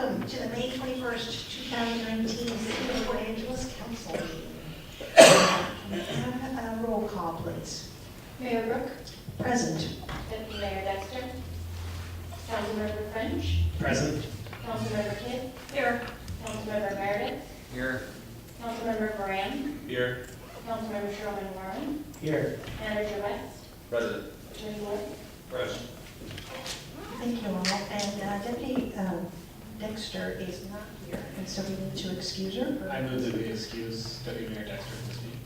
welcome to the May 21st, 2019 City of Port Angeles Council meeting. Can we have a roll call, please? Mayor Brooke, Present. Deputy Mayor Dexter, Councilmember French, Present. Councilmember Kidd, Here. Councilmember Meredith, Here. Councilmember Moran, Here. Councilmember Sherman Warren, Here. Manager West, Present. Attorney Wood. Present. Thank you all. And Deputy Dexter is not here, and so we need to excuse her. I move that we excuse Deputy Mayor Dexter from this meeting.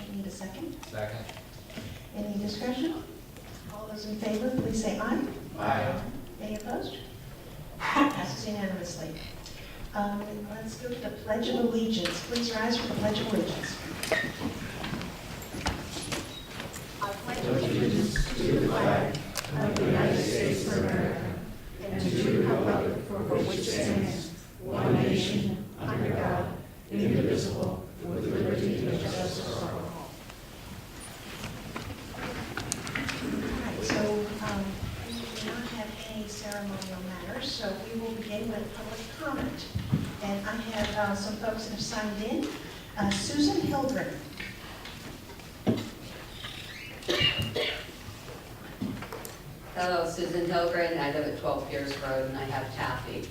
I need a second. Second. Any discussion? All those in favor, please say aye. Aye. Any opposed? Passes unanimously. Let's go to the Pledge of Allegiance. Please rise for the Pledge of Allegiance. I pledge allegiance to the flag of the United States of America and to the republic for which it stands, one nation, under God, indivisible, with liberty and justice for all. So we do not have any ceremonial matters, so we will begin with public comment. And I have some folks that have signed in. Susan Hildren. Hello, Susan Hilgren. I live at 12 Pierce Road and I have Taffy.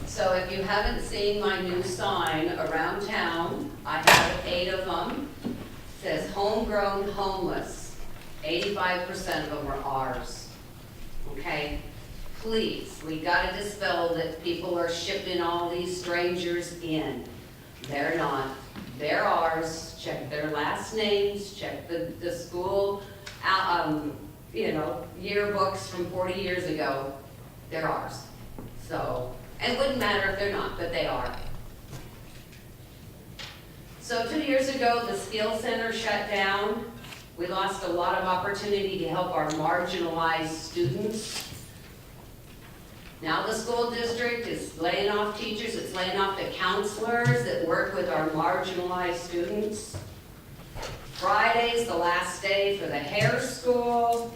So if you haven't seen my new sign around town, I have 8 of them. It says homegrown homeless. 85% of them are ours. Okay? Please, we gotta dispel that people are shipping all these strangers in. They're not. They're ours. Check their last names, check the school, yearbooks from 40 years ago. They're ours. So, and it wouldn't matter if they're not, but they are. So 2 years ago, the skill center shut down. We lost a lot of opportunity to help our marginalized students. Now the school district is laying off teachers, it's laying off the counselors that work with our marginalized students. Friday's the last day for the hair school.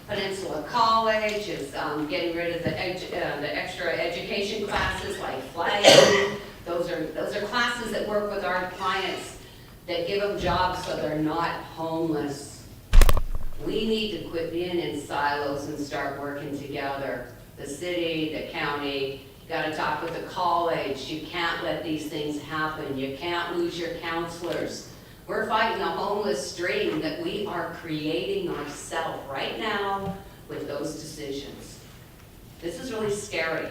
Peninsula College is getting rid of the extra education classes like flagging. Those are classes that work with our clients that give them jobs so they're not homeless. We need to quit being in silos and start working together. The city, the county, you gotta talk with the college. You can't let these things happen. You can't lose your counselors. We're fighting a homeless stream that we are creating ourselves right now with those decisions. This is really scary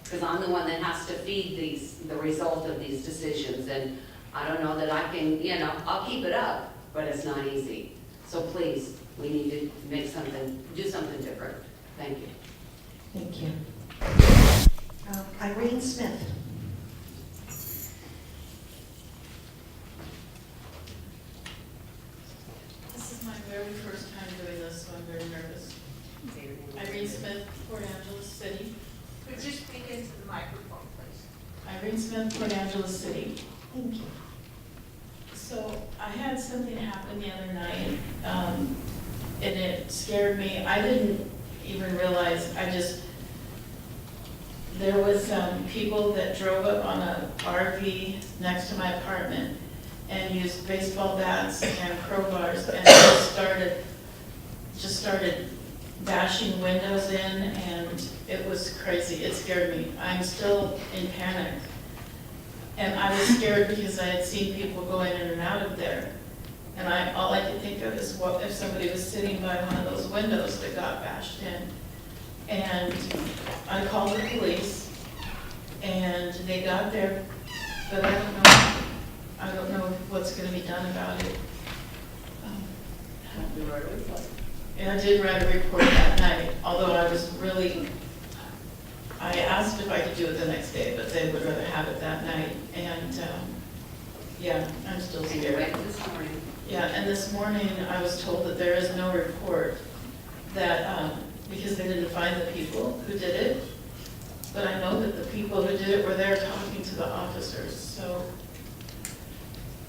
because I'm the one that has to feed the result of these decisions, and I don't know that I can, I'll keep it up, but it's not easy. So please, we need to do something different. Thank you. Thank you. Irene Smith. This is my very first time doing this, so I'm very nervous. Irene Smith, Port Angeles City. Could you speak into the microphone, please? Irene Smith, Port Angeles City. Thank you. So I had something happen the other night, and it scared me. I didn't even realize, there was people that drove up on a RV next to my apartment and used baseball bats and crowbars and just started bashing windows in, and it was crazy. It scared me. I'm still in panic. And I was scared because I had seen people going in and out of there. And all I could think of is what if somebody was sitting by one of those windows that got bashed in. And I called the police, and they got there, but I don't know what's going to be done about it. And I did write a report that night, although I asked if I could do it the next day, but they would rather have it that night. And yeah, I'm still scared. This morning. Yeah, and this morning I was told that there is no report that, because they didn't find the people who did it. But I know that the people who did it were there talking to the officers, so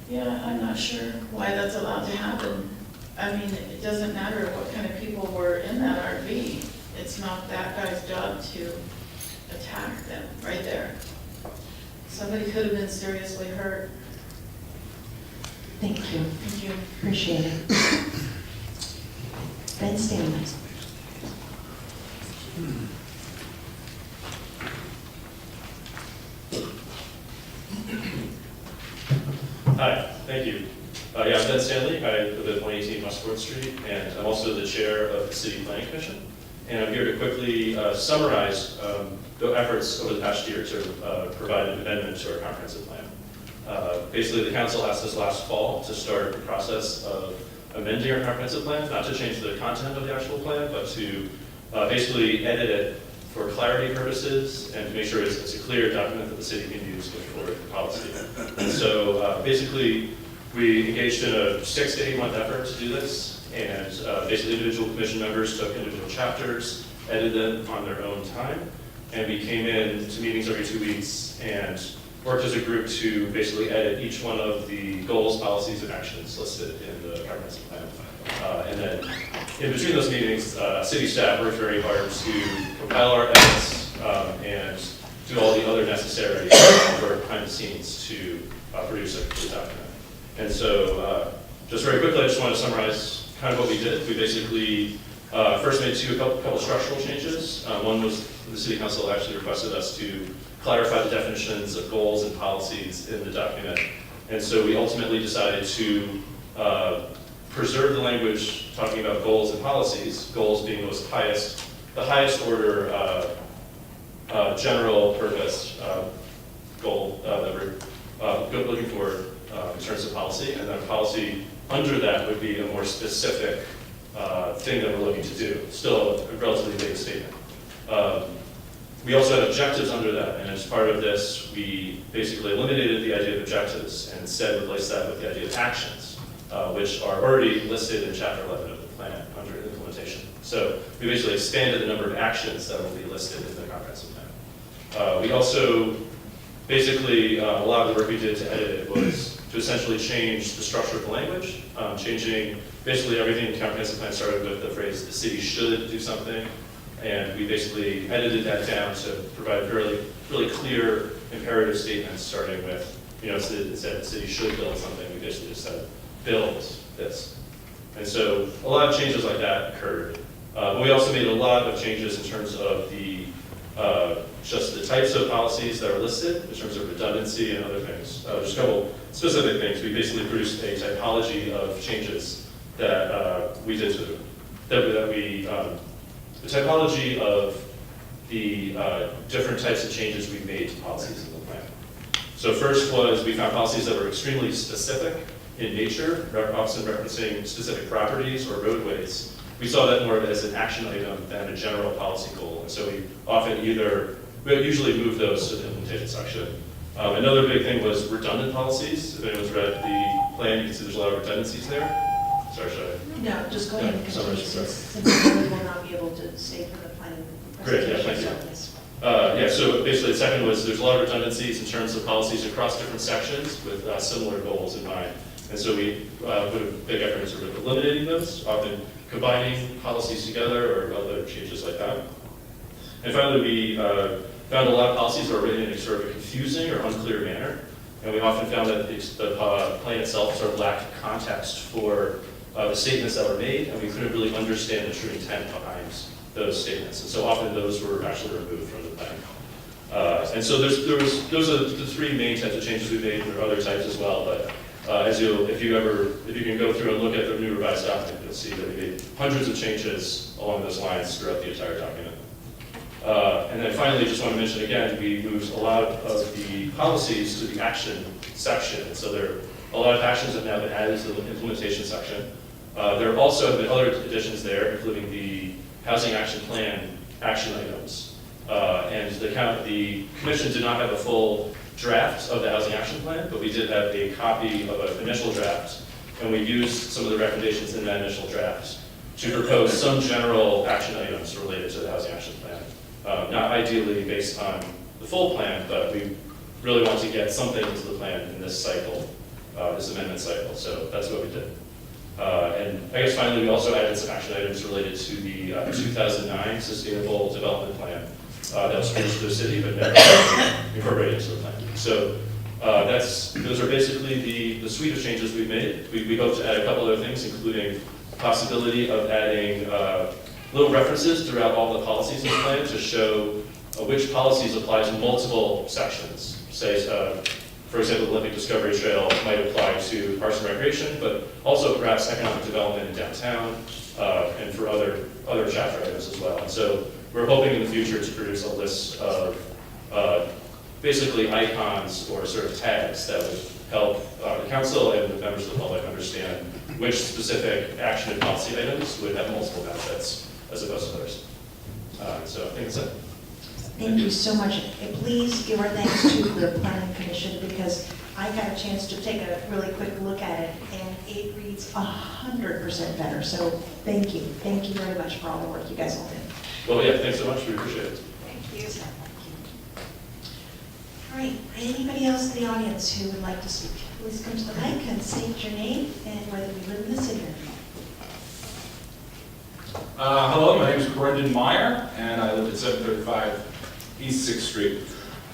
yeah, I'm not sure why that's allowed to happen. I mean, it doesn't matter what kind of people were in that RV. It's not that guy's job to attack them right there. Somebody could have been seriously hurt. Thank you. Thank you. Appreciate it. Ben Stanley. Hi, thank you. Yeah, I'm Ben Stanley. I live at 118 West 4th Street, and I'm also the chair of the City Planning Commission. And I'm here to quickly summarize the efforts over the past year to provide an amendment to our comprehensive plan. Basically, the council asked us last fall to start the process of amending our comprehensive plan, not to change the content of the actual plan, but to basically edit it for clarity purposes and to make sure it's a clear document that the city can use going forward for policy. And so basically, we engaged in a 6 to 8 month effort to do this, and basically individual commission members took individual chapters, edited them on their own time, and we came in to meetings every 2 weeks and worked as a group to basically edit each one of the goals, policies, and actions listed in the comprehensive plan. And then in between those meetings, city staff worked very hard to compile our edits and do all the other necessary work behind the scenes to produce a complete document. And so just very quickly, I just want to summarize kind of what we did. We basically first made a couple structural changes. One was the city council actually requested us to clarify the definitions of goals and policies in the document. And so we ultimately decided to preserve the language talking about goals and policies, goals being the highest order general purpose goal that we're looking for in terms of policy, and then policy under that would be a more specific thing that we're looking to do. Still a relatively vague statement. We also had objectives under that, and as part of this, we basically eliminated the idea of objectives and instead replaced that with the idea of actions, which are already listed in Chapter 11 of the plan under implementation. So we basically expanded the number of actions that will be listed in the comprehensive plan. We also basically, a lot of the work we did to edit it was to essentially change the structure of the language, changing basically everything in the comprehensive plan started with the phrase, the city should do something, and we basically edited that down to provide really clear imperative statements starting with, it said the city should build something, we basically just said, build this. And so a lot of changes like that occurred. We also made a lot of changes in terms of the just the types of policies that are listed in terms of redundancy and other things. Just a couple specific things. We basically produced a typology of changes that we did to the typology of the different types of changes we made to policies in the plan. So first was we found policies that were extremely specific in nature, often referencing specific properties or roadways. We saw that more as an action item than a general policy goal. And so we usually move those to the implementation section. Another big thing was redundant policies. If anyone's read the plan, you can see there's a lot of redundancies there. Sorry, should I? No, just go ahead and Yeah, continue, sorry. since we will not be able to stay for the planning Great, yeah, presentation. thank you. So basically the second was there's a lot of redundancies in terms of policies across different sections with similar goals in mind. And so we put a big effort into sort of eliminating those, often combining policies together or other changes like that. And finally, we found a lot of policies that were written in a sort of a confusing or unclear manner. And we often found that the plan itself sort of lacked context for the statements that were made, and we couldn't really understand the true intent behind those statements. And so often those were actually removed from the plan. And so those are the three main types of changes we made. There are other types as well, but if you can go through and look at the new revised document, you'll see that we made hundreds of changes along those lines throughout the entire document. And then finally, just want to mention again, we moved a lot of the policies to the action section. And so there are a lot of actions that have now been added to the implementation section. There also have been other additions there, including the housing action plan action items. And the commission did not have a full draft of the housing action plan, but we did have a copy of an initial draft, and we used some of the recommendations in that initial draft to propose some general action items related to the housing action plan. Not ideally based on the full plan, but we really want to get something into the plan in this cycle, this amendment cycle, so that's what we did. And I guess finally, we also added some action items related to the 2009 Sustainable Development Plan. that was produced to the city, but never incorporated into the plan. So those are basically the suite of changes we've made. We hope to add a couple other things, including possibility of adding little references throughout all the policies in the plan to show which policies apply to multiple sections. Say, for example, the Olympic Discovery Trail might apply to Parks and Recreation, but also perhaps economic development in downtown, and for other chapter items as well. And so we're hoping in the future to produce a list of basically icons or sort of tags that would help the council and the members of the public understand which specific action and policy items would have multiple benefits as opposed to others. So I think that's it. Thank you so much. And please give our thanks to the planning commission, because I got a chance to take a really quick look at it, and it reads 100% better. So thank you. Thank you very much for all the work you guys all did. Well, yeah, thanks so much. We appreciate it. Thank you. All right, anybody else in the audience who would like to speak? Please come to the mic and state your name and whether you live in the city or not. Hello, my name is Brendan Meyer, and I live at 735 East 6th Street.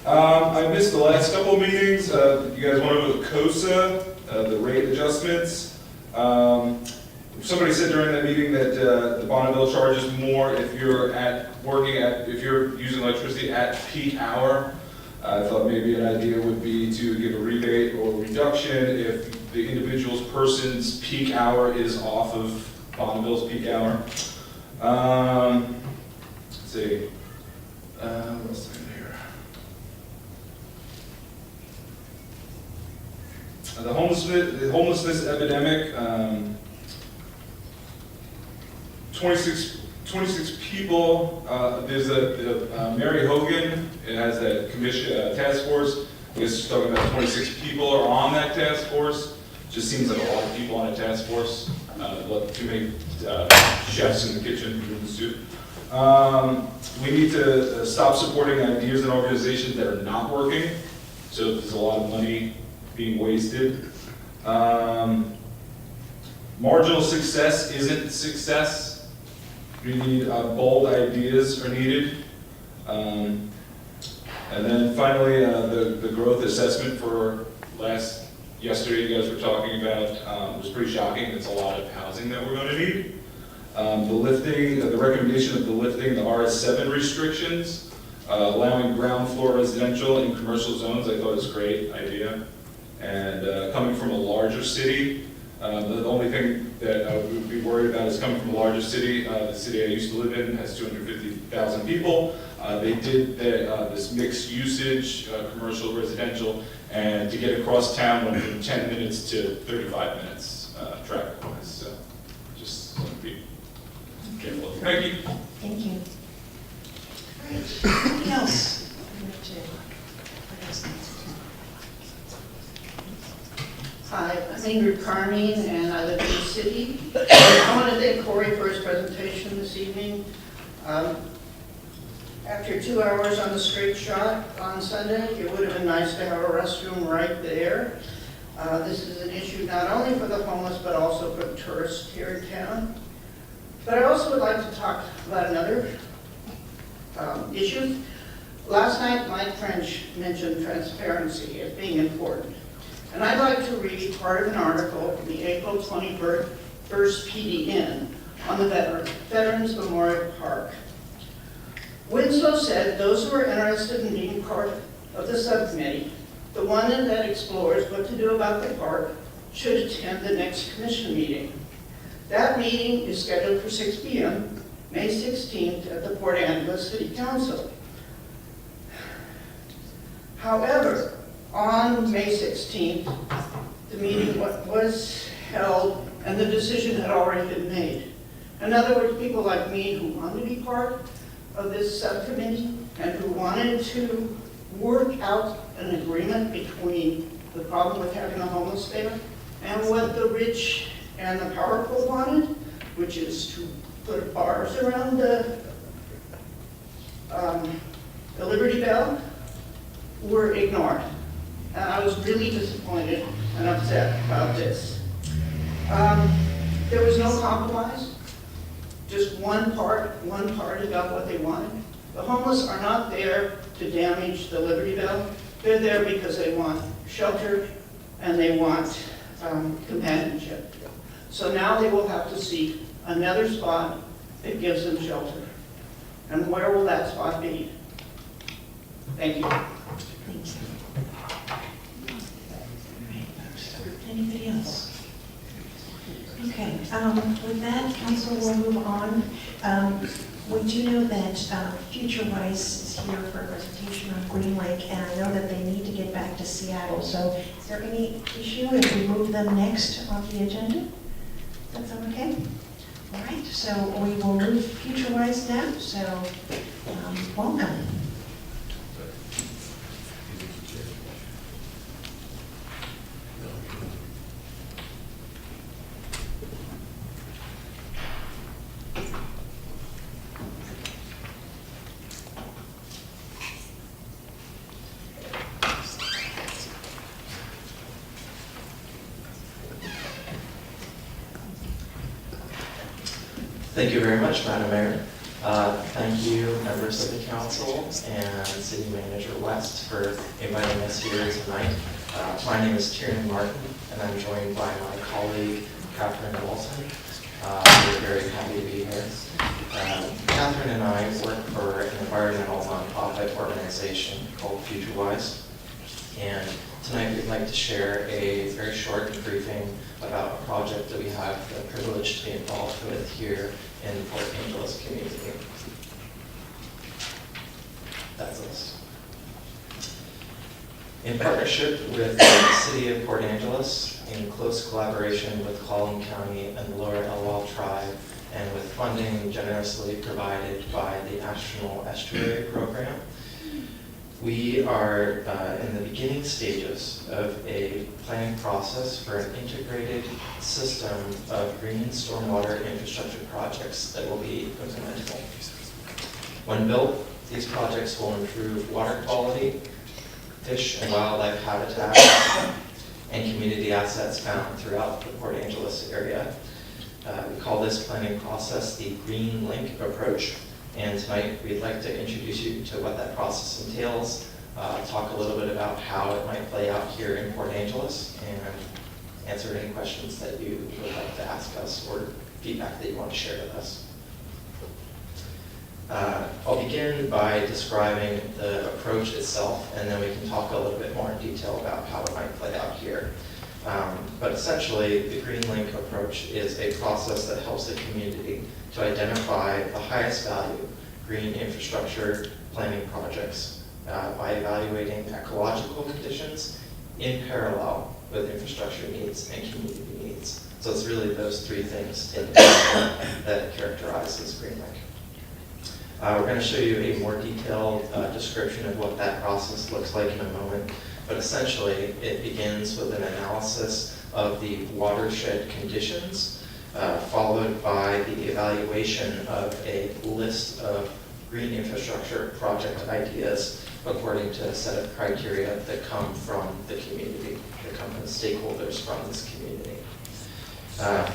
I missed the last couple of meetings. You guys went over the COSA, the rate adjustments. Somebody said during that meeting that the Bonneville charges more if you're if you're using electricity at peak hour. I thought maybe an idea would be to give a rebate or reduction if the individual person's peak hour is off of Bonneville's peak hour. Let's see. What else is in here? The homelessness epidemic. 26 people. There's Mary Hogan. It has that commission task force. I guess she's talking about 26 people are on that task force. Just seems like a lot of people on a task force. Too many chefs in the kitchen doing the soup. We need to stop supporting ideas and organizations that are not working. So there's a lot of money being wasted. Marginal success isn't success. We need bold ideas are needed. And then finally, the growth assessment for yesterday you guys were talking about was pretty shocking. It's a lot of housing that we're going to need. The recommendation of the lifting the RS7 restrictions, allowing ground floor residential in commercial zones, I thought was a great idea. And coming from a larger city, the only thing that I would be worried about is coming from a larger city. The city I used to live in has 250,000 people. They did this mixed usage, commercial, residential, and to get across town went from 10 minutes to 35 minutes traffic-wise. So just be careful. Thank you. Thank you. All right, anybody else? Hi, I'm Ingrid Carmine, and I live in the city. I want to thank Corey for his presentation this evening. After 2 hours on the straight shot on Sunday, it would have been nice to have a restroom right there. This is an issue not only for the homeless, but also for the tourists here in town. But I also would like to talk about another issue. Last night, Mike French mentioned transparency as being important. And I'd like to read part of an article from the April 21st PDN on the Veterans Memorial Park. Winslow said those who are interested in being part of the subcommittee, the one that explores what to do about the park, should attend the next commission meeting. That meeting is scheduled for 6 p.m., May 16th at the Port Angeles City Council. However, on May 16th, the meeting was held and the decision had already been made. In other words, people like me who wanted to be part of this subcommittee and who wanted to work out an agreement between the problem with having the homeless there and what the rich and the powerful wanted, which is to put bars around the Liberty Bell, were ignored. And I was really disappointed and upset about this. There was no compromise, just one party got what they wanted. The homeless are not there to damage the Liberty Bell. They're there because they want shelter and they want companionship. So now they will have to seek another spot that gives them shelter. And where will that spot be? Thank you. Thanks. Anybody else? Okay, with that, council will move on. We do know that Future Wise is here for a presentation on Green Lake, and I know that they need to get back to Seattle. So is there any issue if we move them next on the agenda? Does that sound okay? All right, so we will move Future Wise now, so welcome. Thank you very much, Madam Mayor. Thank you, members of the council and City Manager West, for inviting us here tonight. My name is Tiernan Martin, and I'm joined by my colleague, Catherine Wilson. We're very happy to be here. Catherine and I work for an environmental nonprofit organization called FutureWise, and tonight we'd like to share a very short briefing about a project that we have the privilege to be involved with here in the Port Angeles community. That's us. In partnership with the City of Port Angeles, in close collaboration with Collin County and the Lower Elwha Tribe, and with funding generously provided by the National Estuary Program, we are in the beginning stages of a planning process for an integrated system of green stormwater infrastructure projects that will be implementable. When built, these projects will improve water quality, fish and wildlife habitat, and community assets found throughout the Port Angeles area. We call this planning process the Green Link approach. And tonight, we'd like to introduce you to what that process entails, talk a little bit about how it might play out here in Port Angeles, and answer any questions that you would like to ask us or feedback that you want to share with us. I'll begin by describing the approach itself, and then we can talk a little bit more in detail about how it might play out here. But essentially, the Green Link approach is a process that helps the community to identify the highest value green infrastructure planning projects by evaluating ecological conditions in parallel with infrastructure needs and community needs. So it's really those three things that characterizes Green Link. We're going to show you a more detailed description of what that process looks like in a moment. But essentially, it begins with an analysis of the watershed conditions, followed by the evaluation of a list of green infrastructure project ideas according to a set of criteria that come from the community, that come from the stakeholders from this community.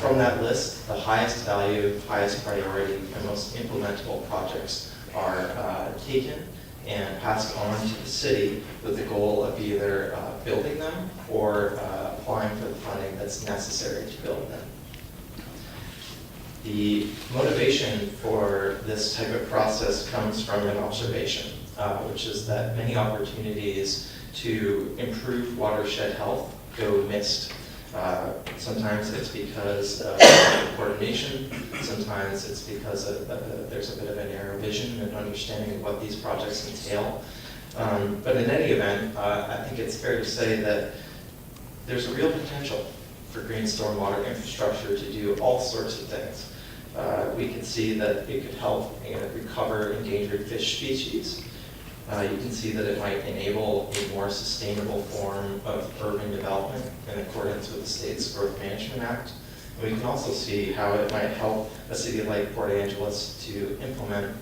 From that list, the highest value, highest priority, and most implementable projects are taken and passed on to the city with the goal of either building them or applying for the funding that's necessary to build them. The motivation for this type of process comes from an observation, which is that many opportunities to improve watershed health go missed. Sometimes it's because of coordination, sometimes it's because there's a bit of a narrow vision and understanding of what these projects entail. But in any event, I think it's fair to say that there's a real potential for green stormwater infrastructure to do all sorts of things. We can see that it could help recover endangered fish species. You can see that it might enable a more sustainable form of urban development in accordance with the state's Growth Management Act. And we can also see how it might help a city like Port Angeles to implement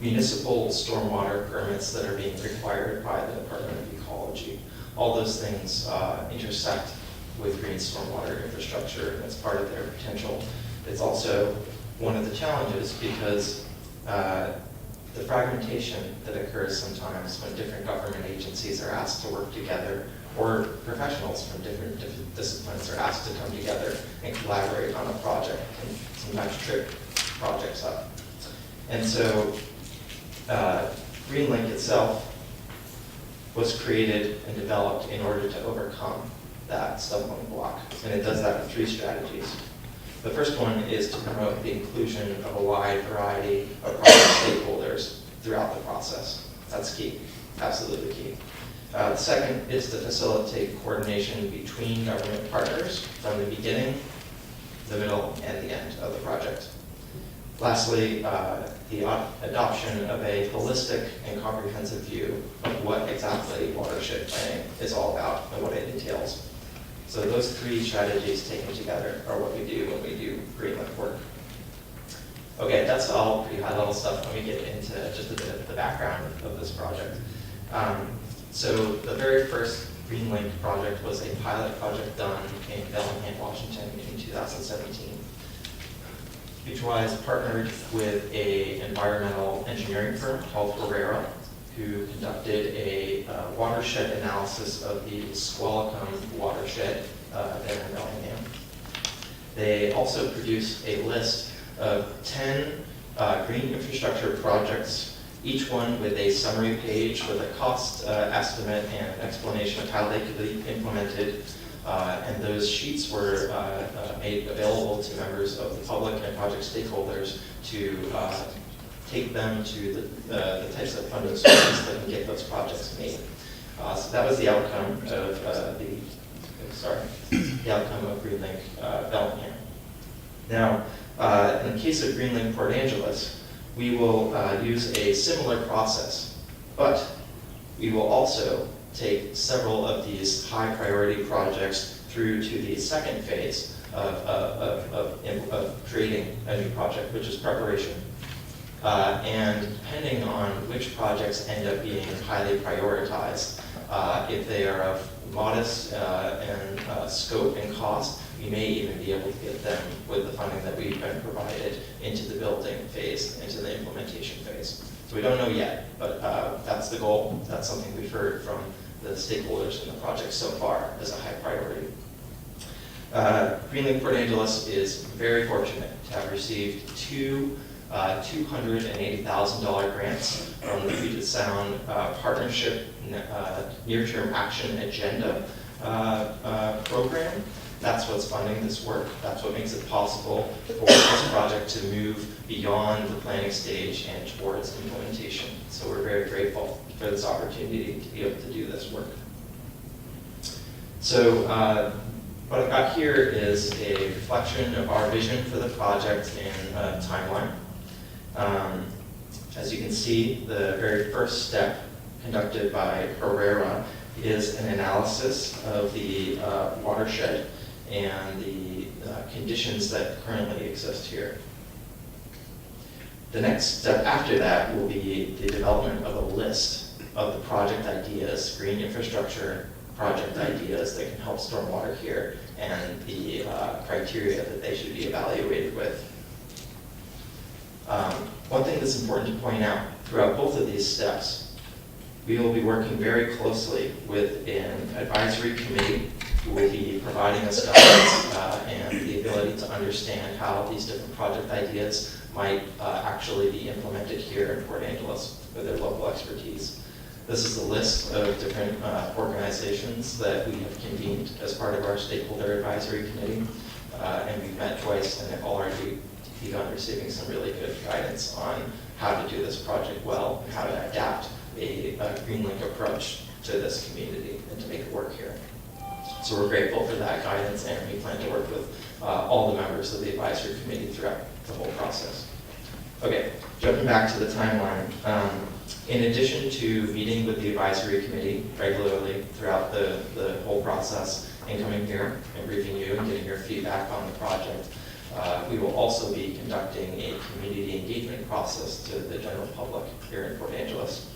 municipal stormwater permits that are being required by the Department of Ecology. All those things intersect with green stormwater infrastructure, and it's part of their potential. It's also one of the challenges because the fragmentation that occurs sometimes when different government agencies are asked to work together, or professionals from different disciplines are asked to come together and collaborate on a project, and sometimes trip projects up. And so GreenLink itself was created and developed in order to overcome that stumbling block. And it does that with 3 strategies. The first one is to promote the inclusion of a wide variety of project stakeholders throughout the process. That's key, absolutely key. The second is to facilitate coordination between government partners from the beginning, the middle, and the end of the project. Lastly, the adoption of a holistic and comprehensive view of what exactly watershed planning is all about and what it entails. So those 3 strategies taken together are what we do when we do GreenLink work. Okay, that's all pretty high level stuff. Let me get into just a bit of the background of this project. So the very first GreenLink project was a pilot project done in Bellingham, Washington in 2017. Beachwise partnered with an environmental engineering firm called Herrera, who conducted a watershed analysis of the Squalicum watershed there in Bellingham. They also produced a list of 10 green infrastructure projects, each one with a summary page with a cost estimate and an explanation of how they could be implemented. And those sheets were made available to members of the public and project stakeholders to take them to the types of funding sources that can get those projects made. So that was the outcome of the outcome of GreenLink Bellingham. Now, in the case of GreenLink Port Angeles, we will use a similar process, but we will also take several of these high priority projects through to the second phase of creating a new project, which is preparation. And depending on which projects end up being highly prioritized, if they are of modest scope and cost, we may even be able to get them with the funding that we've been provided into the building phase, into the implementation phase. So we don't know yet, but that's the goal. That's something we've heard from the stakeholders in the project so far as a high priority. GreenLink Port Angeles is very fortunate to have received 2 $280,000 grants from the Puget Sound Partnership Near-Term Action Agenda program. That's what's funding this work. That's what makes it possible for this project to move beyond the planning stage and towards implementation. So we're very grateful for this opportunity to be able to do this work. So what I've got here is a reflection of our vision for the project in a timeline. As you can see, the very first step conducted by Herrera is an analysis of the watershed and the conditions that currently exist here. The next step after that will be the development of a list of the project ideas, green infrastructure project ideas that can help stormwater here, and the criteria that they should be evaluated with. One thing that's important to point out throughout both of these steps, we will be working very closely with an advisory committee who will be providing us guidance and the ability to understand how these different project ideas might actually be implemented here in Port Angeles with their local expertise. This is a list of different organizations that we have convened as part of our stakeholder advisory committee, and we've met twice and have already begun receiving some really good guidance on how to do this project well and how to adapt a GreenLink approach to this community and to make it work here. So we're grateful for that guidance, and we plan to work with all the members of the advisory committee throughout the whole process. Okay, jumping back to the timeline. In addition to meeting with the advisory committee regularly throughout the whole process and coming here and briefing you and getting your feedback on the project, we will also be conducting a community engagement process to the general public here in Port Angeles.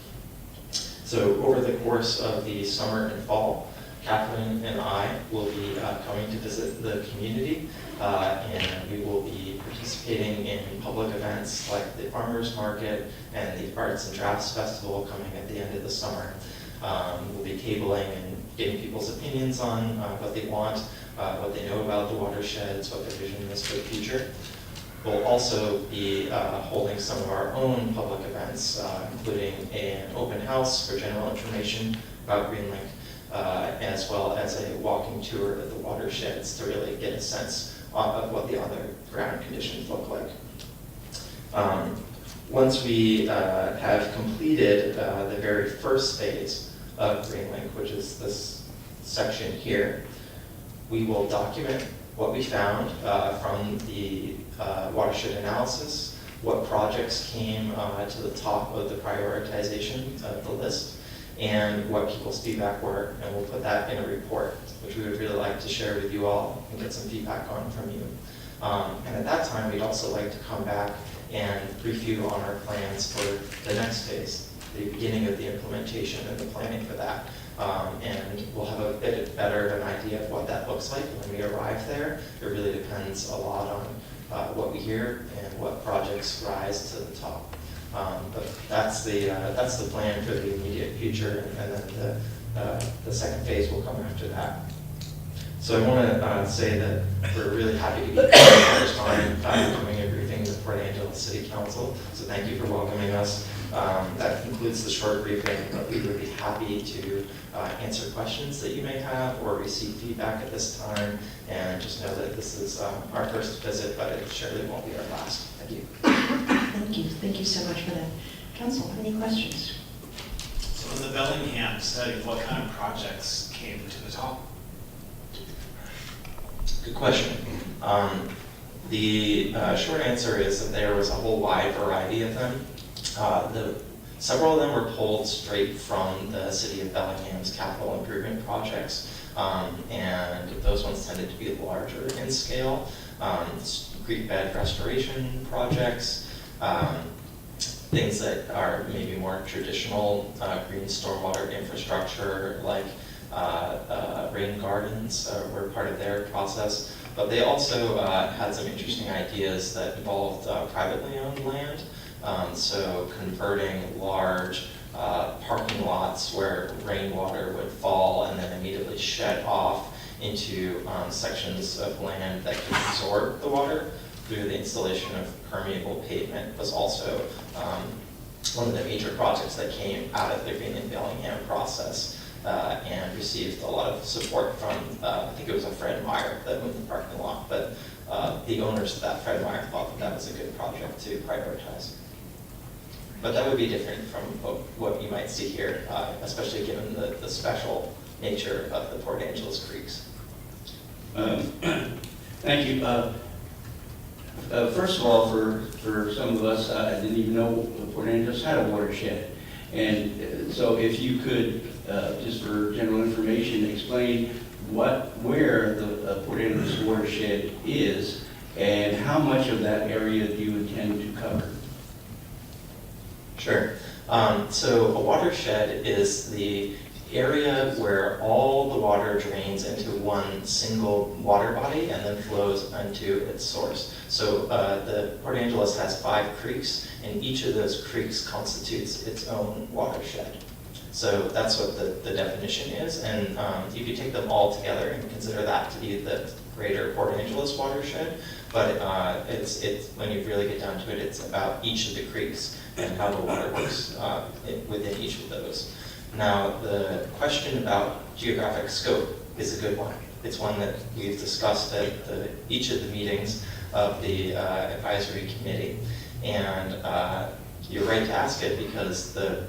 So over the course of the summer and fall, Catherine and I will be coming to visit the community, and we will be participating in public events like the Farmers Market and the Arts and Drafts Festival coming at the end of the summer. We'll be tabling and getting people's opinions on what they want, what they know about the watersheds, what their vision is for the future. We'll also be holding some of our own public events, including an open house for general information about GreenLink, as well as a walking tour of the watersheds to really get a sense of what the underground conditions look like. Once we have completed the very first phase of GreenLink, which is this section here, we will document what we found from the watershed analysis, what projects came to the top of the prioritization of the list, and what people's feedback were, and we'll put that in a report, which we would really like to share with you all and get some feedback on from you. And at that time, we'd also like to come back and brief you on our plans for the next phase, the beginning of the implementation and the planning for that. And we'll have a bit better of an idea of what that looks like when we arrive there. It really depends a lot on what we hear and what projects rise to the top. But that's the plan for the immediate future, and then the second phase will come after that. So I want to say that we're really happy to be here for the first time coming and briefing the Port Angeles City Council. So thank you for welcoming us. That concludes the short briefing, but we would be happy to answer questions that you may have or receive feedback at this time. And just know that this is our first visit, but it surely won't be our last. Thank you. Thank you so much for that. Council, any questions? So in the Bellingham study, what kind of projects came to the top? Good question. The short answer is that there was a whole wide variety of them. Several of them were pulled straight from the City of Bellingham's capital improvement projects, and those ones tended to be larger in scale. Creek bed restoration projects, things that are maybe more traditional green stormwater infrastructure, like rain gardens were part of their process. But they also had some interesting ideas that involved privately owned land. So converting large parking lots where rainwater would fall and then immediately shed off into sections of land that can absorb the water through the installation of permeable pavement was also one of the major projects that came out of the GreenLink Bellingham process and received a lot of support from, I think it was a Fred Meyer that owned the parking lot, but the owners of that, Fred Meyer, thought that that was a good project to prioritize. But that would be different from what you might see here, especially given the special nature of the Port Angeles creeks. Thank you. First of all, for some of us, I didn't even know Port Angeles had a watershed. And so if you could, just for general information, explain where the Port Angeles watershed is and how much of that area do you intend to cover? Sure. So a watershed is the area where all the water drains into one single water body and then flows into its source. So the Port Angeles has 5 creeks, and each of those creeks constitutes its own watershed. So that's what the definition is, and you could take them all together and consider that to be the greater Port Angeles watershed, but it's when you really get down to it, it's about each of the creeks and how the water works within each of those. Now, the question about geographic scope is a good one. It's one that we've discussed at each of the meetings of the advisory committee. And you're right to ask it, because the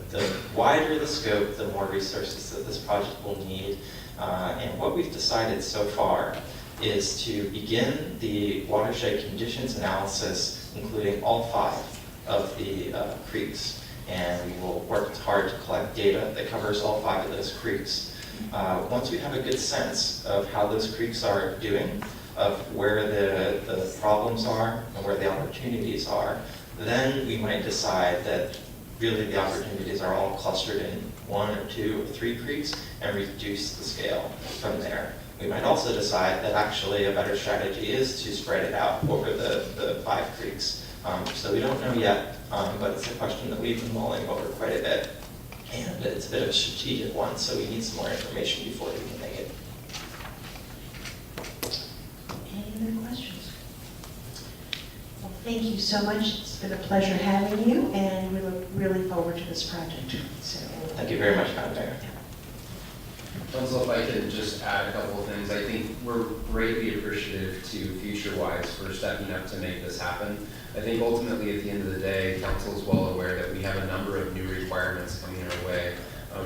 wider the scope, the more resources that this project will need. And what we've decided so far is to begin the watershed conditions analysis, including all 5 of the creeks. And we will work hard to collect data that covers all 5 of those creeks. Once we have a good sense of how those creeks are doing, of where the problems are and where the opportunities are, then we might decide that really the opportunities are all clustered in 1 or 2 or 3 creeks and reduce the scale from there. We might also decide that actually a better strategy is to spread it out over the 5 creeks. So we don't know yet, but it's a question that we've been mulling over quite a bit. And it's a bit of a strategic one, so we need some more information before we can make it. Any other questions? Well, thank you so much. It's been a pleasure having you, and we look really forward to this project. So, Thank you very much, Madam Mayor. Council, if I could just add a couple of things. I think we're greatly appreciative to FutureWise for stepping up to make this happen. I think ultimately at the end of the day, council is well aware that we have a number of new requirements coming our way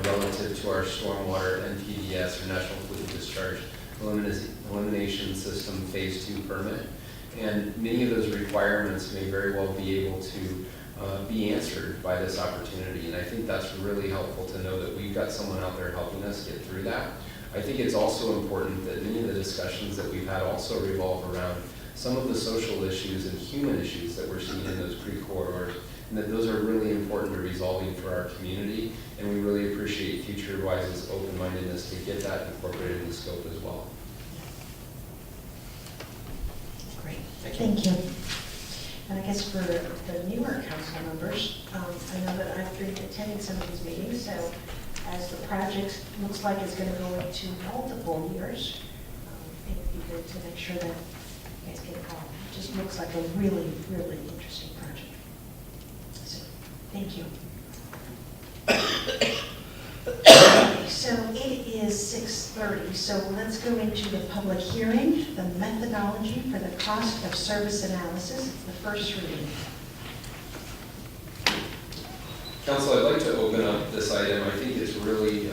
relative to our stormwater NPDES, or National Pollutant Discharge Elimination System Phase 2 permit. And many of those requirements may very well be able to be answered by this opportunity. And I think that's really helpful to know that we've got someone out there helping us get through that. I think it's also important that many of the discussions that we've had also revolve around some of the social issues and human issues that we're seeing in those creek corridors, and that those are really important to resolving for our community. And we really appreciate FutureWise's open-mindedness to get that incorporated in the scope as well. great. Thank you. And I guess for the newer council members, I know that I've been attending some of these meetings, so as the project looks like it's going to go into multiple years, it would be good to make sure that you guys get involved. It just looks like a really, really interesting project. So, thank you. So it is 6:30, so let's go into the public hearing, the methodology for the cost of service analysis. It's the first reading. Council, I'd like to open up this item. I think it's really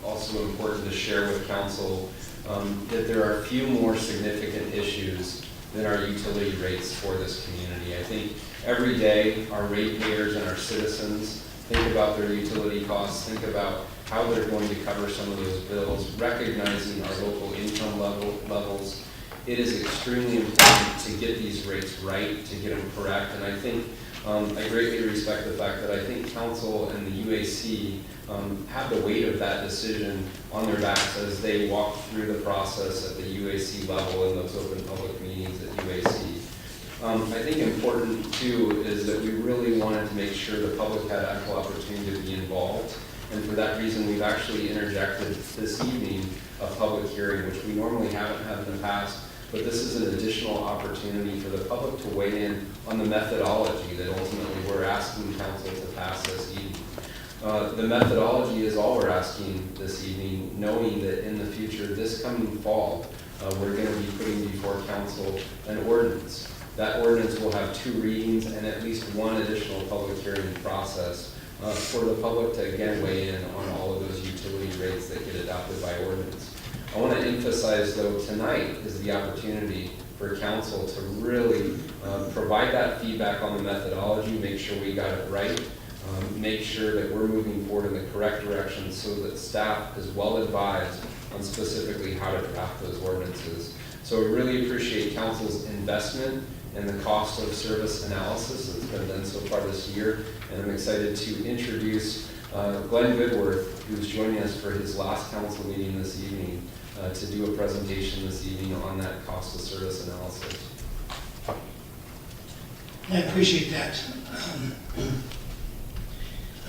also important to share with council that there are a few more significant issues than our utility rates for this community. I think every day our ratepayers and our citizens think about their utility costs, think about how they're going to cover some of those bills, recognizing our local income levels. It is extremely important to get these rates right, to get them correct, and I think I greatly respect the fact that I think council and the UAC have the weight of that decision on their backs as they walk through the process at the UAC level in those open public meetings at UAC. I think important too is that we really wanted to make sure the public had ample opportunity to be involved. And for that reason, we've actually interjected this evening a public hearing, which we normally haven't had in the past. But this is an additional opportunity for the public to weigh in on the methodology that ultimately we're asking council to pass this evening. The methodology is all we're asking this evening, knowing that in the future, this coming fall, we're going to be putting before council an ordinance. That ordinance will have 2 readings and at least 1 additional public hearing process for the public to again weigh in on all of those utility rates that get adopted by ordinance. I want to emphasize though, tonight is the opportunity for council to really provide that feedback on the methodology, make sure we got it right, make sure that we're moving forward in the correct direction so that staff is well advised on specifically how to draft those ordinances. So we really appreciate council's investment in the cost of service analysis that's been done so far this year. And I'm excited to introduce Glenn Goodworth, who's joining us for his last council meeting this evening, to do a presentation this evening on that cost of service analysis. I appreciate that.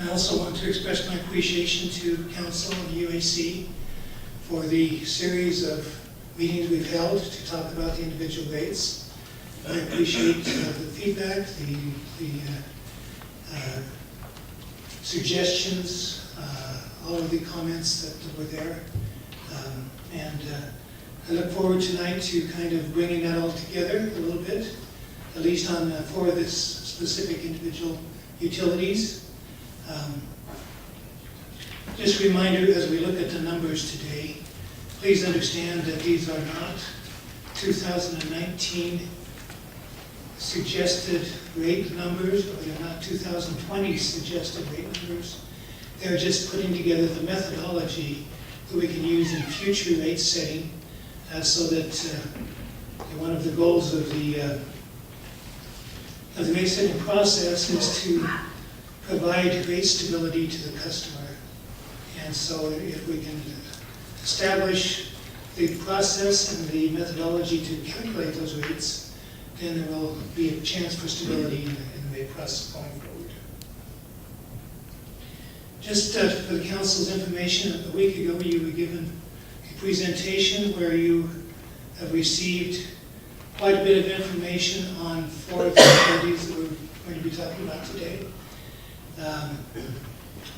I also want to express my appreciation to council and UAC for the series of meetings we've held to talk about the individual rates. I appreciate the feedback, the suggestions, all of the comments that were there. And I look forward tonight to kind of bringing that all together a little bit, at least on for this specific individual utilities. Just a reminder as we look at the numbers today, please understand that these are not 2019 suggested rate numbers, or they're not 2020 suggested rate numbers. They're just putting together the methodology that we can use in future rate setting, so that one of the goals of the rate setting process is to provide rate stability to the customer. And so if we can establish the process and the methodology to calculate those rates, then there will be a chance for stability in the rate process going forward. Just for the council's information, a week ago you were given a presentation where you have received quite a bit of information on 4 of the activities that we're going to be talking about today.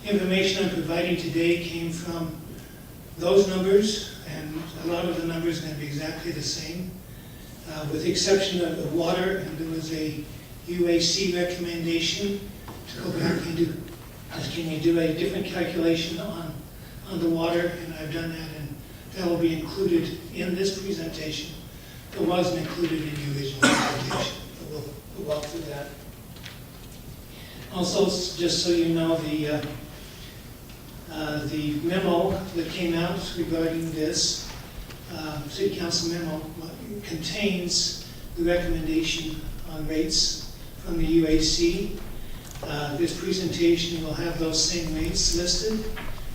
Information I'm providing today came from those numbers, and a lot of the numbers are going to be exactly the same, with the exception of the water, and there was a UAC recommendation to go back and do, can you do a different calculation on the water, and I've done that, and that will be included in this presentation. It wasn't included in the original presentation, but we'll walk through that. Also, just so you know, the memo that came out regarding this, City Council memo, contains the recommendation on rates from the UAC. This presentation will have those same rates listed.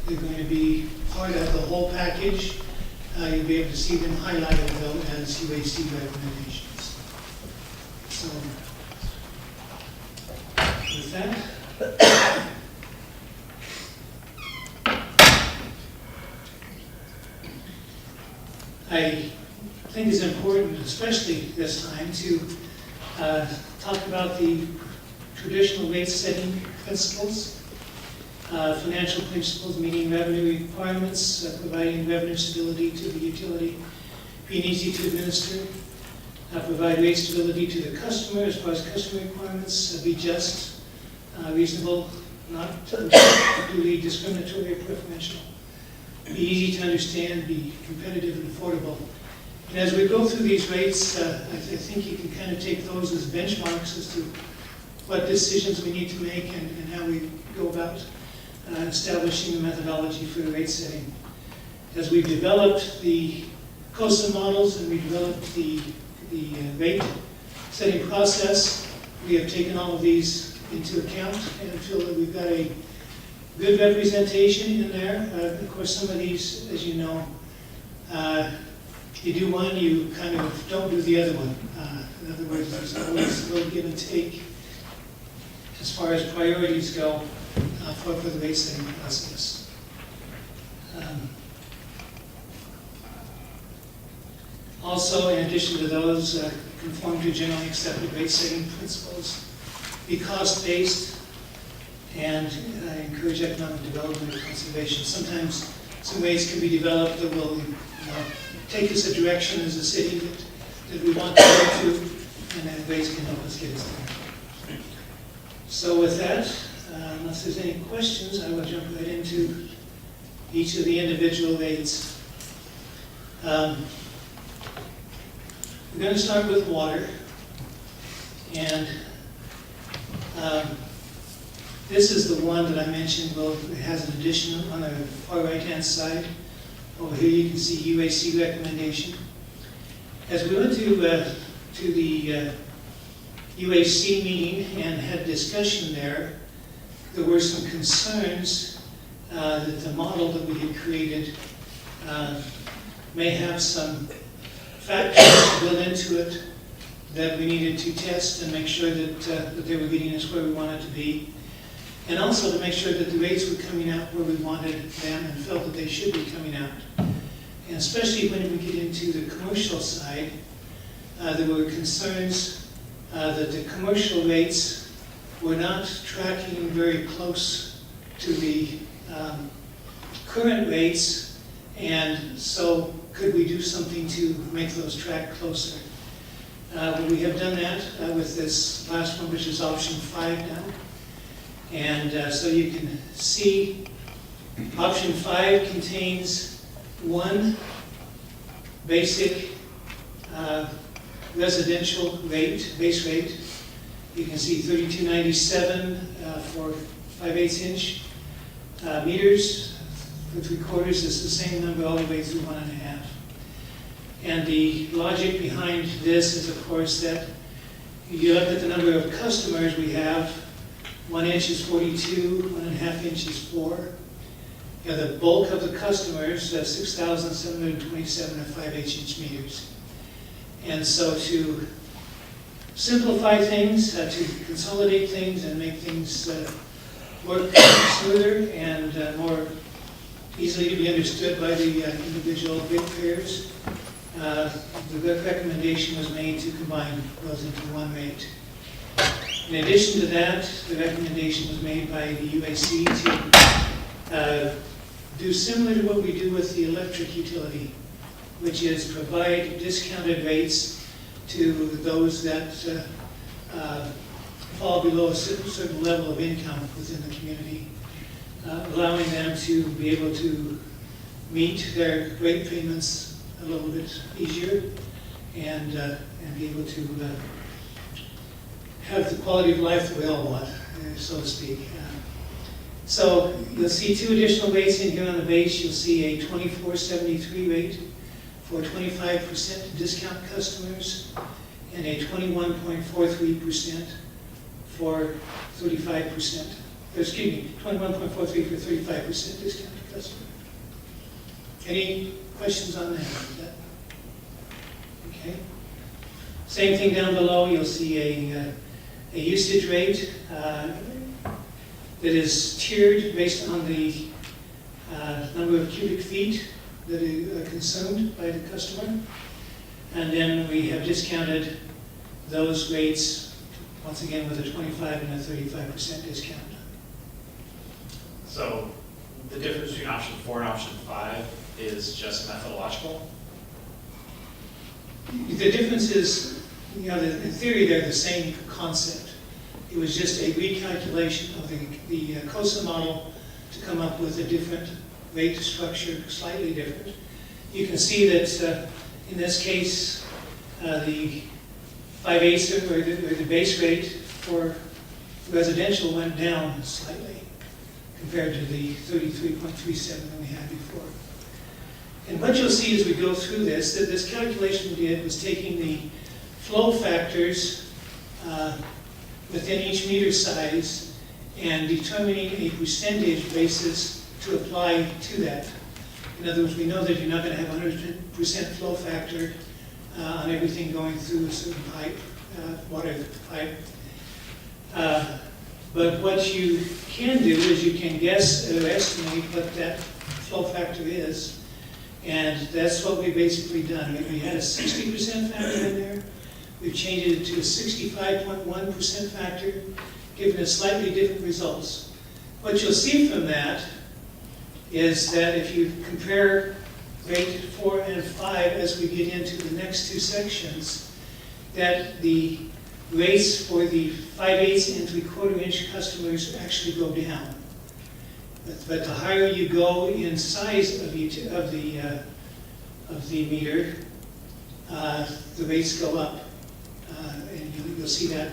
They're going to be part of the whole package. You'll be able to see them highlighted though as UAC recommendations. So, with that, I think it's important, especially this time, to talk about the traditional rate setting principles, financial principles, meeting revenue requirements, providing revenue stability to the utility, being easy to administer, provide rate stability to the customer as far as customer requirements, be just, reasonable, not unduly discriminatory or preferential, be easy to understand, be competitive and affordable. And as we go through these rates, I think you can kind of take those as benchmarks as to what decisions we need to make and how we go about establishing the methodology for the rate setting. As we've developed the COSA models and we developed the rate setting process, we have taken all of these into account and feel that we've got a good representation in there. Of course, some of these, as you know, you do one, you kind of don't do the other one. In other words, there's always a little give and take as far as priorities go for the rate setting process. Also, in addition to those, conform to generally accepted rate setting principles, be cost-based, and encourage economic development and conservation. Sometimes some rates can be developed that will take us a direction as a city that we want to go to, and then rates can help us get us there. So with that, unless there's any questions, I will jump right into each of the individual rates. We're going to start with water, and this is the one that I mentioned. Well, it has an addition on the far right-hand side. Over here you can see UAC recommendation. As we went to the UAC meeting and had discussion there were some concerns that the model that we had created may have some factors built into it that we needed to test and make sure that they were getting us where we wanted to be. And also to make sure that the rates were coming out where we wanted them and felt that they should be coming out. And especially when we get into the commercial side, there were concerns that the commercial rates were not tracking very close to the current rates, and so could we do something to make those track closer? We have done that with this last one, which is option 5 now. And so you can see option 5 contains one basic residential rate, base rate. You can see $32.97 for 5/8 inch meters. For 3/4 is the same number all the way through 1.5. And the logic behind this is, of course, that you look at the number of customers we have 1 inch is 42, 1.5 inch is 4. Yeah, the bulk of the customers, 6,727 are 5/8 inch meters. And so to simplify things, to consolidate things and make things work smoother and more easily to be understood by the individual ratepayers, the recommendation was made to combine those into one rate. In addition to that, the recommendation was made by the UAC to do similar to what we do with the electric utility, which is provide discounted rates to those that fall below a certain level of income within the community, allowing them to be able to meet their rate payments a little bit easier and be able to have the quality of life that we all want, so to speak. So you'll see 2 additional rates in here on the base. You'll see a $24.73 rate for 25% discount customers and a 21.43% for 35%. Excuse me, 21.43 for 35% discount customer. Any questions on that? Okay. Same thing down below. You'll see a usage rate that is tiered based on the number of cubic feet that are consumed by the customer. And then we have discounted those rates, once again, with a 25 and a 35% discount. So the difference between option 4 and option 5 is just methodological? The difference is, you know, in theory, they're the same concept. It was just a recalculation of the COSA model to come up with a different rate structure, slightly different. You can see that in this case, the 5/8 or the base rate for residential went down slightly compared to the 33.37 that we had before. And what you'll see as we go through this, that this calculation we did was taking the flow factors within each meter size and determining a percentage basis to apply to that. In other words, we know that you're not going to have 100% flow factor on everything going through a certain pipe, water pipe. But what you can do is you can guess or estimate what that flow factor is. And that's what we've basically done. We had a 60% factor in there. We've changed it to a 65.1% factor, giving us slightly different results. What you'll see from that is that if you compare rate 4 and 5 as we get into the next 2 sections, that the rates for the 5/8 and 3/4 inch customers actually go down. But the higher you go in size of the meter, the rates go up. And you'll see that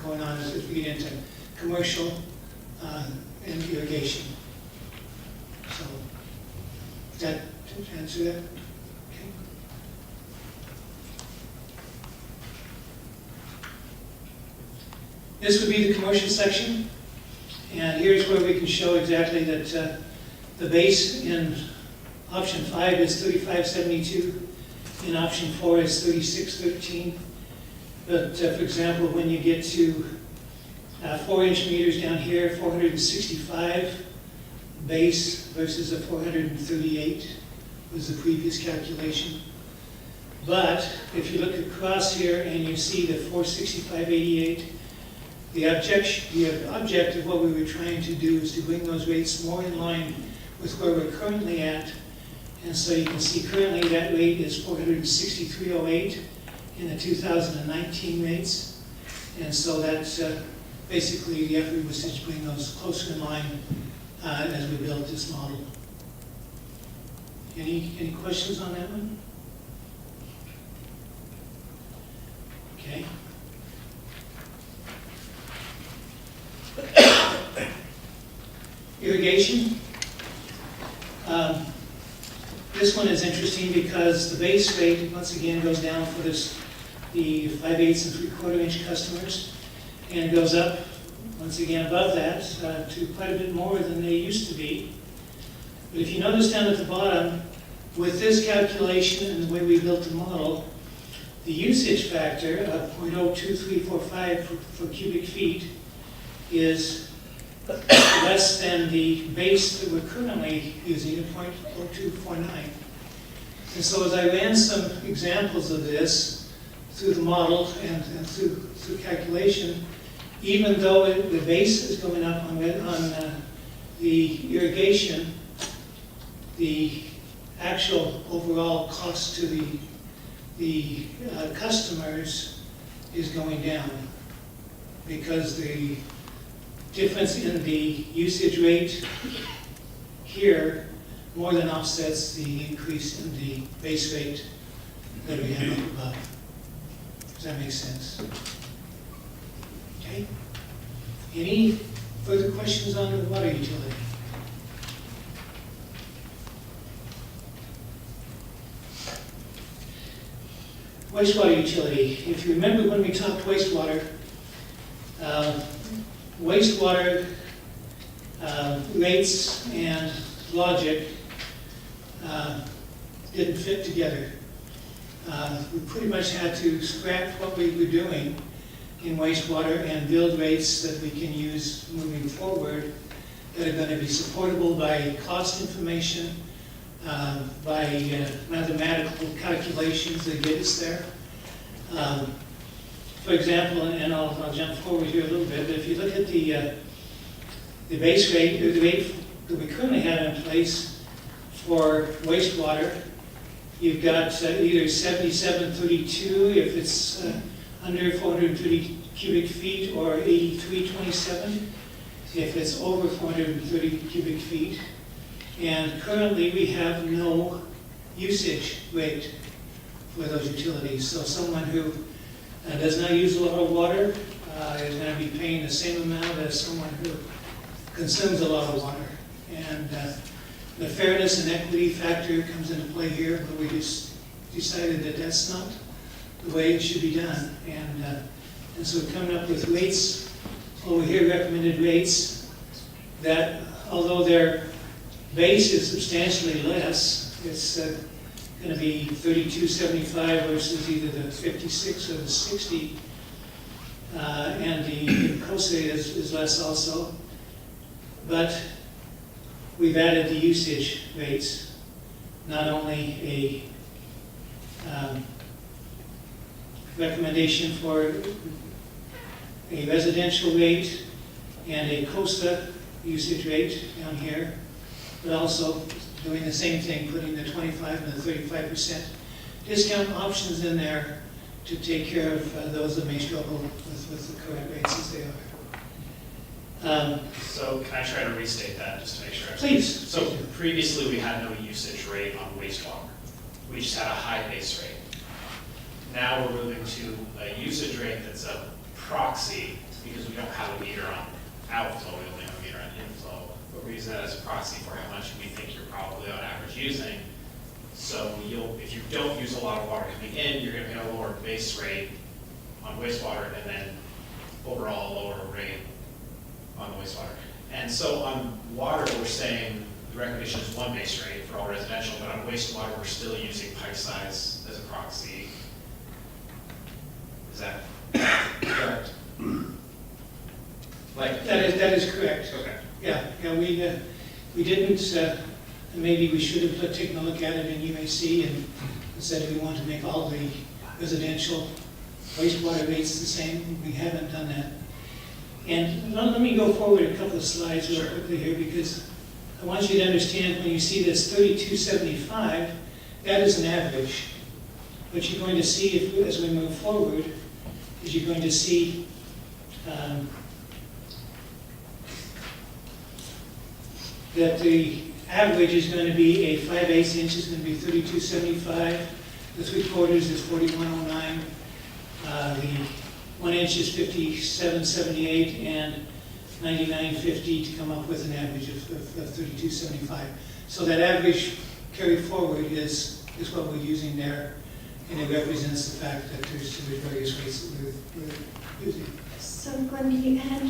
going on as we get into commercial and irrigation. So, does that answer that? Okay. This would be the commercial section. And here's where we can show exactly that the base in option 5 is 35.72, in option 4 is 36.13. But for example, when you get to 4-inch meters down here, 465 base versus a 438 was the previous calculation. But if you look across here and you see the 465.88, the object of what we were trying to do is to bring those rates more in line with where we're currently at. And so you can see currently that rate is 463.08 in the 2019 rates. And so that's basically the effort was to bring those closer in line as we built this model. Any questions on that one? Okay. Irrigation. This one is interesting because the base rate, once again, goes down for the 5/8 and 3/4 inch customers and goes up once again above that, to quite a bit more than they used to be. But if you notice down at the bottom, with this calculation and the way we built the model, the usage factor of 0.02345 for cubic feet is less than the base that we're currently using at 0.0249. And so as I ran some examples of this through the model and through calculation, even though the base is going up on the irrigation, the actual overall cost to the customers is going down, because the difference in the usage rate here more than offsets the increase in the base rate that we have up above. Does that make sense? Okay. Any further questions on the water utility? Wastewater utility. If you remember when we talked wastewater, wastewater rates and logic didn't fit together. We pretty much had to scrap what we were doing in wastewater and build rates that we can use moving forward that are going to be supportable by cost information, by mathematical calculations that get us there. For example, and I'll jump forward here a little bit, but if you look at the base rate, the rate that we currently have in place for wastewater, you've got either 7732 if it's under 430 cubic feet, or 8327 if it's over 430 cubic feet. And currently we have no usage rate for those utilities. So someone who does not use a lot of water is going to be paying the same amount as someone who consumes a lot of water. And the fairness and equity factor comes into play here, but we just decided that that's not the way it should be done. And so coming up with rates, over here recommended rates, that although their base is substantially less, it's going to be $32.75 versus either the 56 or the 60, and the COSA is less also. But we've added the usage rates, not only a recommendation for a residential rate and a COSA usage rate down here, but also doing the same thing, putting the 25 and the 35% discount options in there to take care of those that may struggle with the current rates as they are. So can I try to restate that, just to make sure? Please. So previously, we had no usage rate on wastewater. We just had a high base rate. Now we're moving to a usage rate that's a proxy, because we don't have a meter on outflow, we only have a meter on inflow. But we're using that as a proxy for how much we think you're probably on average using. So if you don't use a lot of water coming in, you're going to get a lower base rate on wastewater, and then overall a lower rate on the wastewater. And so on water, we're saying the recommendation is one base rate for all residential, but on wastewater, we're still using pipe size as a proxy. Is that correct? That is correct. Okay. Yeah, we didn't, maybe we should have taken a look at it in UAC and said we want to make all the residential wastewater rates the same. We haven't done that. And let me go forward a couple of slides real quickly here, because I want you to understand when you see this 3275, that is an average. What you're going to see as we move forward is you're going to see that the average is going to be a 5/8 inch is going to be 3275, the 3/4 is 4109, the 1 inch is 5778, and 9950 to come up with an average of 3275. So that average carried forward is what we're using there, and it represents the fact that there's various rates that we're using. So Glenn, can you add,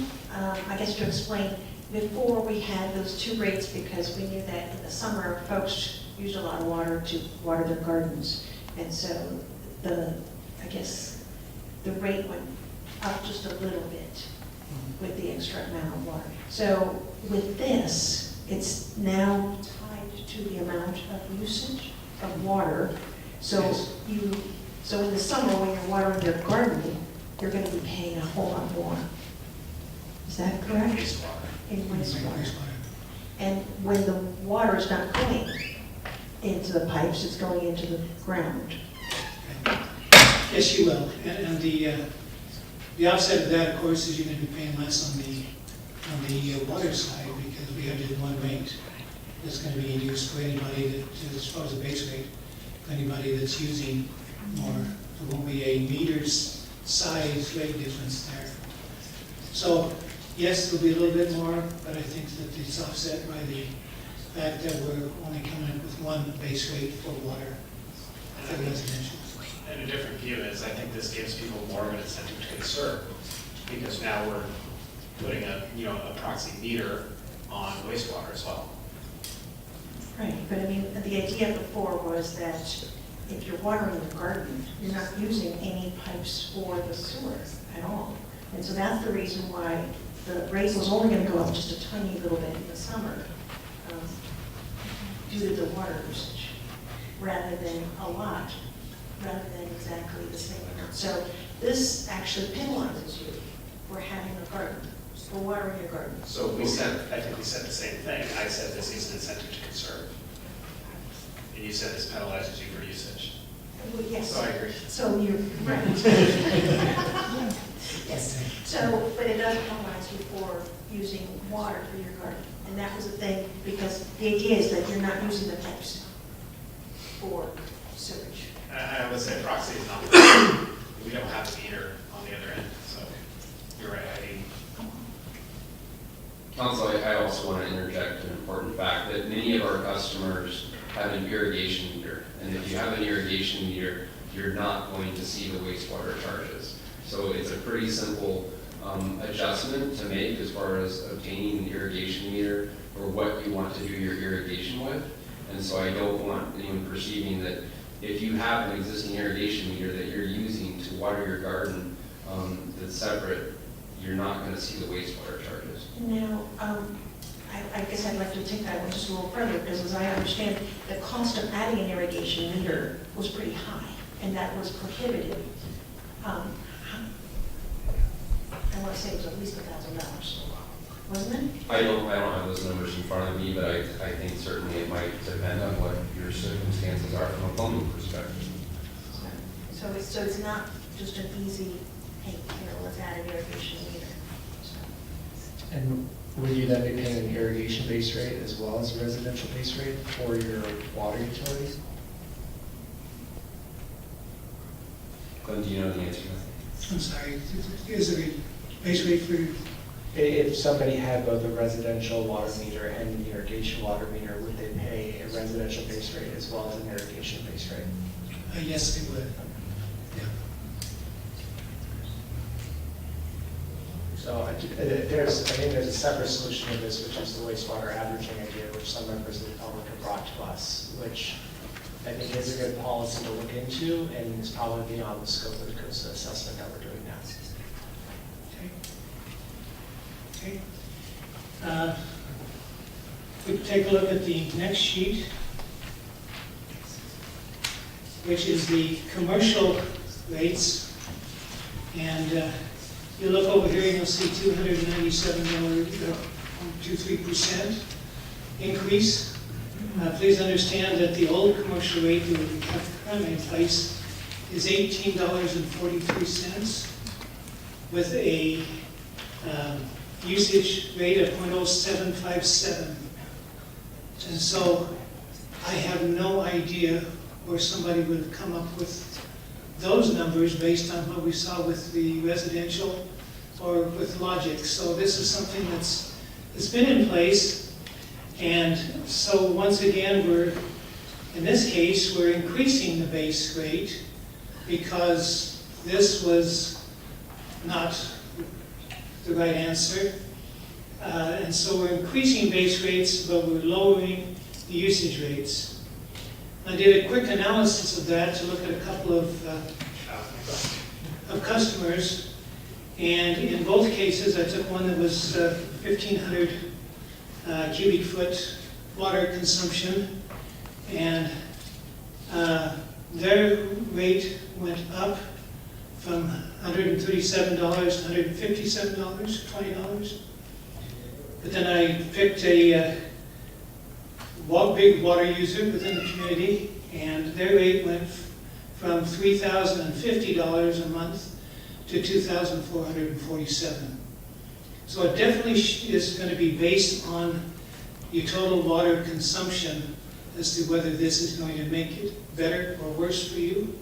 I guess to explain, before we had those two rates because we knew that in the summer, folks used a lot of water to water their gardens. And so I guess the rate went up just a little bit with the extra amount of water. So with this, it's now tied to the amount of usage of water. So Yes. so in the summer, when you're watering your garden, you're gonna be paying a whole lot more. Is that correct? Wastewater. In wastewater. Wastewater. And when the water is not going into the pipes, it's going into the ground. Yes, you will. And the offset of that, of course, is you're going to be paying less on the water side because we have the one rate that's going to be used for anybody that, as far as the base rate, for anybody that's using more. There won't be a meter's size rate difference there. So, yes, there'll be a little bit more, but I think that it's offset by the fact that we're only coming up with one base rate for water for residential. And a different view is, I think this gives people more of an incentive to conserve, because now we're putting a proxy meter on wastewater as well. Right, but I mean, the idea before was that if you're watering your garden, you're not using any pipes for the sewer at all. And so that's the reason why the rate was only gonna go up just a tiny little bit in the summer, due to the water usage, rather than a lot, rather than exactly the same amount. So this actually penalizes you for having a garden, for watering your garden. So I think we said the same thing. I said this is an incentive to conserve. And you said this penalizes you for usage. Well, yes. So I agree. So you're right. Yes, so, but it does penalize you for using water for your garden. And that was the thing, because the idea is that you're not using the pipes for sewage. I would say proxy is not, we don't have a meter on the other end, so you're right, Council, I also want to interject an important fact that many of our customers have an irrigation meter. And if you have an irrigation meter, you're not going to see the wastewater charges. So it's a pretty simple adjustment to make as far as obtaining an irrigation meter or what you want to do your irrigation with. And so I don't want anyone perceiving that if you have an existing irrigation meter that you're using to water your garden that's separate, you're not going to see the wastewater charges. Now, I guess I'd like to take that one just a little further, because as I understand, the cost of adding an irrigation meter was pretty high, and that was prohibitive. I want to say it was at least $1,000, wasn't it? I don't have those numbers in front of me, but I think certainly it might depend on what your circumstances are from a plumbing perspective. So it's not just an easy, hey, let's add an irrigation meter. So, And will you then be paying an irrigation base rate as well as a residential base rate for your water utilities? Glenn, do you know the answer to that? I'm sorry, is there a base rate for, If somebody had both a residential water meter and an irrigation water meter, would they pay a residential base rate as well as an irrigation base rate? yes, they would. Yeah. So I think there's a separate solution to this, which is the wastewater averaging idea, which some members of the public have brought to us, which I think is a good policy to look into and is probably beyond the scope of the COSA assessment that we're doing now. Okay. We take a look at the next sheet, which is the commercial rates. And you look over here, and you'll see $297.23% increase. Please understand that the old commercial rate that we have currently in place is $18.43 with a usage rate of 0.0757. And so I have no idea where somebody would have come up with those numbers based on what we saw with the residential or with logic. So this is something that's been in place. And so once again, in this case, we're increasing the base rate because this was not the right answer. And so we're increasing base rates, but we're lowering the usage rates. I did a quick analysis of that to look at a couple of customers, and in both cases, I took one that was 1,500 cubic foot water consumption, and their rate went up from $137 to $157, $20. But then I picked a big water user within the community, and their rate went from $3,050 a month to $2,447. So it definitely is going to be based on your total water consumption as to whether this is going to make it better or worse for you.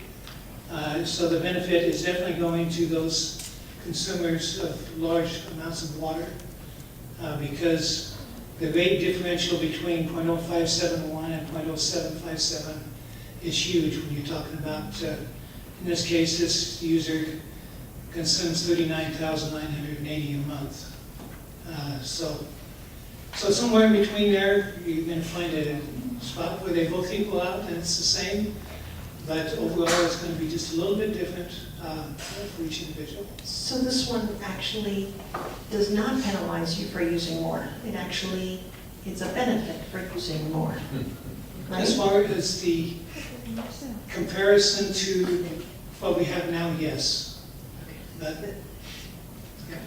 So the benefit is definitely going to those consumers of large amounts of water, because the rate differential between 0.0571 and 0.0757 is huge when you're talking about, in this case, this user consumes 39,980 a month. So somewhere in between there, you're going to find a spot where they both equal out and it's the same, but overall it's going to be just a little bit different for each individual. So this one actually does not penalize you for using more. It actually, it's a benefit for using more. Right? As far as the comparison to what we have now, yes. But yeah.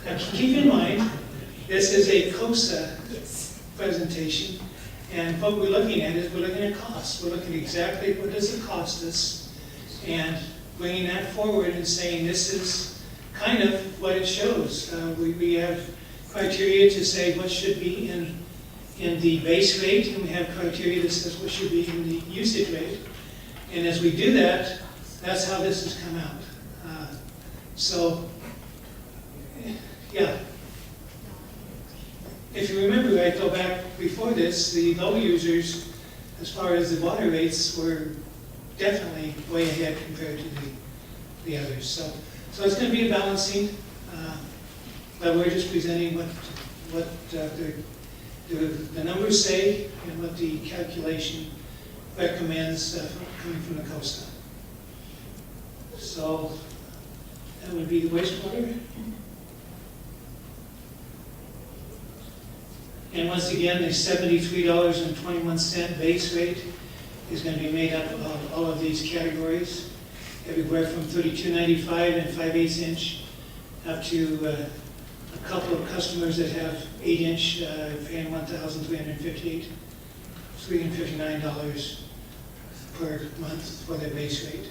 Now, keep in mind, this is a COSA presentation, and what we're looking at is we're looking at costs. We're looking at exactly what does it cost us, and bringing that forward and saying this is kind of what it shows. We have criteria to say what should be in the base rate, and we have criteria that says what should be in the usage rate. And as we do that, that's how this has come out. Yeah. If you remember, I go back before this, the low users, as far as the water rates, were definitely way ahead compared to the others. So it's going to be a balancing, but we're just presenting what the numbers say and what the calculation recommends coming from the COSTA. So that would be the wastewater. And once again, the $73.21 base rate is going to be made up of all of these categories, everywhere from $32.95 and 5/8 inch up to a couple of customers that have 8-inch paying $359 per month for their base rate.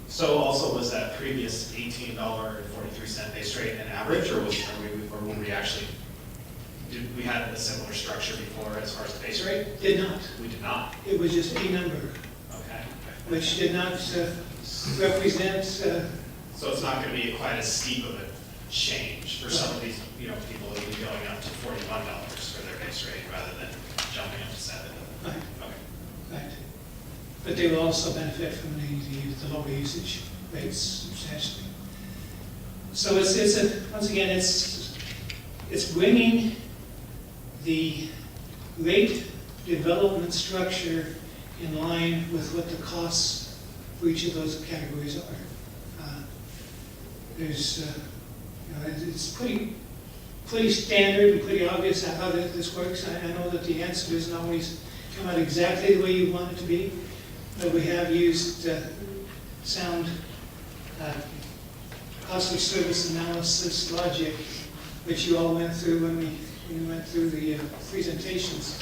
So also, was that previous $18.43 base rate an average, or were we actually, did we had a similar structure before as far as the base rate? Did not. We did not. It was just a number, Okay. which did not represent. So it's not going to be quite as steep of a change for some of these, people who will be going up to $41 for their base rate rather than jumping up to $7. Right. Okay. Right. But they will also benefit from the lower usage rates substantially. So once again, it's bringing the rate development structure in line with what the costs for each of those categories are. It's pretty standard and pretty obvious how this works. I know that the answer doesn't always come out exactly the way you want it to be, but we have used sound cost of service analysis logic, which you all went through when we went through the presentations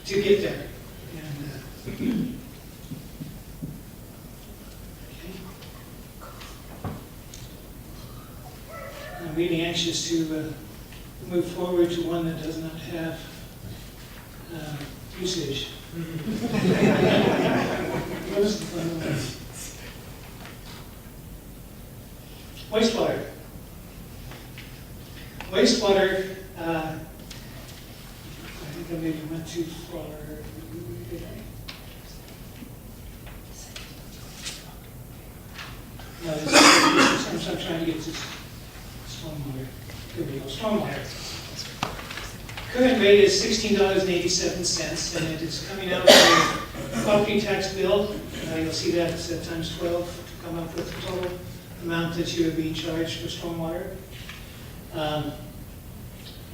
to get there. And, I'm really anxious to move forward to one that does not have usage. Wastewater. Wastewater, I think I maybe went too far. Did I? No, I'm trying to get to stormwater. Here we go, stormwater. Current rate is $16.87, and it is coming out of the property tax bill. You'll see that it's at times 12 to come up with the total amount that you are being charged for stormwater.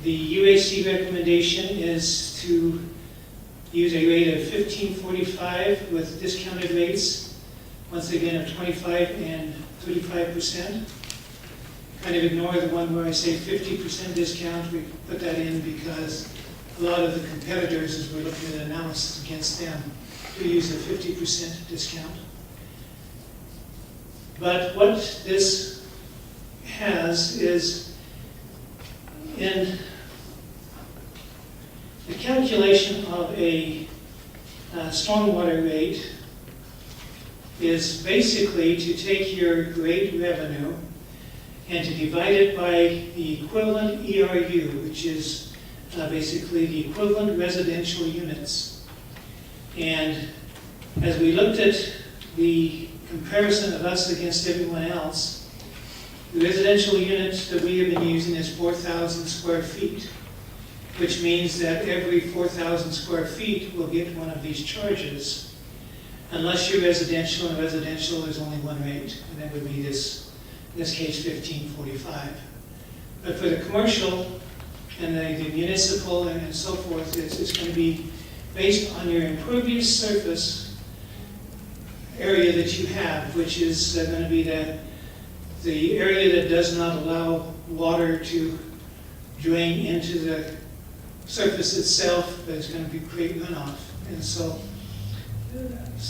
The UAC recommendation is to use a rate of $15.45 with discounted rates, once again of 25 and 35%. Kind of ignore the one where I say 50% discount. We put that in because a lot of the competitors, as we're looking at analysis against them, do use a 50% discount. But what this has is, in the calculation of a stormwater rate, is basically to take your rate revenue and to divide it by the equivalent ERU, which is basically the equivalent residential units. And as we looked at the comparison of us against everyone else, the residential unit that we have been using is 4,000 square feet, which means that every 4,000 square feet will get one of these charges, unless you're residential, and residential there's only one rate, and that would be this, in this case, $15.45. But for the commercial and the municipal and so forth, it's going to be based on your impervious surface area that you have, which is going to be the area that does not allow water to drain into the surface itself, but it's going to create runoff. And so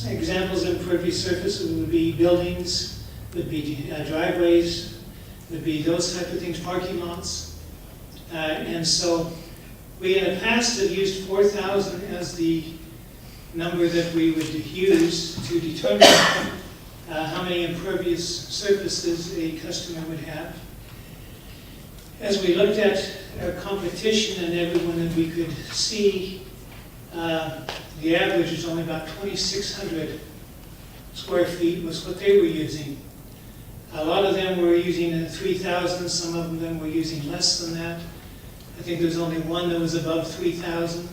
examples of impervious surfaces would be buildings, would be driveways, would be those type of things, parking lots. And so we in the past have used 4,000 as the number that we would use to determine how many impervious surfaces a customer would have. As we looked at our competition and everyone that we could see, the average is only about 2,600 square feet was what they were using. A lot of them were using 3,000, some of them were using less than that. I think there's only one that was above 3,000.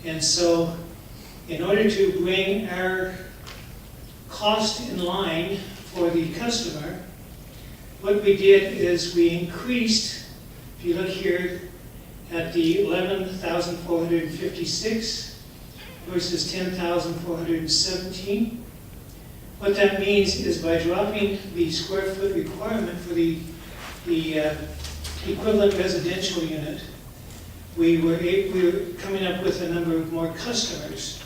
And so in order to bring our cost in line for the customer, what we did is we increased, if you look here at the 11,456 versus 10,417. What that means is by dropping the square foot requirement for the equivalent residential unit, we were coming up with a number of more customers.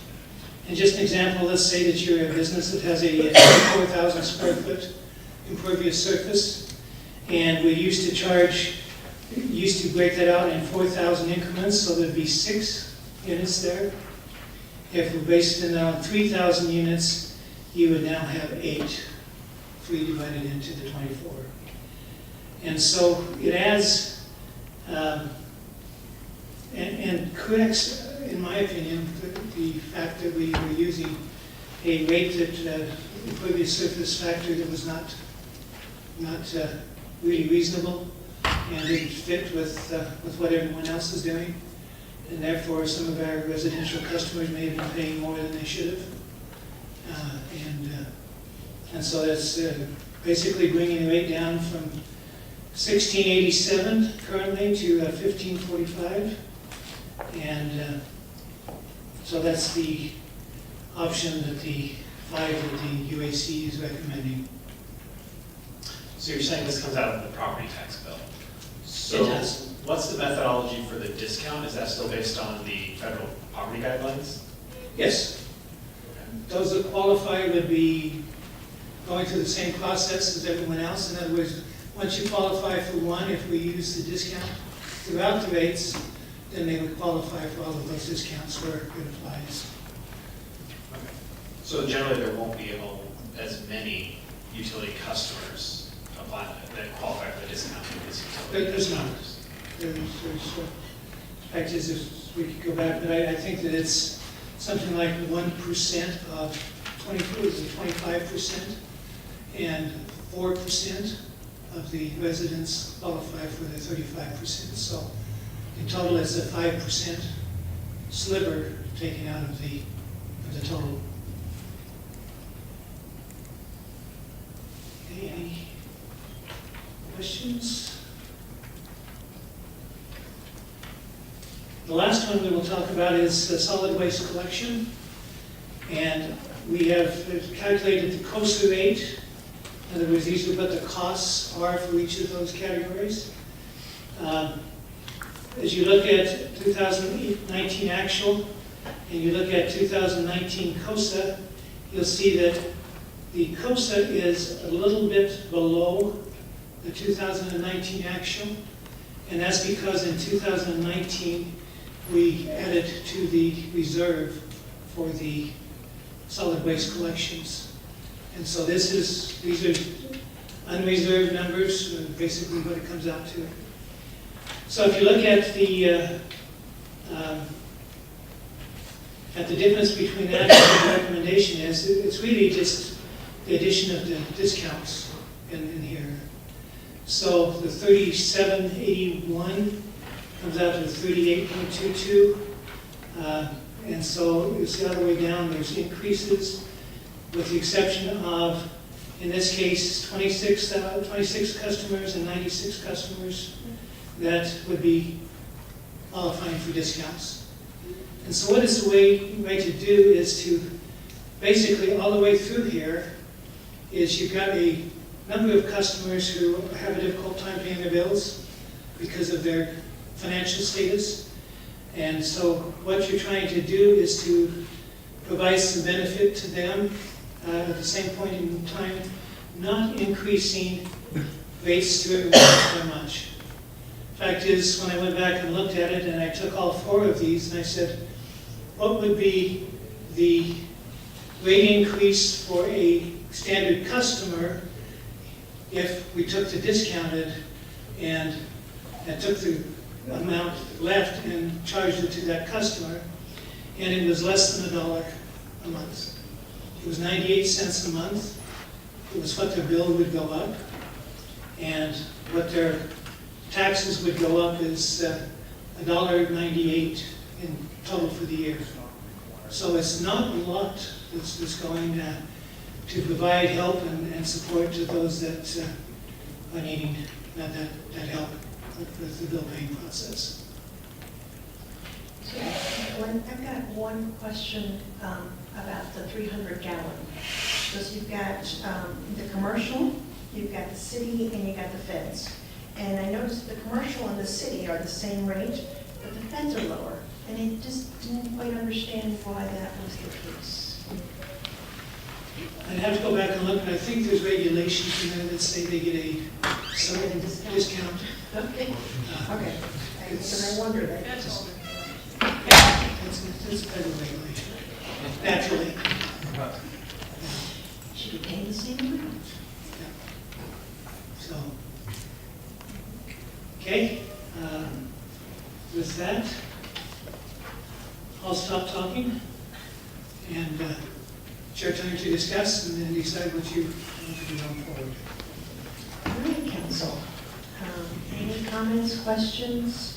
And just an example, let's say that you're a business that has a 4,000 square foot impervious surface, and we used to break that out in 4,000 increments, so there'd be 6 units there. If we based it on 3,000 units, you would now have 8, 3 divided into the 24. And so it adds, and corrects, in my opinion, the fact that we were using a rate that, impervious surface factor that was not really reasonable and didn't fit with what everyone else is doing. And therefore, some of our residential customers may have been paying more than they should have. And so that's basically bringing the rate down from $16.87 currently to $15.45. And so that's the option that the 5 that the UAC is recommending. So you're saying this comes out of the property tax bill? It So does. what's the methodology for the discount? Is that still based on the federal poverty guidelines? Yes. Those that qualify would be going through the same process as everyone else. In other words, once you qualify for one, if we use the discount throughout the rates, then they would qualify for all of those discounts where it applies. Okay. So generally, there won't be as many utility customers apply that qualify for the discount because There's not. In fact, if we could go back, but I think that it's something like 1% of 25% and 4% of the residents qualify for the 35%. So in total, it's a 5% sliver taken out of the total. Any questions? The last one we will talk about is the solid waste collection. And we have calculated the COSA rate. In other words, these are what the costs are for each of those categories. As you look at 2019 actual, and you look at 2019 COSA, you'll see that the COSA is a little bit below the 2019 actual, and that's because in 2019 we added to the reserve for the solid waste collections. And so these are unreserved numbers, basically what it comes out to. So if you look at the difference between that and the recommendation is, it's really just the addition of the discounts in here. So the 3781 comes out to 38.22. And so it's the other way down, there's increases with the exception of, in this case, 26 customers and 96 customers that would be qualifying for discounts. And so what is the way to do is to basically all the way through here is you've got a number of customers who have a difficult time paying their bills because of their financial status. And so what you're trying to do is to provide some benefit to them at the same point in time, not increasing rates to everyone very much. Fact is, when I went back and looked at it and I took all 4 of these and I said, what would be the rate increase for a standard customer if we took the discounted and took the amount left and charged it to that customer, and it was less than $1 a month. It was 98 cents a month. It was what their bill would go up, and what their taxes would go up is $1.98 in total for the year. So it's not a lot that's going to provide help and support to those that are needing that help with the bill paying process. So I've got one question about the 300 gallon. Because you've got the commercial, you've got the city, and you've got the feds. And I noticed the commercial and the city are the same rate, but the feds are lower. And I just didn't quite understand why that was the case. I'd have to go back and look, but I think there's regulations in there that say they get a certain discount. Okay. Okay. Because I wondered. It's a federal regulation, naturally. Should be paying the same amount. So, okay, with that, I'll stop talking and share time to discuss and then decide what you want to do going forward. All right, council. Any comments, questions?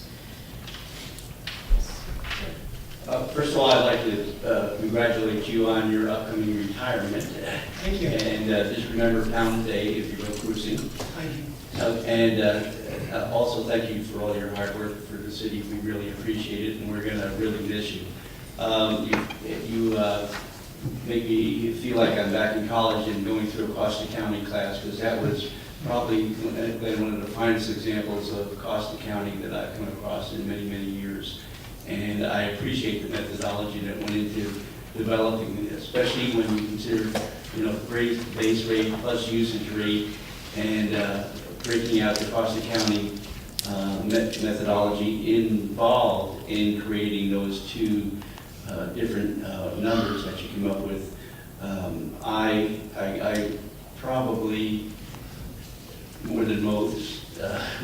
First of all, I'd like to congratulate you on your upcoming retirement. Thank you. And just remember Pound Day if you go cruising. Thank you. And also thank you for all your hard work for the city. We really appreciate it, and we're going to really miss you. You make me feel like I'm back in college and going through a Costa County class, because that was probably one of the finest examples of Costa County that I've come across in many, many years. And I appreciate the methodology that went into developing it, especially when you consider, base rate plus usage rate, and breaking out the Costa County methodology involved in creating those 2 different numbers that you came up with. I probably, more than most,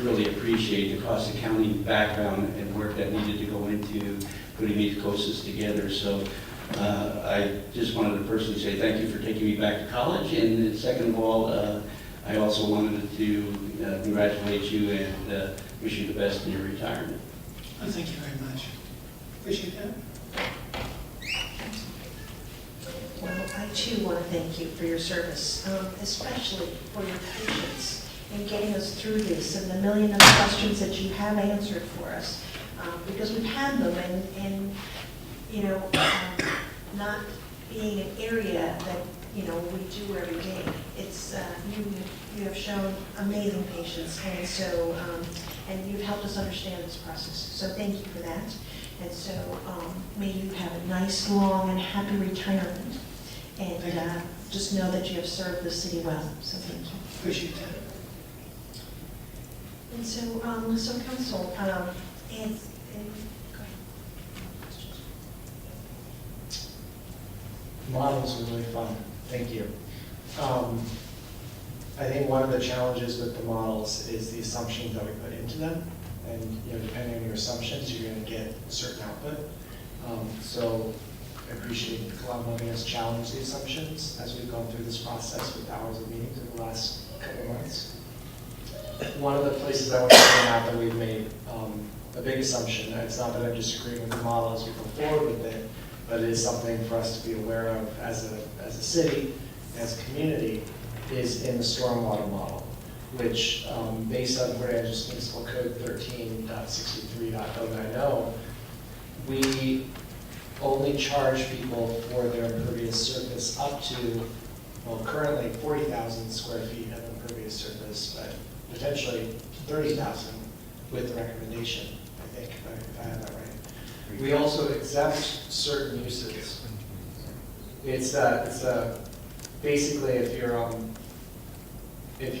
really appreciate the Costa County background and work that needed to go into putting these COSAs together. So I just wanted to personally say thank you for taking me back to college, and second of all, I also wanted to congratulate you and wish you the best in your retirement. Oh, thank you very much. Appreciate that. Well, I too want to thank you for your service, especially for your patience in getting us through this and the million of questions that you have answered for us. Because we've had them and you know, not being an area that, you know, we do every day. It's, you have shown amazing patience, and so, and you've helped us understand this process. So thank you for that. And so, may you have a nice, long, and happy retirement. And just know that you have served the city well. So thank you. Appreciate that. And so, so council, and go ahead. Models were really fun. Thank you. I think one of the challenges with the models is the assumptions that we put into them. And you know, depending on your assumptions, you're going to get a certain output. So I appreciate Columbia letting us challenge the assumptions as we've gone through this process with hours of meetings over the last couple of months. One of the places I want to point out that we've made a big assumption, and it's not that I'm disagreeing with the model as we go forward with it, but it is something for us to be aware of as a city, as a community, is in the stormwater model, which based on Port Angeles Municipal Code 13.63.090, we only charge people for their impervious surface up to, well, currently 40,000 square feet of impervious surface, but potentially 30,000 with the recommendation, I think, if I have that right. We also exempt certain uses. It's basically if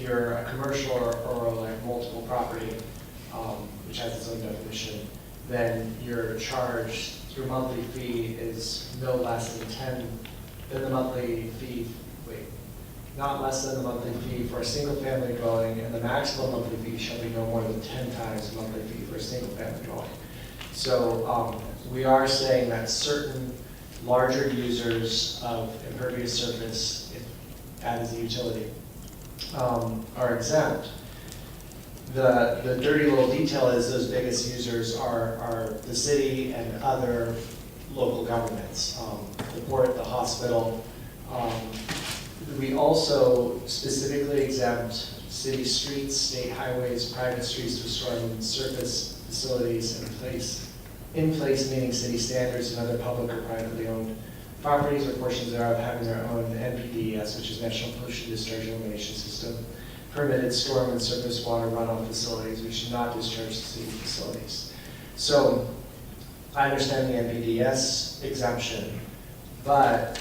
you're a commercial or like multiple property, which has its own definition, then your charge, your monthly fee is no less than the monthly fee, not less than the monthly fee for a single family dwelling, and the maximum monthly fee shall be no more than 10 times the monthly fee for a single family dwelling. So we are saying that certain larger users of impervious surface, that is a utility, are exempt. The dirty little detail is those biggest users are the city and other local governments, the port, the hospital. We also specifically exempt city streets, state highways, private streets with storm surface facilities in place meaning city standards, and other public or privately owned properties or portions thereof having their own NPDES, which is National Pollution Discharge Elimination System, permitted storm and surface water runoff facilities. We should not discharge to city facilities. So I understand the NPDES exemption, but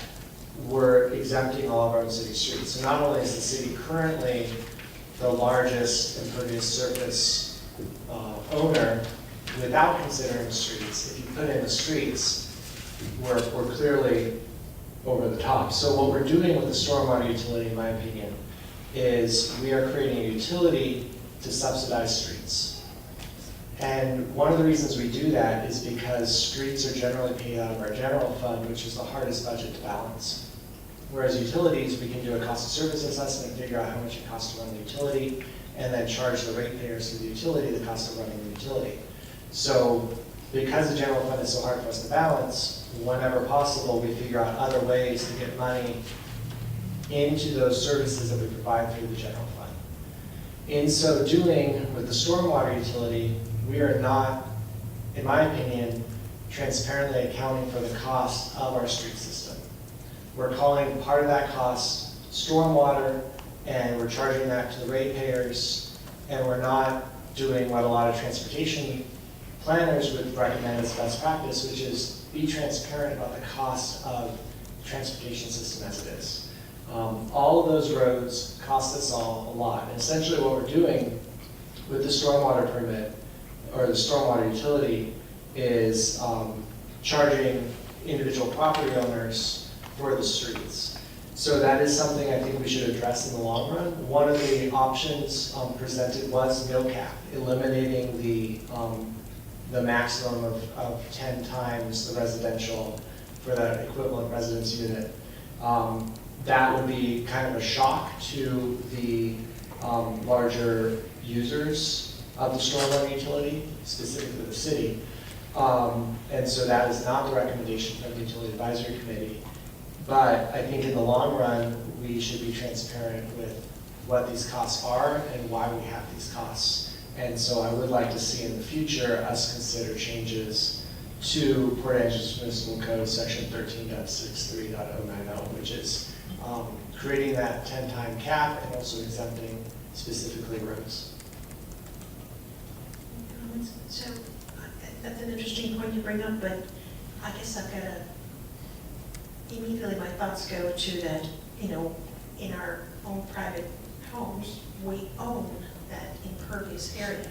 we're exempting all of our own city streets. So not only is the city currently the largest impervious surface owner without considering streets, if you put in the streets, we're clearly over the top. So what we're doing with the stormwater utility, in my opinion, is we are creating a utility to subsidize streets. And one of the reasons we do that is because streets are generally paid out of our general fund, which is the hardest budget to balance. Whereas utilities, we can do a cost of service assessment, figure out how much it costs to run the utility, and then charge the ratepayers of the utility the cost of running the utility. So because the general fund is so hard for us to balance, whenever possible, we figure out other ways to get money into those services that we provide through the general fund. In so doing, with the stormwater utility, we are not, in my opinion, transparently accounting for the cost of our street system. We're calling part of that cost stormwater, and we're charging that to the ratepayers, and we're not doing what a lot of transportation planners would recommend as best practice, which is be transparent about the cost of the transportation system as it is. All of those roads cost us all a lot. And essentially what we're doing with the stormwater permit, or the stormwater utility, is charging individual property owners for the streets. So that is something I think we should address in the long run. One of the options presented was no cap, eliminating the maximum of 10 times the residential for that equivalent residence unit. That would be kind of a shock to the larger users of the stormwater utility, specifically the city. And so that is not the recommendation from the Utility Advisory Committee. But I think in the long run, we should be transparent with what these costs are and why we have these costs. And so I would like to see in the future us consider changes to Port Angeles Municipal Code, section 13.63.090, which is creating that 10-time cap and also exempting specifically roads. So that's an interesting point to bring up, but I guess I've got to, immediately my thoughts go to that, you know, in our own private homes, we own that impervious area.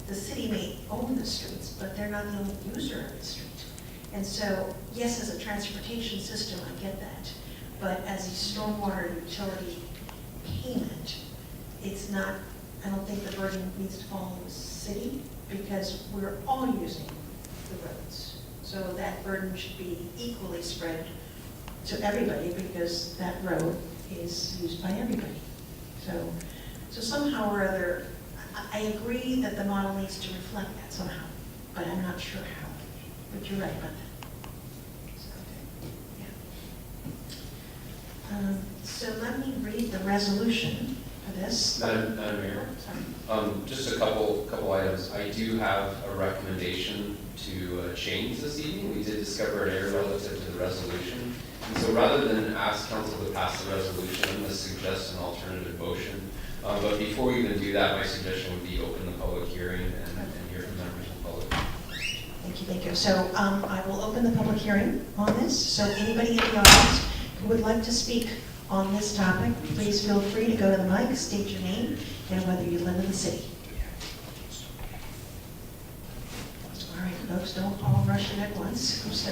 The city may own the streets, but they're not the only user of the street. And so, yes, as a transportation system, I get that. But as a stormwater utility payment, it's not, I don't think the burden needs to fall on the city because we're all using the roads. So that burden should be equally spread to everybody because that road is used by everybody. So somehow or other, I agree that the model needs to reflect that somehow, but I'm not sure how. But you're right about that. So, yeah. So let me read the resolution for this. Madam Mayor, just a couple items. I do have a recommendation to change this evening. We did discover an error relative to the resolution. And so rather than ask council to pass the resolution, I'm going to suggest an alternative motion. But before we even do that, my suggestion would be open the public hearing and hear from members of the public. Thank you. So I will open the public hearing on this. So anybody in the audience who would like to speak on this topic, please feel free to go to the mic, state your name, and whether you live in the city. All right, folks, don't all rush in at once. So.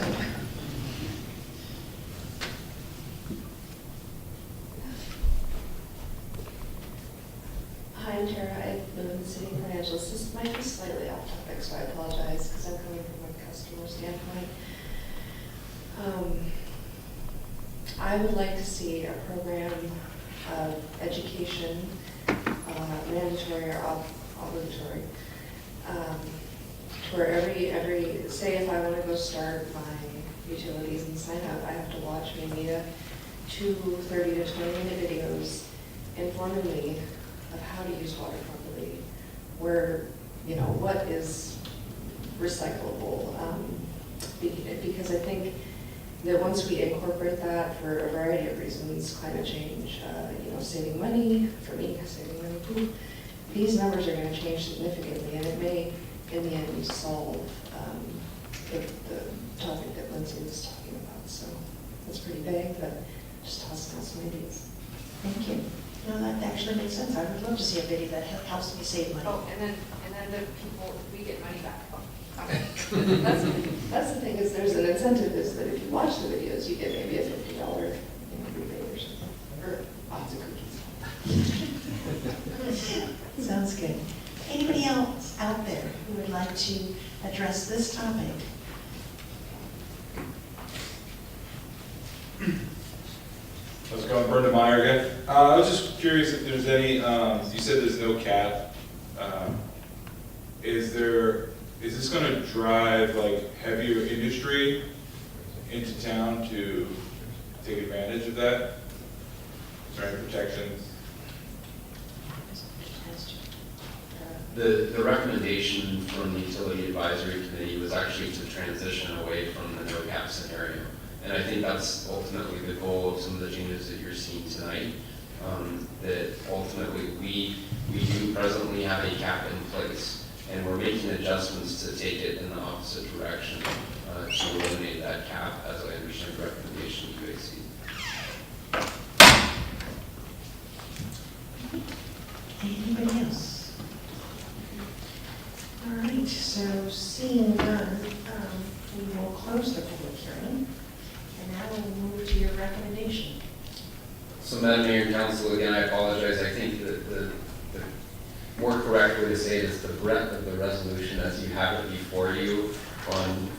Hi, I'm Tara. I live in the city of Port Angeles. This might be slightly off topic, so I apologize because I'm coming from a customer standpoint. I would like to see a program of education, mandatory or obligatory, where every, say if I want to go start my utilities and sign up, I have to watch maybe 2 30 to 20-minute videos informing me of how to use water properly, where, you know, what is recyclable, because I think that once we incorporate that for a variety of reasons, climate change, you know, saving money, for me, saving money too, these numbers are going to change significantly, and it may, in the end, solve the topic that Lindsay was talking about. So it's pretty vague, but just tossing out some ideas. Thank you. No, that actually makes sense. I would love to see a video that helps me save money. Oh, and then the people, we get money back. That's the thing, is there's an incentive is that if you watch the videos, you get maybe a $50 rebate or something, or lots of cookies. Sounds good. Anybody else out there who would like to address this topic? How's it going, Brenda Meyer again? I was just curious if there's any, you said there's no cap. Is this going to drive like heavier industry into town to take advantage of that? Is there any protections? The recommendation from the Utility Advisory Committee was actually to transition away from the no cap scenario. And I think that's ultimately the goal of some of the changes that you're seeing tonight. That ultimately we do presently have a cap in place, and we're making adjustments to take it in the opposite direction to eliminate that cap, as I understand the recommendation of UAC. Anybody else? All right, so seeing none, we will close the public hearing, and now we'll move to your recommendation. So Madam Mayor and Council, again, I apologize. I think that the more correct way to say it is the breadth of the resolution as you have it before you on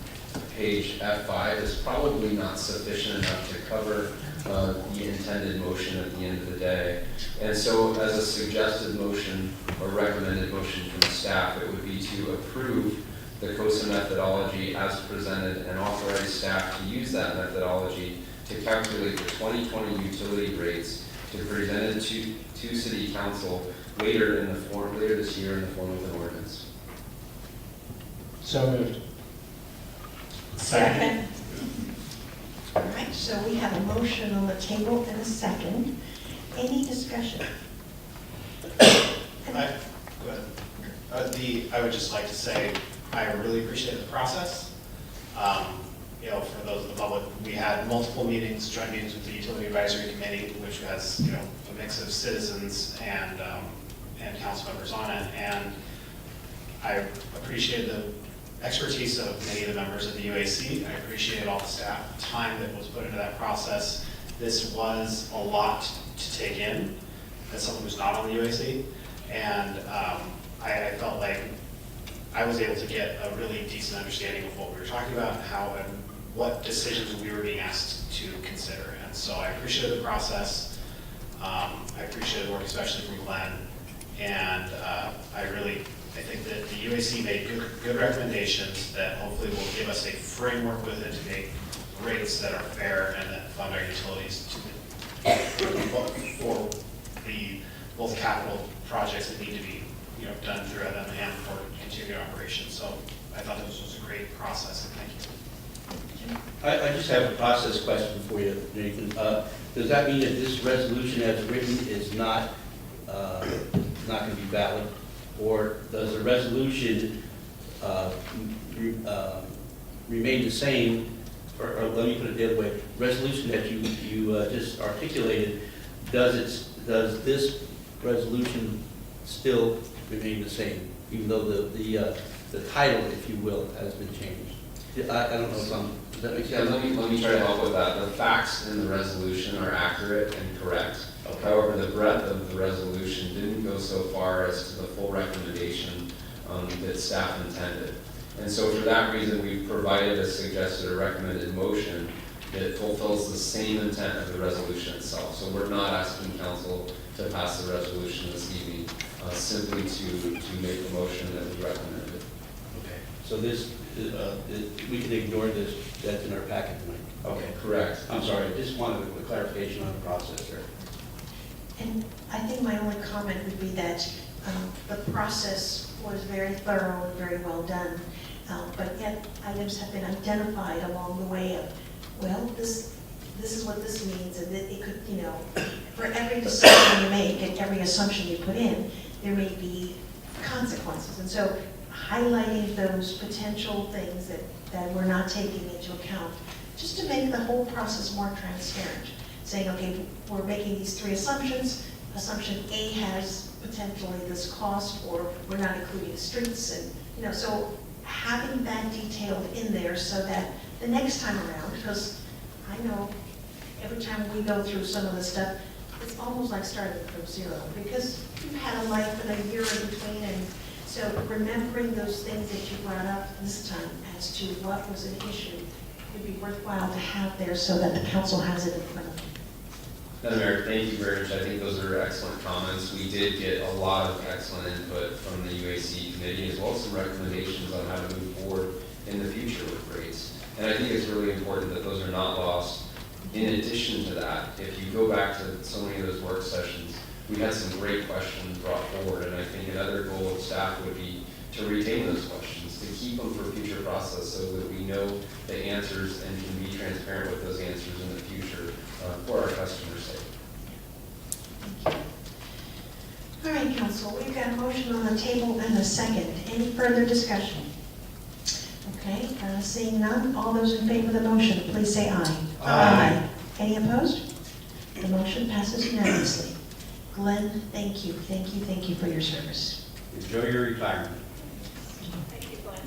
page F5 is probably not sufficient enough to cover the intended motion at the end of the day. And so as a suggested motion or recommended motion from staff, it would be to approve the COSA methodology as presented and authorize staff to use that methodology to calculate the 2020 utility rates to be presented to City Council later this year in the form of an ordinance. So moved. Second. All right, so we have a motion on the table and a second. Any discussion? Go ahead. I would just like to say, I really appreciate the process. You know, for those of the public, we had multiple meetings, joint meetings with the Utility Advisory Committee, which has, you know, a mix of citizens and council members on it. And I appreciate the expertise of many of the members of the UAC. I appreciate all the staff time that was put into that process. This was a lot to take in as someone who's not on the UAC. And I felt like I was able to get a really decent understanding of what we were talking about, how and what decisions we were being asked to consider. And so I appreciated the process. I appreciated the work, especially from Glenn. And I think that the UAC made good recommendations that hopefully will give us a framework with it to make rates that are fair and that fund our utilities for the both capital projects that need to be, you know, done through them and for continuing operations. So I thought this was a great process, and thank you. I just have a process question for you, Nathan. Does that mean that this resolution as written is not going to be valid? Or does the resolution remain the same, or let me put it the other way, resolution that you just articulated, does this resolution still remain the same, even though the title, if you will, has been changed? I don't know if does that make sense? Let me try to help with that. The facts in the resolution are accurate and correct. However, the breadth of the resolution didn't go so far as to the full recommendation that staff intended. And so for that reason, we've provided a suggested or recommended motion that fulfills the same intent of the resolution itself. So we're not asking council to pass the resolution this evening, simply to make the motion that we recommended. Okay. So this, we can ignore this, that's in our packet tonight. Okay, correct. I'm sorry, I just wanted a clarification on the process there. And I think my only comment would be that the process was very thorough and very well done, but yet items have been identified along the way of, well, this is what this means, and that it could, you know, for every decision you make and every assumption you put in, there may be consequences. And so highlighting those potential things that we're not taking into account, just to make the whole process more transparent. Saying, okay, we're making these three assumptions. Assumption A has potentially this cost, or we're not including the streets, and you know, so having that detailed in there so that the next time around, because I know every time we go through some of the stuff, it's almost like starting from zero, because you've had a life and a year in between, and so remembering those things that you brought up this time as to what was an issue would be worthwhile to have there so that the council has it in front of them. Madam Mayor, thank you very much. I think those are excellent comments. We did get a lot of excellent input from the UAC committee, as well as some recommendations on how to move forward in the future with rates. And I think it's really important that those are not lost. In addition to that, if you go back to so many of those work sessions, we had some great questions brought forward, and I think another goal of staff would be to retain those questions, to keep them for future process so that we know the answers and can be transparent with those answers in the future for our customers' sake. Thank you. All right, council, we've got a motion on the table and a second. Any further discussion? Okay, seeing none, all those in favor of the motion, please say aye. Aye. Any opposed? The motion passes unanimously. Glenn, thank you, thank you, thank you for your service. Enjoy your retirement. Thank you, Glenn.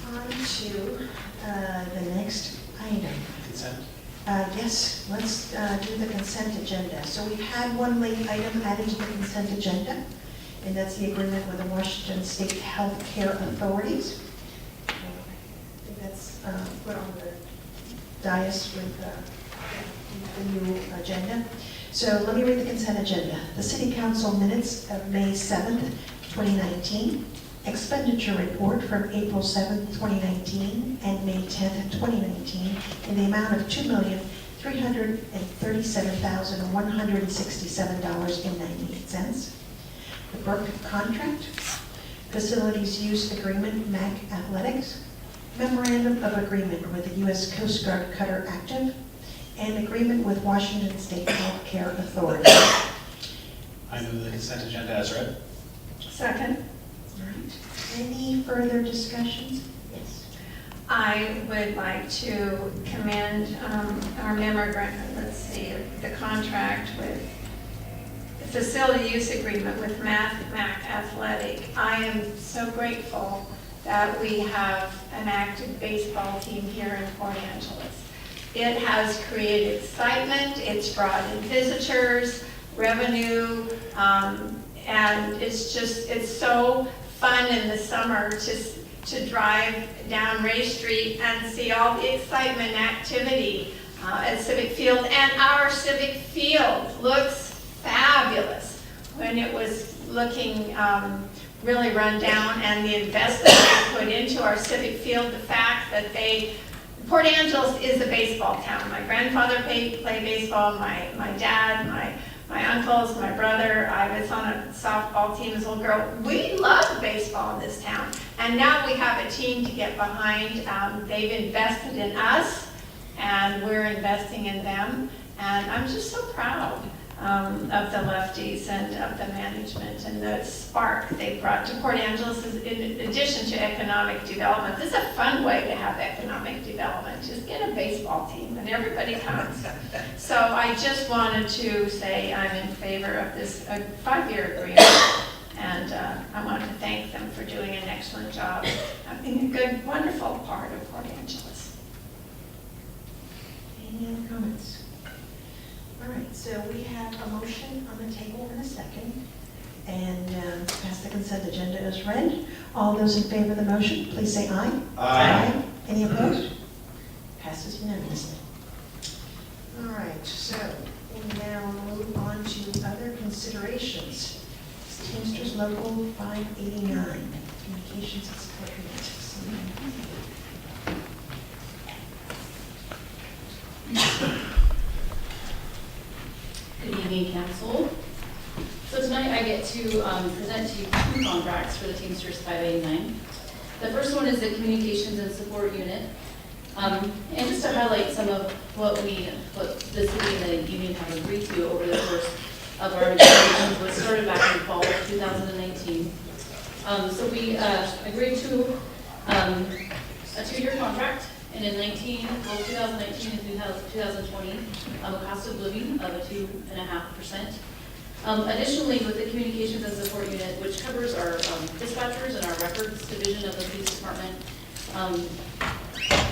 All right, on to the next item. Consent? Yes, let's do the consent agenda. So we've had one late item added to the consent agenda, and that's the agreement with the Washington State Health Care Authorities. I think that's put on the dais with the new agenda. So let me read the consent agenda. The City Council minutes of May 7th, 2019, expenditure report from April 7th, 2019, and May 10th, 2019, in the amount of $2,337,167.98. The Burke contract, facilities use agreement, MAC Athletics, memorandum of agreement with the U.S. Coast Guard Cutter Active, and agreement with Washington State Health Care Authority. I move the consent agenda as read. Second. All right. Any further discussions? Yes. I would like to commend our the contract with the facility use agreement with MAC Athletic. I am so grateful that we have an active baseball team here in Port Angeles. It has created excitement, it's brought in visitors, revenue, and it's so fun in the summer to drive down Ray Street and see all the excitement and activity at Civic Field. And our Civic Field looks fabulous when it was looking really run down, and the investment they put into our Civic Field, the fact that Port Angeles is a baseball town. My grandfather played baseball, my dad, my uncles, my brother. I was on a softball team as a little girl. We love baseball in this town. And now we have a team to get behind. They've invested in us, and we're investing in them. And I'm just so proud of the lefties and of the management and the spark they brought to Port Angeles in addition to economic development. This is a fun way to have economic development. Just get a baseball team and everybody comes. So I just wanted to say I'm in favor of this 5-year agreement, and I want to thank them for doing an excellent job of being a good, wonderful part of Port Angeles. Any other comments? All right, so we have a motion on the table in a second, and pass the consent agenda as read. All those in favor of the motion, please say aye. Aye. Any opposed? Passes unanimously. All right, so we now move on to other considerations. Teamsters Local 589, Communications and Support Unit. Good evening, Council. So tonight I get to present to you 2 contracts for the Teamsters 589. The first one is the Communications and Support Unit. And just to highlight some of what the city and the union have agreed to over the course of our negotiations, was started back in fall of 2019. So we agreed to a 2-year contract. And in 2019 and 2020, a cost of living of a 2.5%. Additionally, with the Communications and Support Unit, which covers our dispatchers and our records division of the police department,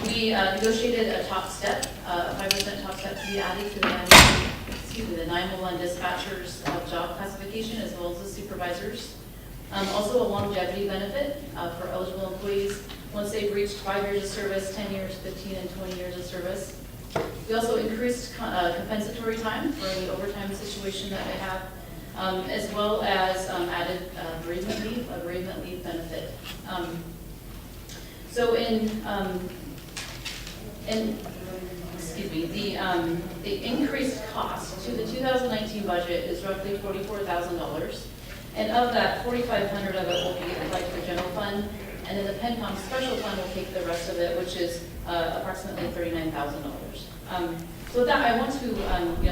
we negotiated a top step, a 5% top step to be added to the 911 dispatchers job classification, as well as the supervisors. Also a longevity benefit for eligible employees once they've reached 5 years of service, 10 years, 15, and 20 years of service. We also increased compensatory time for any overtime situation that they have, as well as added bereavement leave, a bereavement leave benefit. So the increased cost to the 2019 budget is roughly $44,000. And of that, $4,500 of it will be applied to the general fund, and then the PENCOM special fund will take the rest of it, which is approximately $39,000. So with that, I want to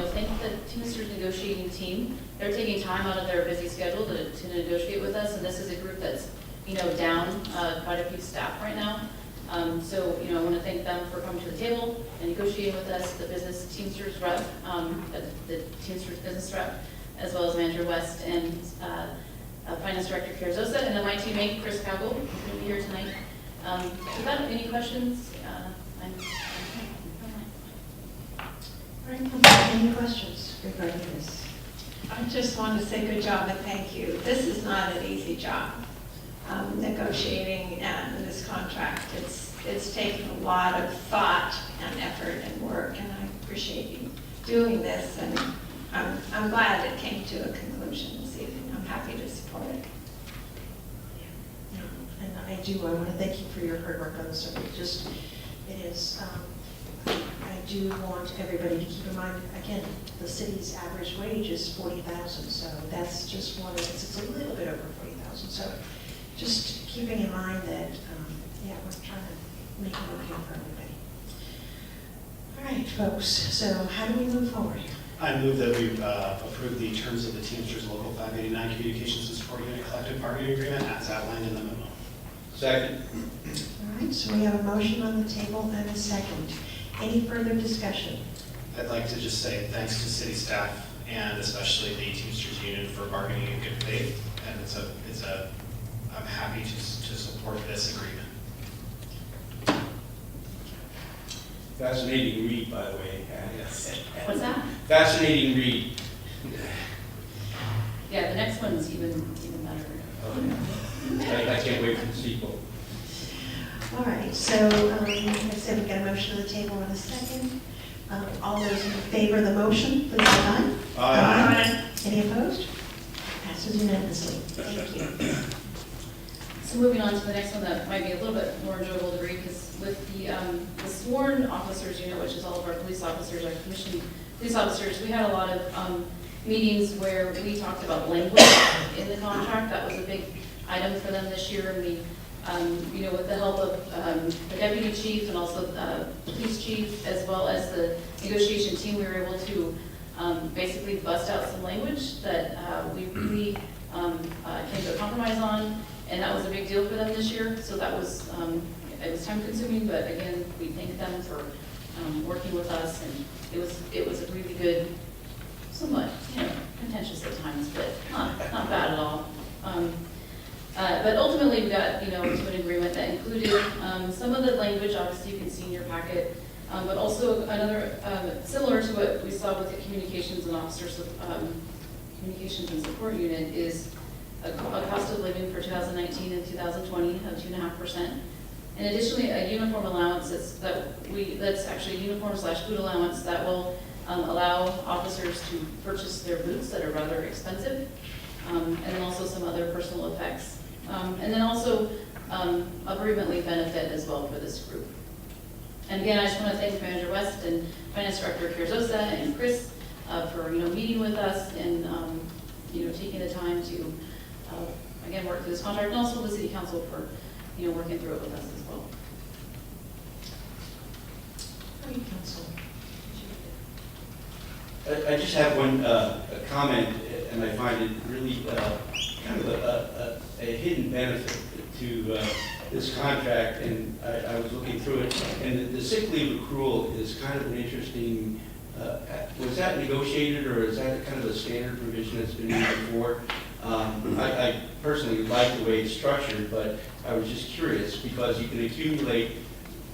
thank the Teamsters negotiating team. They're taking time out of their busy schedule to negotiate with us, and this is a group that's down quite a few staff right now. So I want to thank them for coming to the table and negotiating with us, the business Teamsters rep, the Teamsters business rep, as well as Manager West and Finance Director Carzosa, and then my teammate Chris Cowgill, who's be here tonight. Without any questions, Any questions regarding this? I just want to say good job and thank you. This is not an easy job, negotiating this contract. It's taken a lot of thought and effort and appreciate you doing this, and I'm glad it came to a conclusion this evening. I'm happy to support it. And I want to thank you for your hard work on this. It is, I do want everybody to keep in mind, again, the city's average wage is 40,000, so that's just one, it's a little bit over 40,000. So just keeping in mind that, yeah, we're trying to make it okay for everybody. All right, folks, so how do we move forward here? I move that we approve the terms of the Teamsters Local 589 Communications and Support Unit Collective Bargaining Agreement as outlined in the memo. Second. All right, so we have a motion on the table and a second. Any further discussion? I'd like to just say thanks to city staff and especially the Teamsters Union for bargaining in good faith. And I'm happy to support this agreement. Fascinating read, by the way. Yes. What's that? Fascinating read. Yeah, the next one's even better. I can't wait for the sequel. All right, so like I said, we've got a motion on the table in a second. All those in favor of the motion, please say aye. Aye. Any opposed? Passes unanimously. Thank you. So moving on to the next one that might be a little bit more enjoyable to read, because with the sworn officers unit, which is all of our police officers, our commissioned police officers, we had a lot of meetings where we talked about language in the contract. That was a big item for them this year, and we, with the help of the deputy chief and also the police chief, as well as the negotiation team, we were able to basically bust out some language that we really came to a compromise on, and that was a big deal for them this year. So that was, it was time consuming, but again, we thank them for working with us, and it was a really good, somewhat, contentious at times, but not bad at all. But ultimately, we got, to an agreement that included some of the language, obviously you can see in your packet, but also another, similar to what we saw with the communications and communications and support unit, is a cost of living for 2019 and 2020 of 2.5%. And additionally, a uniform allowance that's actually a uniform/food allowance that will allow officers to purchase their boots that are rather expensive, and then also some other personal effects. And then also a bereavement leave benefit as well for this group. And again, I just want to thank Manager West and Finance Director Carzosa and Chris for meeting with us and taking the time to again work through this contract, and also the City Council for working through it with us as well. How are you, Council? I just have one comment, and I find it really kind of a hidden benefit to this contract, and I was looking through it, and the sick leave accrual is kind of an interesting, was that negotiated, or is that kind of a standard provision that's been used before? I personally like the way it's structured, but I was just curious, because you can accumulate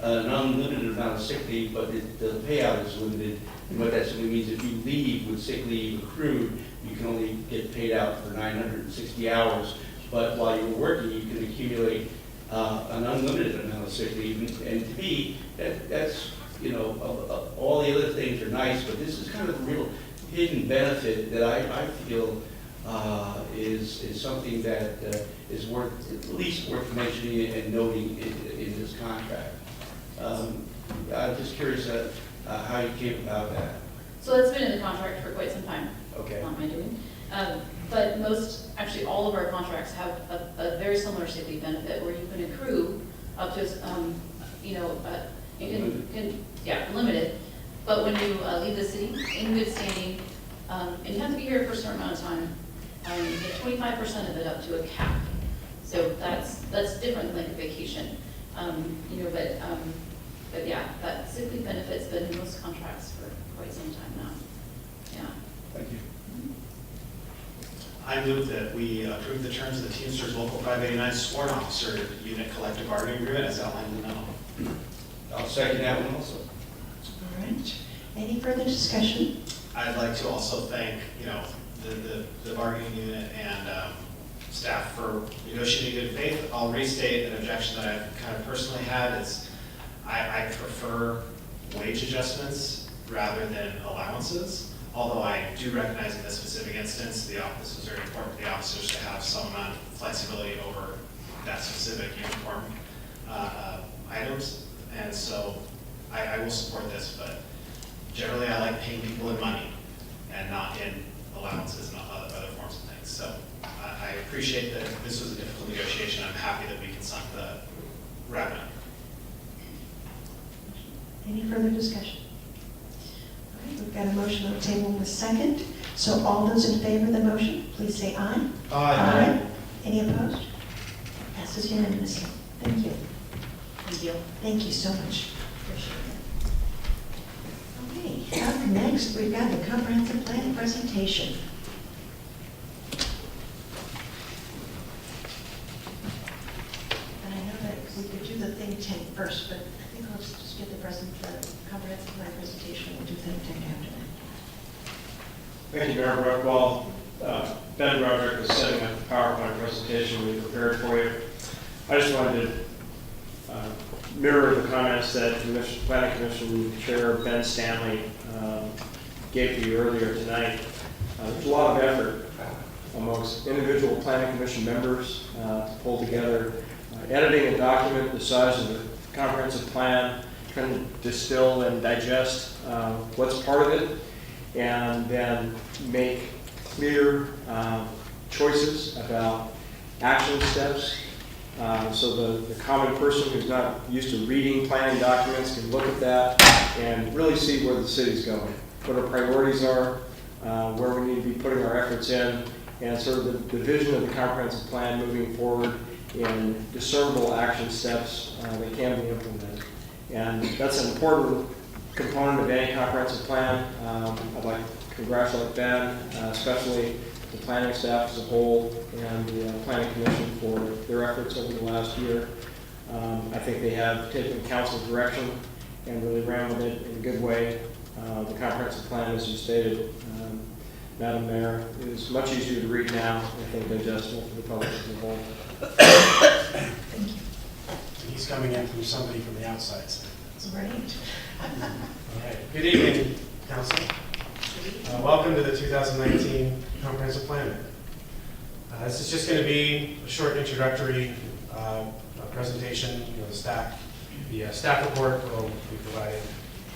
an unlimited amount of sick leave, but the payout is limited. And what that simply means, if you leave with sick leave accrued, you can only get paid out for 960 hours. But while you're working, you can accumulate an unlimited amount of sick leave. And to me, that's, all the other things are nice, but this is kind of a real hidden benefit that I feel is something that is at least worth mentioning and noting in this contract. I'm just curious how you came about that. So that's been in the contract for quite some time. Okay. Not my doing. But actually all of our contracts have a very similar sick leave benefit where you can accrue up to, limited. But when you leave the city in good standing, and you have to be here for a certain amount of time, you get 25% of it up to a cap. So that's different than like a vacation. But yeah, that sick leave benefit's been in most contracts for quite some time now. Yeah. Thank you. I move that we approve the terms of the Teamsters Local 589 Sworn Officer Unit Collective Bargaining Agreement as outlined in the memo. I'll second that one also. All right. Any further discussion? I'd like to also thank, the bargaining unit and staff for negotiating in good faith. I'll restate an objection that I've kind of personally had is I prefer wage adjustments rather than allowances. Although I do recognize in this specific instance, this is very important for the officers to have some amount of flexibility over that specific uniform items. And so I will support this, but generally I like paying people in money and not in allowances and other forms of things. So I appreciate that this was a difficult negotiation. I'm happy that we can wrap it up. Any further discussion? All right, we've got a motion on the table with second. So all those in favor of the motion, please say aye. Aye. Any opposed? Passes unanimously. Thank you. Thank you. Thank you so much. Okay, up next, we've got the comprehensive plan presentation. And I know that we could do the think tank first, but I think let's just get the comprehensive plan presentation. We'll do think tank after that. Thank you, Mayor Brookwell. Ben Roderick is setting up the PowerPoint presentation we prepared for you. I just wanted to mirror the comments that Planning Commission Chair Ben Stanley gave to you earlier tonight. There's a lot of effort amongst individual Planning Commission members to pull together, editing a document the size of the comprehensive plan, trying to distill and digest what's part of it, and then make clear choices about action steps. So the common person who's not used to reading planning documents can look at that and really see where the city's going, what our priorities are, where we need to be putting our efforts in, and sort of the vision of the comprehensive plan moving forward in discernible action steps that can be implemented. And that's an important component of any comprehensive plan. I'd like to congratulate Ben, especially the planning staff as a whole and the Planning Commission for their efforts over the last year. I think they have taken council's direction and really ran with it in a good way. The comprehensive plan, as you stated, Madam Mayor, is much easier to read now, I think digestible for the public as a whole. Thank you. He's coming in from somebody from the outside. So. Right. All right. Good evening, Council. Welcome to the 2019 Comprehensive Plan. This is just going to be a short introductory presentation. The staff report will be provided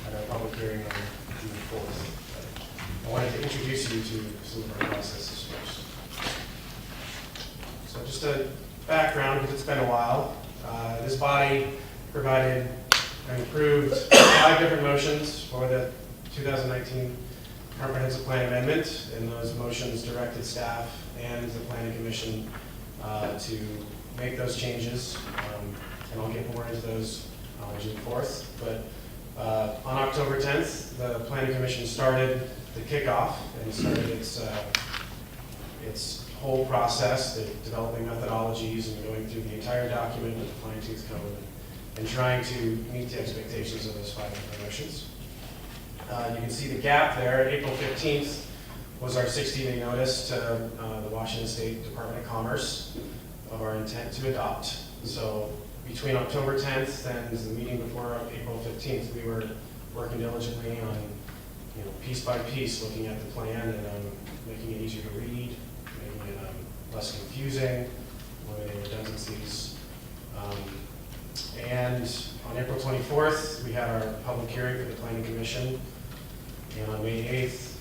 at our public hearing on June 4th. I wanted to introduce you to some of our processes first. So just a background, because it's been a while. This body provided and approved 5 different motions for the 2019 Comprehensive Plan Amendment, and those motions directed staff and the Planning Commission to make those changes, and I'll get more into those on June 4th. But on October 10th, the Planning Commission started the kickoff and started its whole process, the developing methodologies and going through the entire document with the fine-tooth comb and trying to meet the expectations of those 5 different motions. You can see the gap there. April 15th was our 60-day notice to the Washington State Department of Commerce of our intent to adopt. So between October 10th and the meeting before April 15th, we were working diligently on, piece by piece, looking at the plan and making it easier to read, making it less confusing, eliminating redundancies. And on April 24th, we had our public hearing for the Planning Commission. And on May 8th,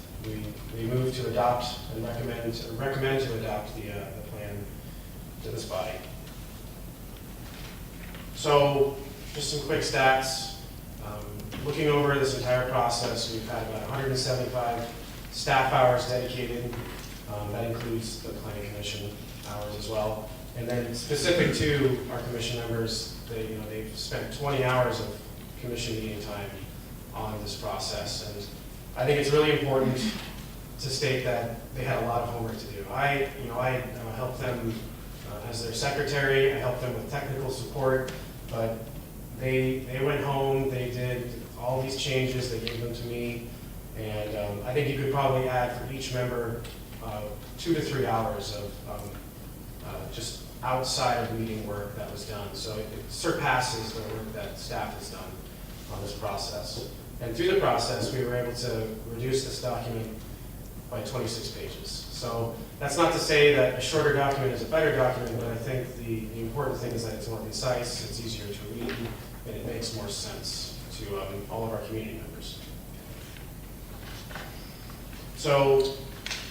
we moved to adopt and recommend to adopt the plan to this body. So just some quick stats. Looking over this entire process, we've had about 175 staff hours dedicated. That includes the Planning Commission hours as well. And then specific to our commission members, they've spent 20 hours of commission meeting time on this process. And I think it's really important to state that they had a lot of homework to do. I helped them as their secretary. I helped them with technical support, but they went home. They did all these changes. They gave them to me, and I think you could probably add for each member 2 to 3 hours of just outside of meeting work that was done. So it surpasses the work that staff has done on this process. And through the process, we were able to reduce this document by 26 pages. So that's not to say that a shorter document is a better document, but I think the important thing is that it's more concise, it's easier to read, and it makes more sense to all of our community members. So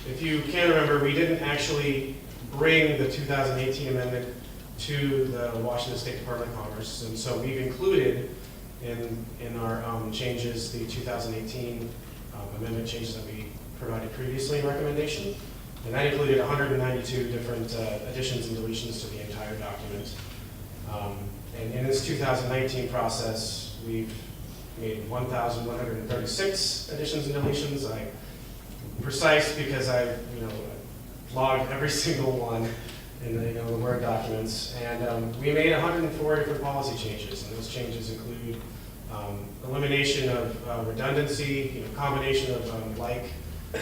if you can remember, we didn't actually bring the 2018 amendment to the Washington State Department of Commerce, and so we've included in our changes the 2018 amendment changes that we provided previously in recommendation, and that included 192 different additions and deletions to the entire document. And in this 2019 process, we've made 1,136 additions and deletions. I'm precise because I logged every single one in the Word documents, and we made 104 different policy changes, and those changes include elimination of redundancy, combination of like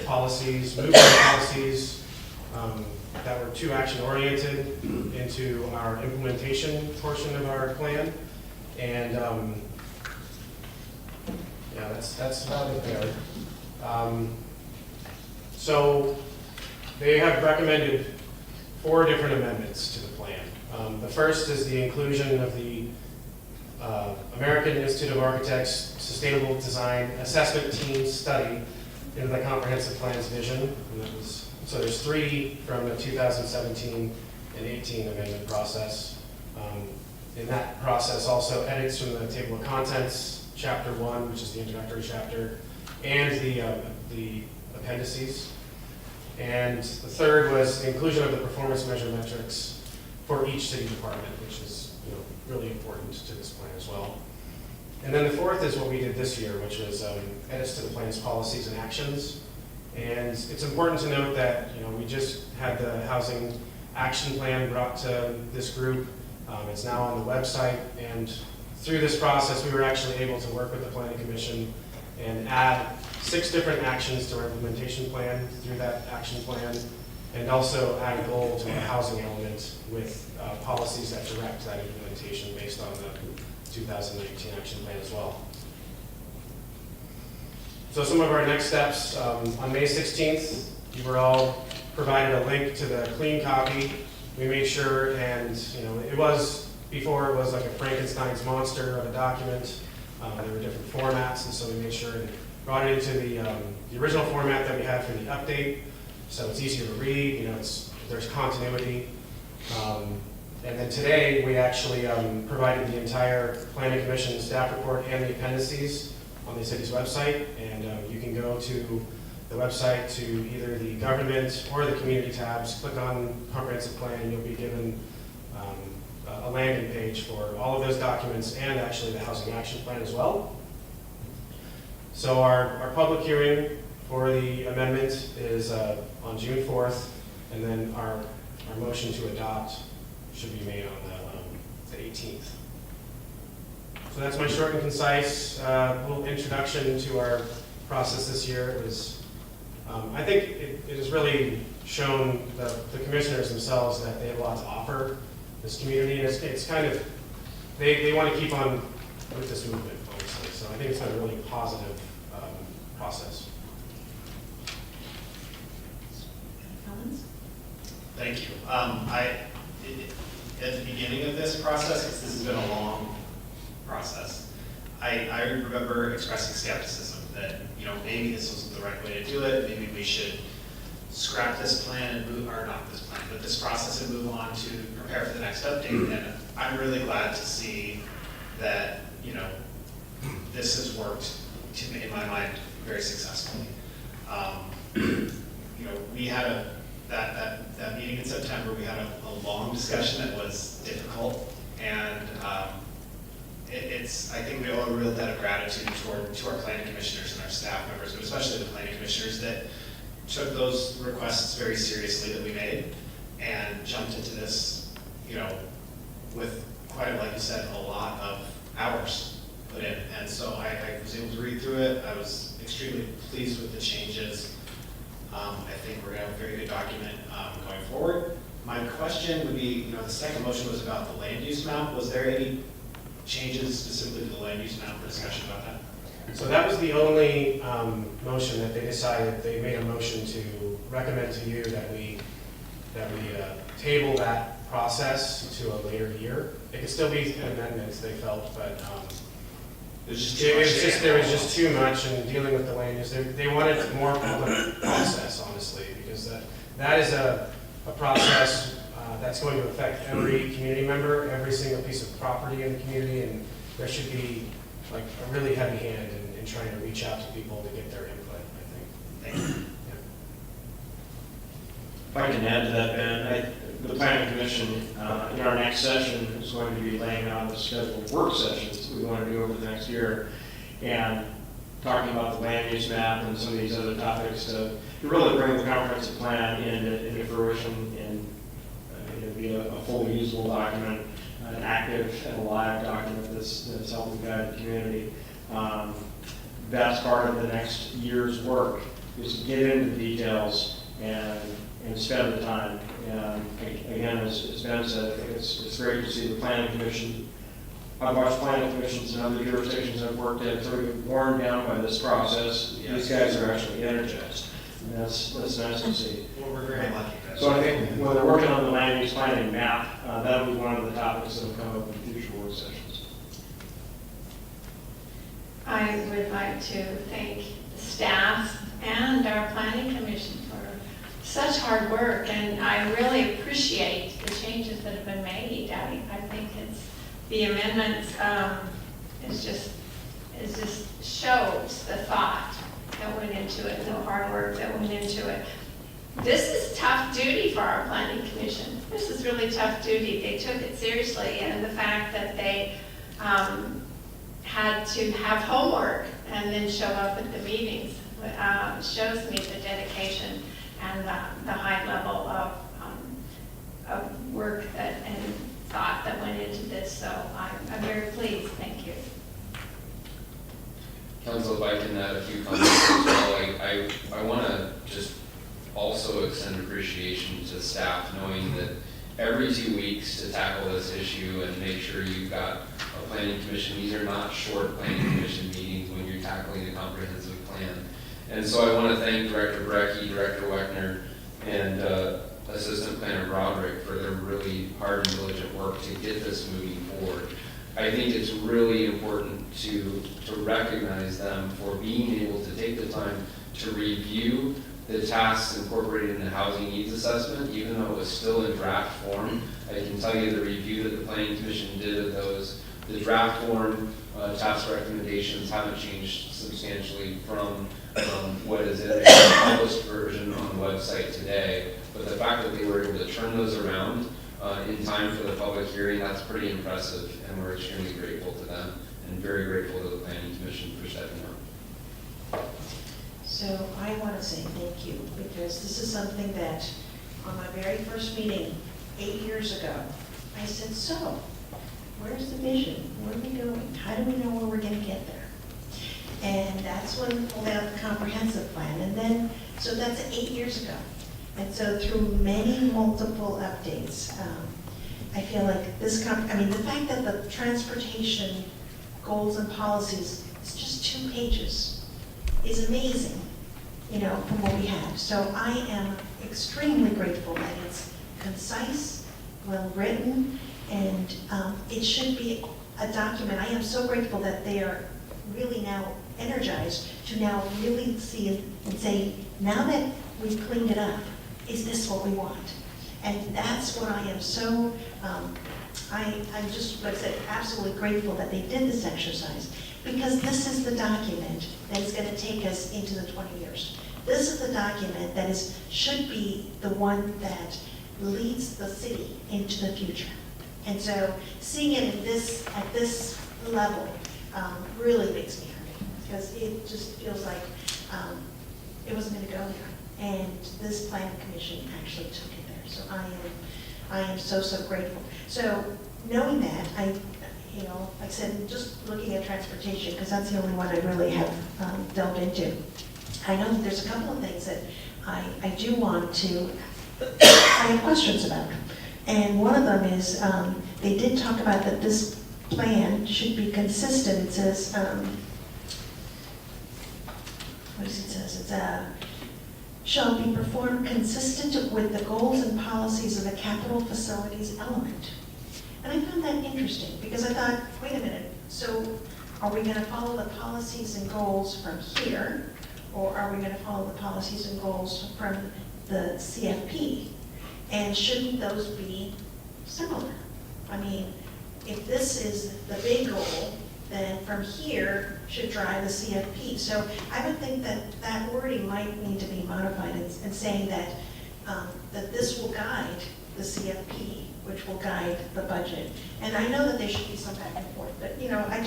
policies, moving policies that were too action-oriented into our implementation portion of our plan, and yeah, that's about it there. So they have recommended 4 different amendments to the plan. The first is the inclusion of the American Institute of Architects Sustainable Design Assessment Team study into the comprehensive plan's vision. And that was, so there's 3 from the 2017 and 18 amendment process. In that process, also edits from the table of contents, chapter 1, which is the introductory chapter, and the appendices. And the third was the inclusion of the performance measure metrics for each city department, which is really important to this plan as well. And then the fourth is what we did this year, which was edits to the plan's policies and actions. And it's important to note that we just had the housing action plan brought to this group. It's now on the website, and through this process, we were actually able to work with the Planning Commission and add 6 different actions to our implementation plan through that action plan, and also add a goal to our housing element with policies that direct that implementation based on the 2019 action plan as well. So some of our next steps, on May 16th, you were all provided a link to the clean copy. We made sure, and it was, before it was like a Frankenstein's monster of a document. There were different formats, and so we made sure and brought it into the original format that we had for the update, so it's easier to read, there's continuity. And then today, we actually provided the entire Planning Commission staff report and the appendices on the city's website, and you can go to the website to either the government or the community tabs, click on comprehensive plan, and you'll be given a landing page for all of those documents and actually the housing action plan as well. So our public hearing for the amendment is on June 4th, and then our motion to adopt should be made on the 18th. So that's my short and concise little introduction to our process this year. It was, I think it has really shown the commissioners themselves that they have a lot to offer this community, and it's kind of, they want to keep on with this movement, honestly. So I think it's been a really positive process. Comments? Thank you. At the beginning of this process, because this has been a long process, I remember expressing skepticism that maybe this wasn't the right way to do it. Maybe we should scrap this plan and move, or not this plan, but this process and move on to prepare for the next update. And I'm really glad to see that this has worked, in my mind, very successfully. We had that meeting in September. We had a long discussion that was difficult, and I think we owe a real debt of gratitude to our planning commissioners and our staff members, but especially the planning commissioners that took those requests very seriously that we made and jumped into this, with quite, like you said, a lot of hours put in. And so I was able to read through it. I was extremely pleased with the changes. I think we're going to have a very good document going forward. My question would be, the second motion was about the land use map. Was there any changes specifically to the land use map or discussion about that? So that was the only motion that they decided, they made a motion to recommend to you that we table that process to a later year. It could still be amendments, they felt, but there was just too much in dealing with the land use. They wanted a more public process, honestly, because that is a process that's going to affect every community member, every single piece of property in the community, and there should be like a really heavy hand in trying to reach out to people to get their input, I think. If I can add to that, Ben, the planning commission, in our next session, is going to be laying out the scheduled work sessions we want to do over the next year, and talking about the land use map and some of these other topics to really bring the comprehensive plan into fruition and be a fully usable document, an active and alive document that's helping guide the community. That's part of the next year's work, is to get into the details and spend the time. And again, as Ben said, I think it's great to see the planning commission. I've watched planning commissions in other jurisdictions I've worked in sort of worn down by this process. These guys are actually energized, and that's nice to see. Well, we're very lucky. So I think when they're working on the land use planning map, that'll be one of the topics that will come up in future work sessions. I would like to thank the staff and our planning commission for such hard work, and I really appreciate the changes that have been made. I think the amendments is just shows the thought that went into it, the hard work that went into it. This is tough duty for our planning commission. This is really tough duty. They took it seriously, and the fact that they had to have homework and then show up at the meetings shows me the dedication and the high level of work and thought that went into this. So I'm very pleased. Thank you. Council, if I can add a few comments as well, I want to just also extend appreciation to staff, knowing that every 2 weeks to tackle this issue and make sure you've got a planning commission. These are not short planning commission meetings when you're tackling a comprehensive plan. And so I want to thank Director Brecky, Director Weckner, and Assistant Planner Broderick for their really hard and diligent work to get this moving forward. I think it's really important to recognize them for being able to take the time to review the tasks incorporated in the housing needs assessment, even though it was still in draft form. I can tell you the review that the Planning Commission did of those, the draft form task recommendations haven't changed substantially from what is in the published version on the website today. But the fact that they were able to turn those around in time for the public hearing, that's pretty impressive, and we're extremely grateful to them and very grateful to the Planning Commission for stepping up. So I want to say thank you, because this is something that on my very first meeting 8 years ago, I said, so where's the vision? Where are we going? How do we know where we're going to get there? And that's when we pulled out the comprehensive plan. And then, so that's 8 years ago. And so through many multiple updates, I feel like this, the fact that the transportation goals and policies is just 2 pages is amazing, from what we have. So I am extremely grateful that it's concise, well-written, and it should be a document. I am so grateful that they are really now energized to now really see it and say, now that we've cleaned it up, is this what we want? And that's what I am so, I'm just, like I said, absolutely grateful that they did this exercise, because this is the document that is going to take us into the 20 years. This is the document that should be the one that leads the city into the future. And so seeing it at this level really makes me happy, because it just feels like it wasn't going to go there. And this planning commission actually took it there. So I am so grateful. So knowing that, like I said, just looking at transportation, because that's the only one I really have delved into. I know that there's a couple of things that I do want to, I have questions about. And one of them is, they did talk about that this plan should be consistent. It says, what does it says? It's shall be performed consistent with the goals and policies of the capital facilities element. And I found that interesting because I thought, wait a minute, so are we gonna follow the policies and goals from here? Or are we gonna follow the policies and goals from the CFP? And shouldn't those be similar? I mean, if this is the big goal, then from here should drive the CFP. So I would think that that wording might need to be modified and saying that, that this will guide the CFP, which will guide the budget. And I know that there should be some back and forth, but you know, I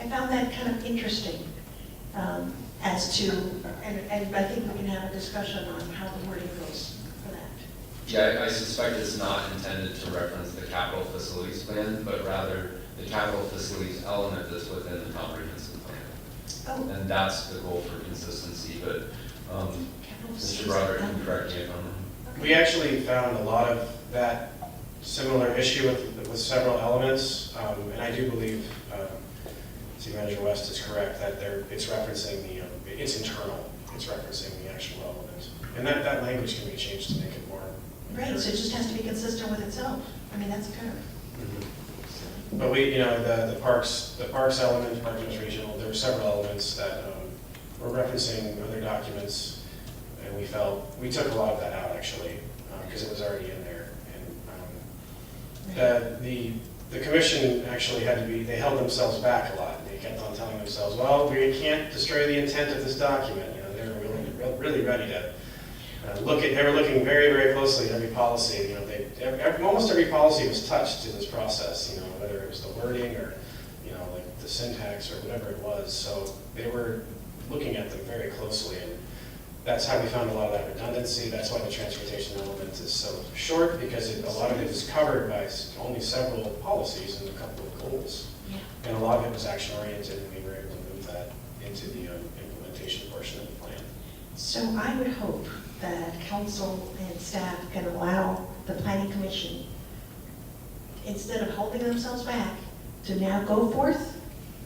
found that kind of interesting as to, and I think we can have a discussion on how the wording goes for that. Yeah, I suspect it's not intended to reference the capital facilities plan, but rather the capital facilities element that's within the comprehensive plan. Oh. And that's the goal for consistency, but Mr. Broderick can correct me if I'm wrong. We actually found a lot of that similar issue with several elements, and I do believe City Manager West is correct that it's referencing it's internal, it's referencing the actual element. And that language can be changed to make it more. Right, so it just has to be consistent with itself. I mean, that's kind of. But we, the parks element, Park West Regional, there were several elements that were referencing other documents, and we took a lot of that out actually, because it was already in there. And the commission actually they held themselves back a lot. They kept on telling themselves, well, we can't destroy the intent of this document. They were really ready to they were looking very, very closely at every policy. Almost every policy was touched in this process, whether it was the wording or, like the syntax or whatever it was. So they were looking at them very closely, and that's how we found a lot of that redundancy. That's why the transportation element is so short, because a lot of it is covered by only several policies and a couple of goals. Yeah. And a lot of it was action oriented, and we were able to move that into the implementation portion of the plan. So I would hope that council and staff can allow the planning commission, instead of holding themselves back, to now go forth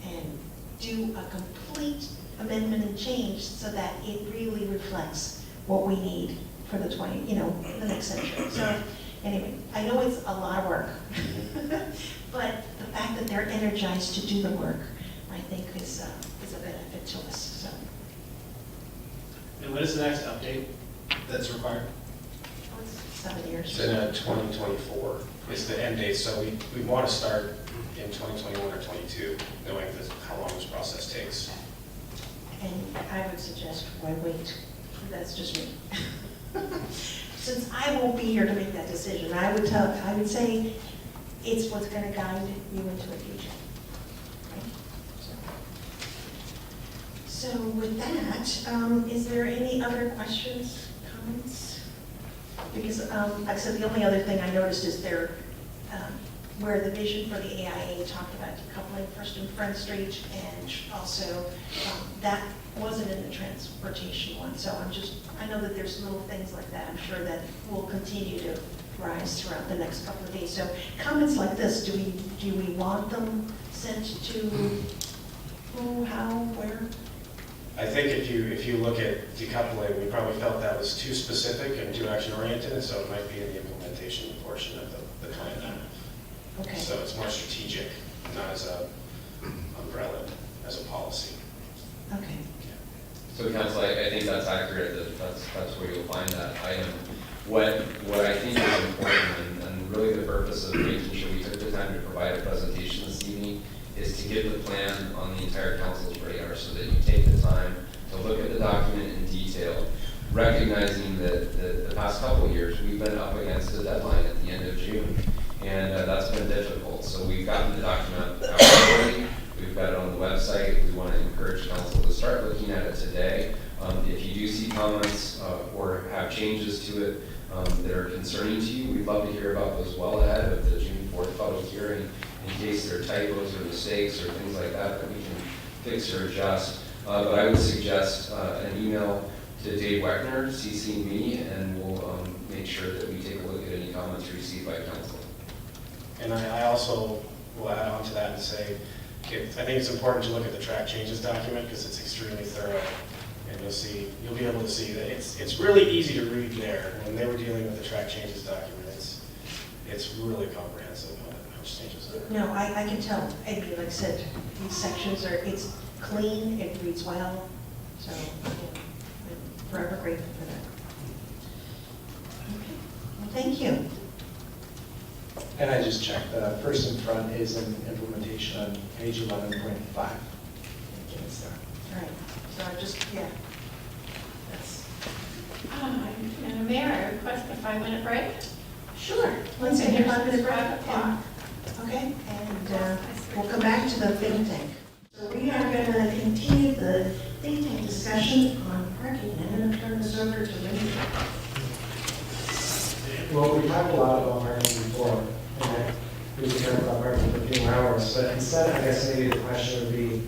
and do a complete amendment and change so that it really reflects what we need for the the next century. So anyway, I know it's a lot of work, but the fact that they're energized to do the work, I think is a benefit to us, so. And when is the next update that's required? Oh, it's 7 years. It's in 2024 is the end date, so we want to start in 2021 or 22, knowing how long this process takes. And I would suggest, why wait? That's just me. Since I won't be here to make that decision, I would say it's what's going to guide you into the future. Right? So with that, is there any other questions, comments? Because, like I said, the only other thing I noticed is where the vision for the AIA talked about decoupling First and Front Street, and also that wasn't in the transportation one. So I know that there's little things like that. I'm sure that will continue to rise throughout the next couple of days. So comments like this, do we want them sent to who, how, where? I think if you look at decoupling, we probably felt that was too specific and too action oriented, and so it might be in the implementation portion of the plan. Okay. So it's more strategic, not as a umbrella, as a policy. Okay. So council, I think that's accurate, that's where you'll find that item. What I think is important, and really the purpose of making sure we took the time to provide a presentation this evening, is to get the plan on the entire council's radar so that you take the time to look at the document in detail, recognizing that the past couple of years we've been up against a deadline at the end of June, and that's been difficult. So we've gotten the document out early, we've got it on the website. We want to encourage council to start looking at it today. If you do see comments or have changes to it that are concerning to you, we'd love to hear about those well ahead of the June 4th public hearing, in case there are typos or mistakes or things like that we can fix or adjust. But I would suggest an email to Dave Weckner, CCing me, and we'll make sure that we take a look at any comments received by council. And I also will add on to that and say, I think it's important to look at the track changes document because it's extremely thorough. And you'll be able to see that it's really easy to read there. When they were dealing with the track changes document, it's really comprehensive how much changes there. No, I can tell. I mean, like I said, these sections it's clean, it reads well, so I'm forever grateful for that. Okay, well, thank you. And I just checked, the first in front is an implementation on page 11.5. It's there. All right, so I just, yeah. That's, Madam Mayor, I request a 5-minute break. sure. Let's take a 5-minute break. 5 o'clock. Okay, and we'll come back to the think tank. So we are going to continue the think tank discussion on parking, and I'm going to turn this over to Linda. Well, we talked a lot about parking before, and we were talking about parking for a few hours, but instead, I guess maybe the question would be,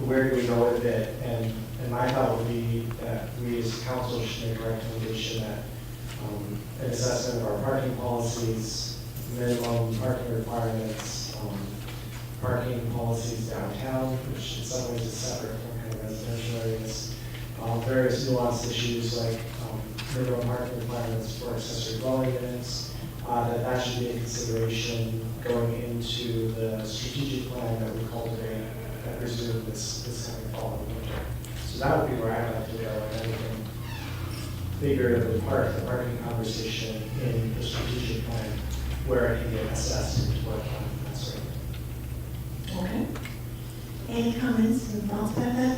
where do we go with it? And my thought would be that we as council should make a recommendation that an assessment of our parking policies, minimum parking requirements, parking policies downtown, which in some ways is separate from kind of residential areas, various nuanced issues like minimum parking requirements for accessory dwelling units, that should be a consideration going into the strategic plan that we cultivate, I presume this coming fall and winter. So that would be where I'd like to go, and anything bigger of the parking conversation in the strategic plan, where it can get assessed and worked on, that sort of thing. Okay. Any comments and thoughts about that?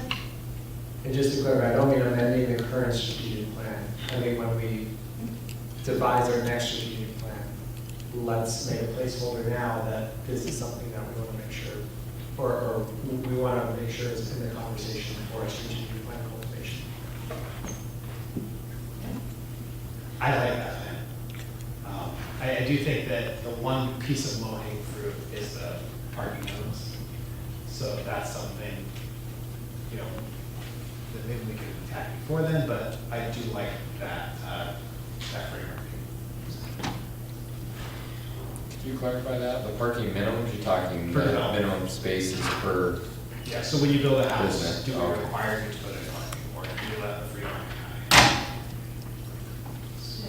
And just to clarify, I don't mean amending the current strategic plan. I mean, when we devise our next strategic plan, let's make a placeholder now that this is something that we want to make sure, or we want to make sure it's in the conversation for our strategic plan cultivation. I like that plan. I do think that the one piece of low-hanging fruit is the parking minimums. So that's something, that maybe we could attack before then, but I do like that framework. Can you clarify that? The parking minimums, you're talking Per the development. minimum spaces per, Yeah, so when you build a house, Business. do we Okay. require you to put in parking, or do you let the freedom? So,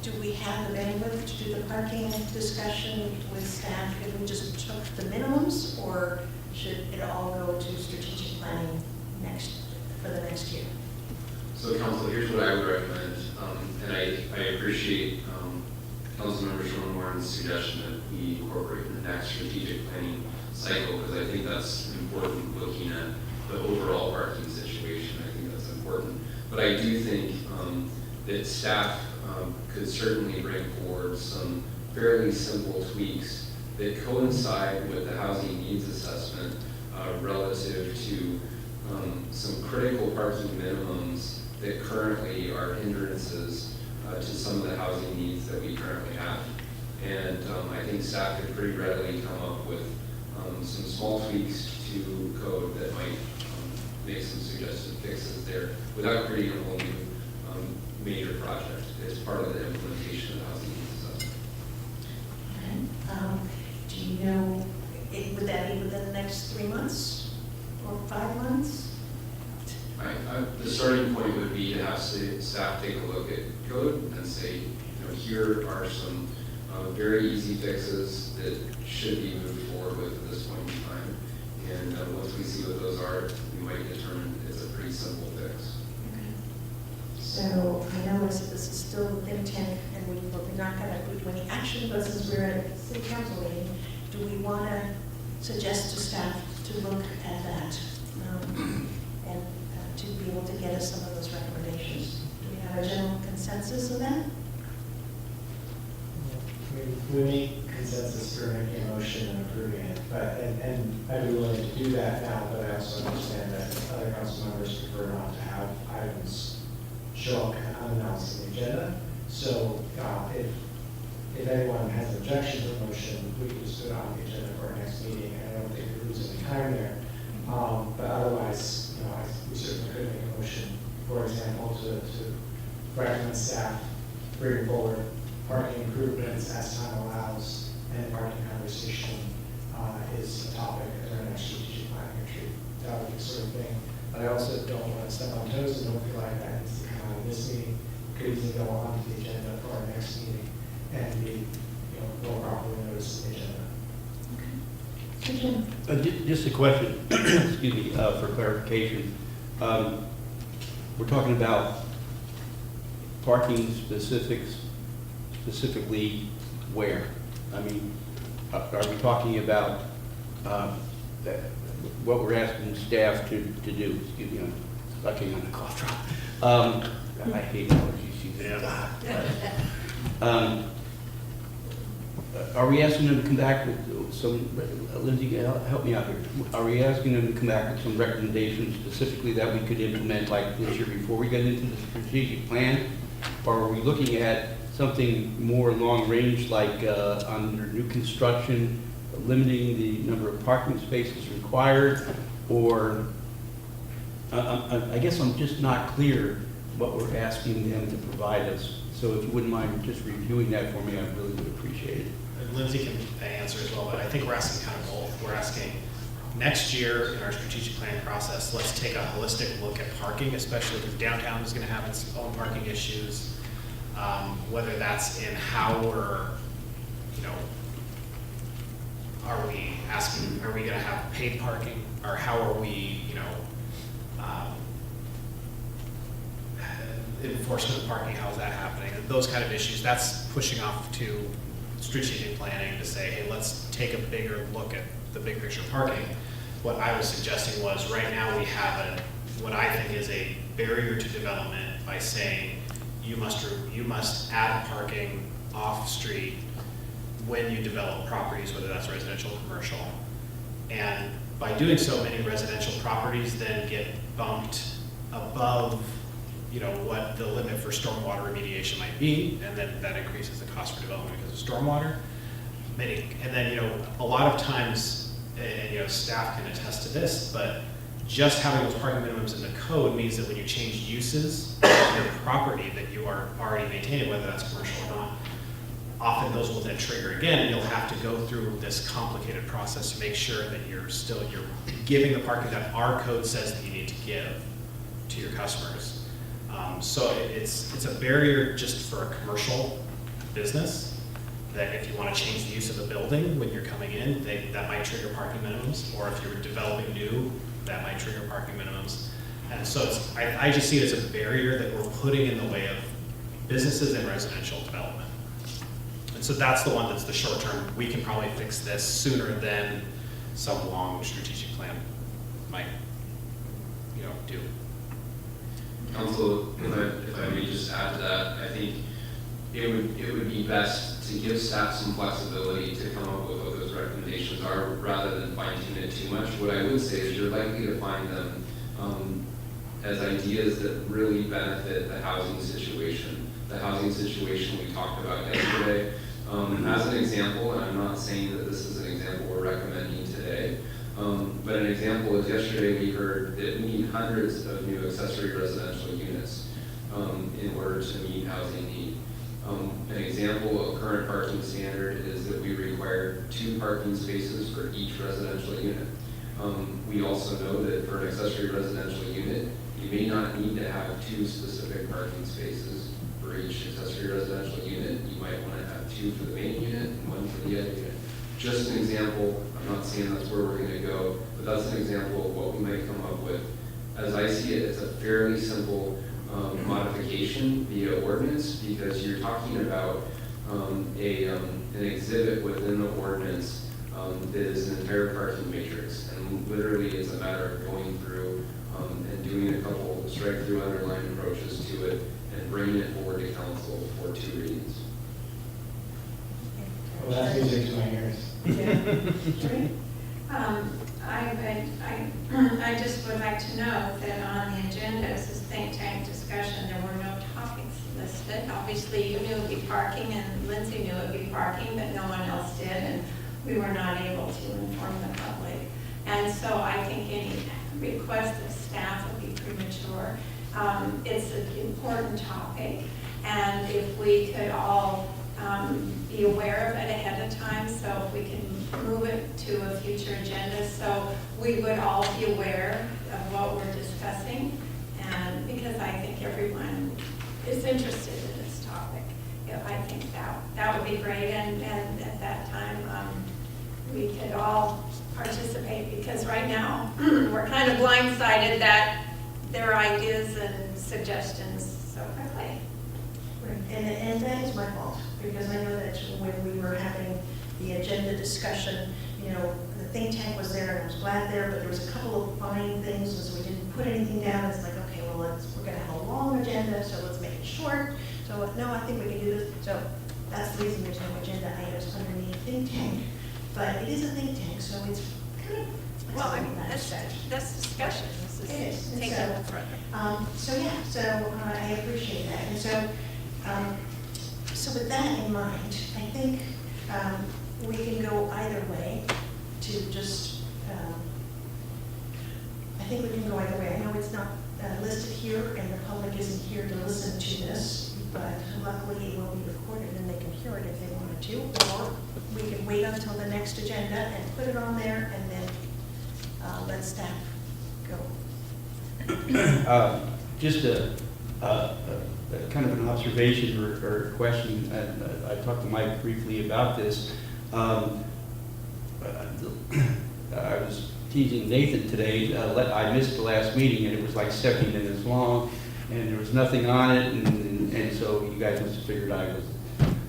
do we have the bandwidth to do the parking discussion with staff if we just took the minimums, or should it all go to strategic planning for the next year? So council, here's what I would recommend, and I appreciate Councilmember Schoenborn's suggestion that we incorporate in the next strategic planning cycle, because I think that's important looking at the overall parking situation. I think that's important. But I do think that staff could certainly bring forward some fairly simple tweaks that coincide with the housing needs assessment relative to some critical parking minimums that currently are hindrances to some of the housing needs that we currently have. And I think staff could pretty readily come up with some small tweaks to code that might make some suggested fixes there without creating a whole new major project. It's part of the implementation of the housing needs assessment. Do you know, would that be within the next 3 months or 5 months? The starting point would be to have staff take a look at code and say, here are some very easy fixes that should be moved forward with at this point in time. And once we see what those are, we might determine it's a pretty simple fix. So I know this is still a think tank, and we're not going to do any action, but since we're at a city council meeting, do we want to suggest to staff to look at that and to be able to get us some of those recommendations? Do we have a general consensus of that? We need consensus for making a motion and approving it, and I'd be willing to do that now, but I also understand that other council members prefer not to have items show up unannounced in the agenda. So if anyone has an objection to the motion, we can just put it on the agenda for our next meeting. I don't think we lose any time there. But otherwise, we certainly could make a motion, for example, to recommend staff bring forward parking improvements as time allows, and parking conversation is a topic at our next strategic planning retreat. That would be the sort of thing that but I also don't want to step on toes and don't feel like that needs to come out of this meeting. Could easily go on to the agenda for our next meeting and be, more properly noticed in the agenda. Just a question, excuse me, for clarification. We're talking about parking specifically where? I mean, are we talking about what we're asking staff to do? Excuse me, I'm sucking on the cough drop. I hate allergy season. Are we asking them to come back with some, Lindsay, help me out here. Are we asking them to come back with some recommendations specifically that we could implement like this year before we get into the strategic plan? Or are we looking at something more long range like under new construction, limiting the number of parking spaces required? Or I guess I'm just not clear what we're asking them to provide us. So if you wouldn't mind just reviewing that for me, I really would appreciate it. And Lindsay can answer as well, but I think we're asking kind of both. We're asking next year in our strategic planning process, let's take a holistic look at parking, especially because downtown is going to have its own parking issues. Whether that's in how we're, are we going to have paid parking, or how are we, enforcement of parking, how is that happening? And those kind of issues, that's pushing off to strategic planning to say, hey, let's take a bigger look at the big picture parking. What I was suggesting was right now we have what I think is a barrier to development by saying you must add parking off street when you develop properties, whether that's residential or commercial. And by doing so, many residential properties then get bumped above what the limit for stormwater remediation might be, and then that increases the cost for development because of stormwater. And then, a lot of times, and staff can attest to this, but just having those parking minimums in the code means that when you change uses of your property that you are already maintaining, whether that's commercial or not, often those will then trigger again, and you'll have to go through this complicated process to make sure that you're giving the parking that our code says that you need to give to your customers. So it's a barrier just for a commercial business, that if you want to change the use of a building when you're coming in, that might trigger parking minimums, or if you're developing new, that might trigger parking minimums. And so I just see it as a barrier that we're putting in the way of businesses and residential development. And so that's the one that's the short term. We can probably fix this sooner than some long strategic plan might, do. Council, if I may just add to that, I think it would be best to give staff some flexibility to come up with what those recommendations are, rather than fine-tune it too much. What I would say is you're likely to find them as ideas that really benefit the housing situation. The housing situation we talked about yesterday. As an example, and I'm not saying that this is an example we're recommending today, but an example is yesterday we heard that we need hundreds of new accessory residential units in order to meet housing need. An example of current parking standard is that we require 2 parking spaces for each residential unit. We also know that for an accessory residential unit, you may not need to have 2 specific parking spaces for each accessory residential unit. You might want to have 2 for the main unit and 1 for the other unit. Just an example, I'm not saying that's where we're going to go, but that's an example of what we might come up with. As I see it, it's a fairly simple modification via ordinance, because you're talking about an exhibit within the ordinance that is an entire parking matrix, and literally it's a matter of going through and doing a couple strike-through underline approaches to it and bringing it forward to council for 2 readings. Well, that's music to my ears. I just would like to know that on the agenda is this think tank discussion, there were no topics listed. Obviously, you knew it would be parking, and Lindsay knew it would be parking, but no one else did, and we were not able to inform the public. And so I think any request of staff would be premature. It's an important topic, and if we could all be aware of it ahead of time, so if we can move it to a future agenda, so we would all be aware of what we're discussing, and because I think everyone is interested in this topic. Yeah, I think that would be great, and at that time, we could all participate, because right now, we're kind of blindsided that there are ideas and suggestions so quickly. Right, and that is my fault, because I know that when we were having the agenda discussion, you know, the think tank was there, and I was glad there, but there was a couple of fine things, so we didn't put anything down. It's like, okay, well, we're gonna have a long agenda, so let's make it short. So, no, I think we can do this. So that's the reason there's no agenda items underneath think tank. But it is a think tank, so it's kind of, Well, I mean, that's discussion. This it is. And taking so, it further. So I appreciate that. And so with that in mind, I think we can go either way to just, I think we can go either way. I know it's not listed here, and the public isn't here to listen to this, but luckily it will be recorded and they can hear it if they wanted to. Or we can wait until the next agenda and put it on there, and then let staff go. Just a kind of an observation or question, and I talked to Mike briefly about this. I was teasing Nathan today. I missed the last meeting, and it was like 70 minutes long, and there was nothing on it, and so you guys must have figured I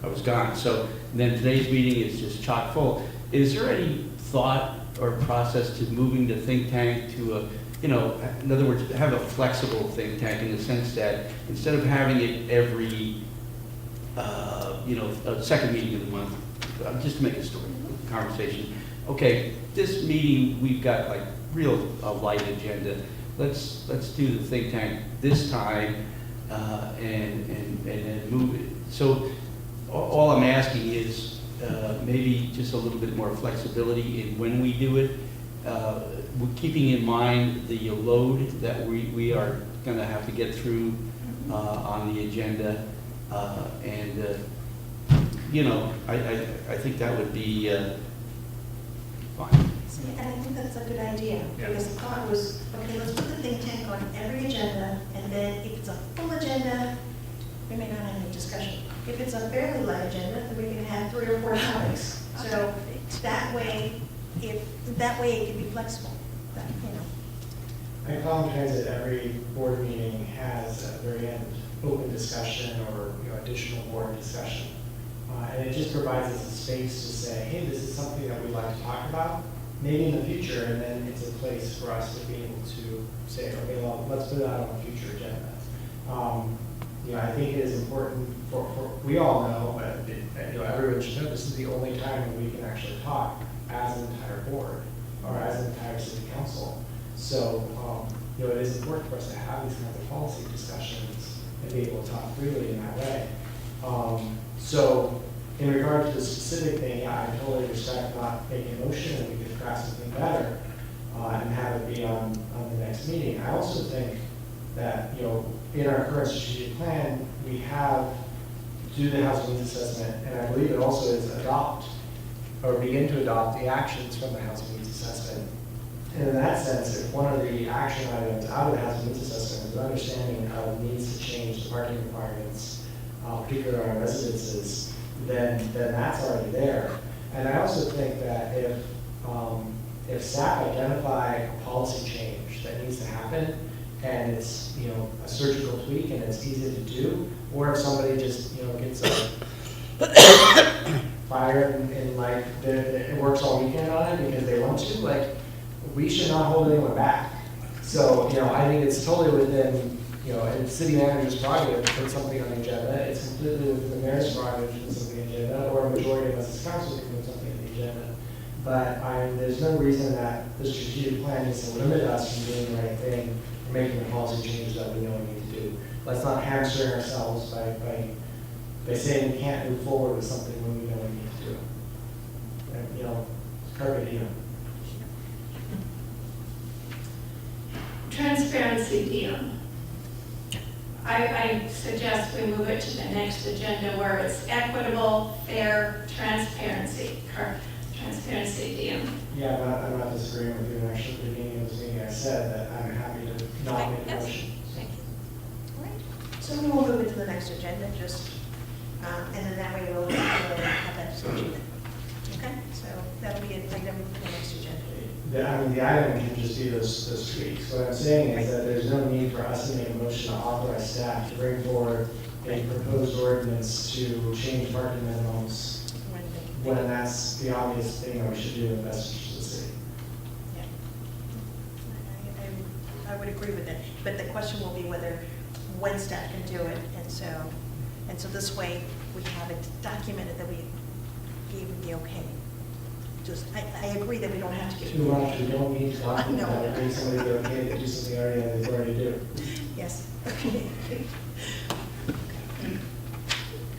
was gone. So then today's meeting is just chock full. Is there any thought or process to moving the think tank to a, you know, in other words, have a flexible think tank in the sense that instead of having it every, second meeting of the month, just to make a story, conversation. Okay, this meeting, we've got like real light agenda. Let's do the think tank this time and move it. So all I'm asking is maybe just a little bit more flexibility in when we do it, keeping in mind the load that we are going to have to get through on the agenda, I think that would be fine. See, and I think that's a good idea, because the thought was, okay, let's put the think tank on every agenda, and then if it's a full agenda, we may not have any discussion. If it's a fairly light agenda, then we can have 3 or 4 topics. So that way, it can be flexible, that, you know. I commented that every board meeting has at the very end open discussion or additional board discussion. And it just provides us a space to say, hey, this is something that we'd like to talk about, maybe in the future, and then it's a place for us to be able to say, okay, well, let's put that on a future agenda. I think it is important for we all know, but everyone should know this is the only time that we can actually talk as an entire board or as an entire city council. So, it is important for us to have these kinds of policy discussions and be able to talk freely in that way. So, in regard to the specific thing, I totally respect not making a motion, and we could craft something better and have it be on the next meeting. I also think that, in our current strategic plan, we have do the housing needs assessment, and I believe it also is begin to adopt the actions from the housing needs assessment. And in that sense, if one of the action items out of the housing needs assessment is understanding how it needs to change the parking requirements, particularly on residences, then that's already there. And I also think that if staff identify a policy change that needs to happen, and it's a surgical tweak and it's easy to do, or if somebody just gets a fire and like it works all weekend on it because they want to, like, we should not hold anyone back. So I think it's totally within it's city manager's prerogative to put something on the agenda. It's completely within the mayor's prerogative to put something on the agenda, or a majority of us as council can put something on the agenda. But there's no reason that the strategic plan needs to limit us from doing the right thing and making the policy changes that we know we need to do. Let's not hamstring ourselves by saying we can't move forward with something when we know we need to do it. And, carpe diem. Transparency diem. I suggest we move it to the next agenda where it's equitable, fair, transparency. transparency, DM. Yeah, I'm not disagreeing with you, and actually, at the beginning of this meeting, I said that I'm happy to not make a Yes. motion. Thank you. All right, so we will move into the next agenda, just, and then that way we'll have that discussion then. Okay, so that'll be an item for the next agenda. The item can just be those tweaks. What I'm saying is that there's no need for us to make a motion to authorize staff to bring forward a proposed ordinance to change parking minimums when that's the obvious thing that we should do in the best interest of the city. I would agree with that, but the question will be when staff can do it, and so this way, we have it documented that we gave them the okay. Just, I agree that we don't have to give. Too much, we don't need to document No. that, we need somebody to okay to do something they already do. Yes, okay.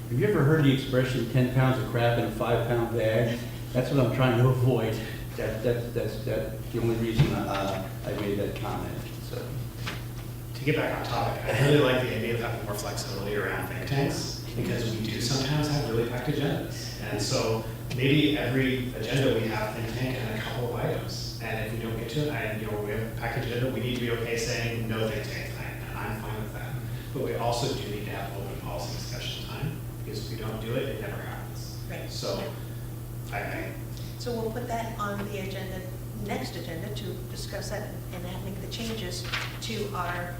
Have you ever heard the expression 10 pounds of crap in a 5-pound bag? That's what I'm trying to avoid. That's the only reason I made that comment, so. To get back on topic, I really like the idea of having more flexibility around think tanks, because we do sometimes have really packed agendas. And so maybe every agenda we have think tank and a couple of items. And if we don't get to it, and we have a packed agenda, we need to be okay saying no think tank tonight, and I'm fine with that. But we also do need to have open policy discussion time, because if we don't do it, it never happens. Right. So So we'll put that on the agenda, next agenda, to discuss that and make the changes to our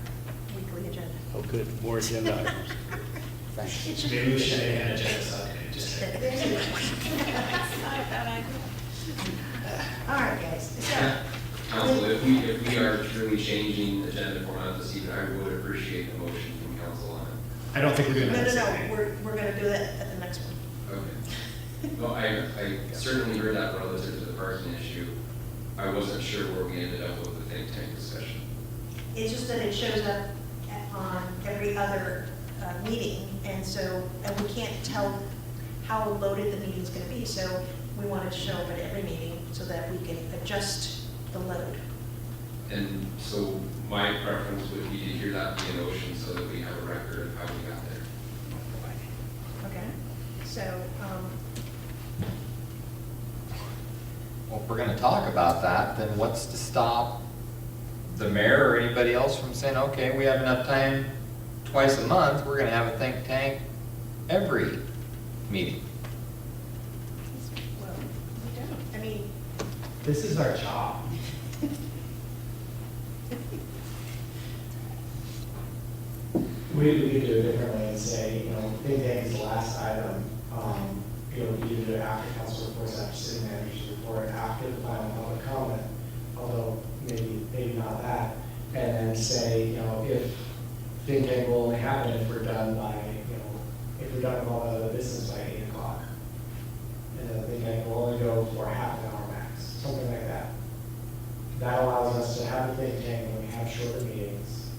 weekly agenda. Oh, good, more agenda items. Thanks. maybe we should make an agenda subcommittee, just saying. All right, guys. So, Council, if we are truly changing agenda format this evening, I would appreciate a motion from council on it. I don't think we're doing that. No, we're going to do that at the next one. Okay. Well, I certainly heard that relative to the parking issue. I wasn't sure where we ended up with the think tank discussion. It's just that it shows up on every other meeting, and we can't tell how loaded the meeting's going to be, so we wanted to show up at every meeting so that we can adjust the load. And so my preference would be to hear that be a motion so that we have a record of how we got there. Okay? So, Well, if we're gonna talk about that, then what's to stop the mayor or anybody else from saying, okay, we have enough time twice a month, we're gonna have a think tank every meeting? well, we don't. I mean, This is our job. We could do it differently and say, think tank is the last item, you do it after council reports, after city manager's report, after the final public comment, although maybe not that, and then say, if think tank will only happen if we're done by, if we're done with all the other business by 8 o'clock. And then the think tank will only go for half an hour max, something like that. That allows us to have a think tank when we have shorter meetings.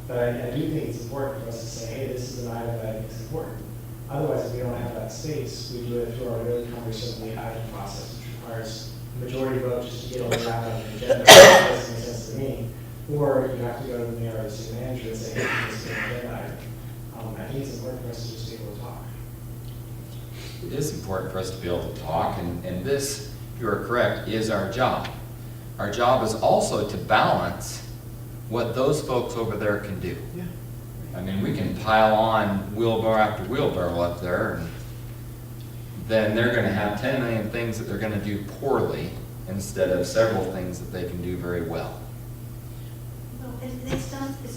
But I do think it's important for us to say, hey, this is an item that I think is important. Otherwise, if we don't have that space, we do it through our really cumbersome late item process, which requires a majority vote just to get all that on the agenda. That doesn't make sense to me. Or you have to go to the mayor or the city manager and say, hey, this is an agenda item. I think it's important for us to just be able to talk. It is important for us to be able to talk, and this, you are correct, is our job. Our job is also to balance what those folks over there can do. Yeah. I mean, we can pile on wheelbarrow after wheelbarrow up there, and then they're gonna have 10 million things that they're gonna do poorly instead of several things that they can do very well. no, it's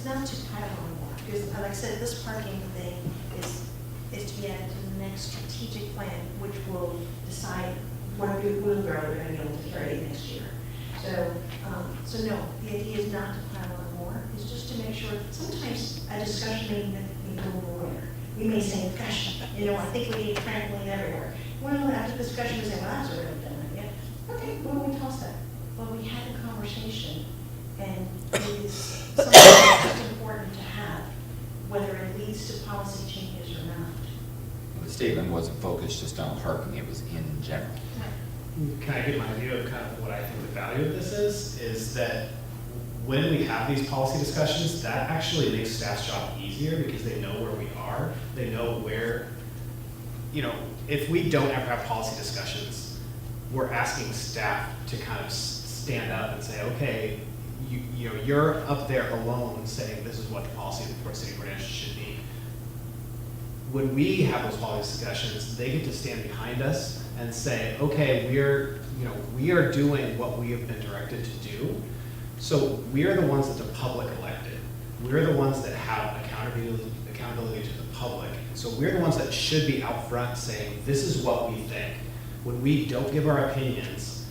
not to pile on more, because like I said, this parking thing is to be added to the next strategic plan, which will decide what wheelbarrow we're gonna be able to carry next year. So no, the idea is not to pile on more, it's just to make sure, sometimes a discussion may be a little more. We may say, gosh, I think we need trampoline everywhere. Well, after discussion, we say, well, that's already done yet. Okay, well, we toss that. But we had a conversation, and it is something that's important to have, whether it leads to policy changes or not. The statement wasn't focused just on parking, it was in general. Can I give my view of kind of what I think the value of this is that when we have these policy discussions, that actually makes staff's job easier because they know where we are, they know where, if we don't ever have policy discussions, we're asking staff to kind of stand up and say, okay, you know, you're up there alone saying this is what the policy of the Port City Port should be. When we have those policy discussions, they get to stand behind us and say, okay, we are doing what we have been directed to do. So we are the ones that the public elected. We're the ones that have accountability to the public. So we're the ones that should be out front saying, this is what we think. When we don't give our opinions,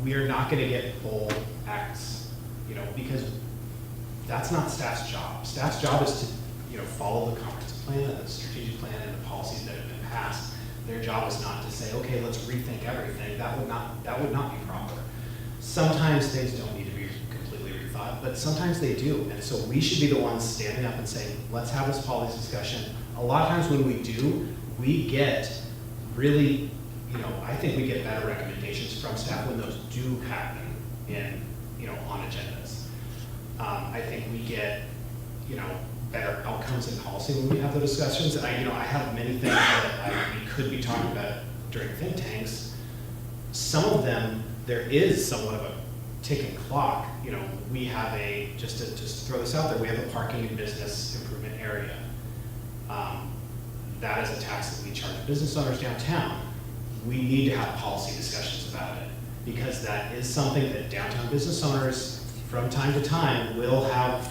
we are not going to get full acts, you know, because that's not staff's job. Staff's job is to, you know, follow the comprehensive plan and the strategic plan and the policies that have been passed. Their job is not to say, okay, let's rethink everything. That would not be proper. Sometimes things don't need to be completely rethought, but sometimes they do. And so we should be the ones standing up and saying, let's have this policy discussion. A lot of times when we do, we get really, you know, I think we get better recommendations from staff when those do happen in, you know, on agendas. I think we get, you know, better outcomes in policy when we have the discussions. And I have many things that we could be talking about during think tanks. Some of them, there is somewhat of a ticking clock. You know, we have just to throw this out there, we have a parking and business improvement area. That is a tax that we charge business owners downtown. We need to have policy discussions about it because that is something that downtown business owners from time to time will have,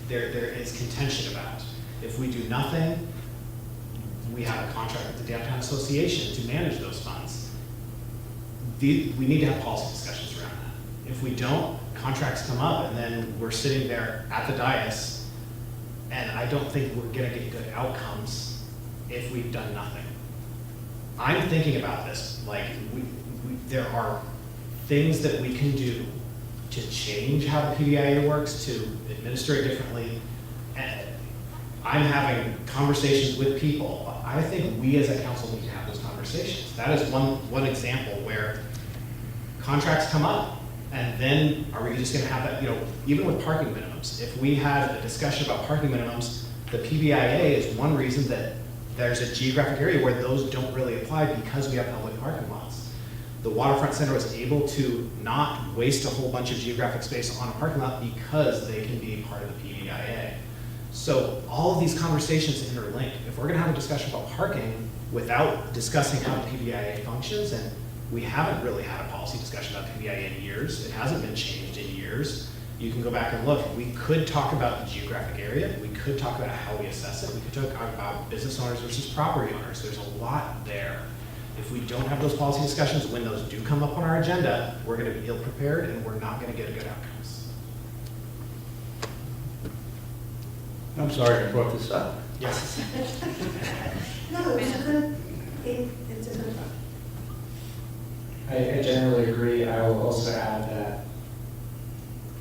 there is contention about. If we do nothing, we have a contract with the Downtown Association to manage those funds. We need to have policy discussions around that. If we don't, contracts come up and then we're sitting there at the dais and I don't think we're gonna get good outcomes if we've done nothing. I'm thinking about this, like there are things that we can do to change how the PDIA works, to administer it differently. And I'm having conversations with people. I think we as a council need to have those conversations. That is one example where contracts come up and then are we just gonna have that, you know, even with parking minimums, if we had a discussion about parking minimums, the PBIA is one reason that there's a geographic area where those don't really apply because we have public parking lots. The Waterfront Center was able to not waste a whole bunch of geographic space on a parking lot because they can be part of the PBIA. So all of these conversations interlink. If we're gonna have a discussion about parking without discussing how the PBIA functions, and we haven't really had a policy discussion about PBIA in years, it hasn't been changed in years, you can go back and look. We could talk about the geographic area, we could talk about how we assess it, we could talk about business owners versus property owners. There's a lot there. If we don't have those policy discussions, when those do come up on our agenda, we're gonna be ill-prepared and we're not gonna get good outcomes. I'm sorry I brought this up. Yes. No, it's a good thought. I generally agree. I will also add that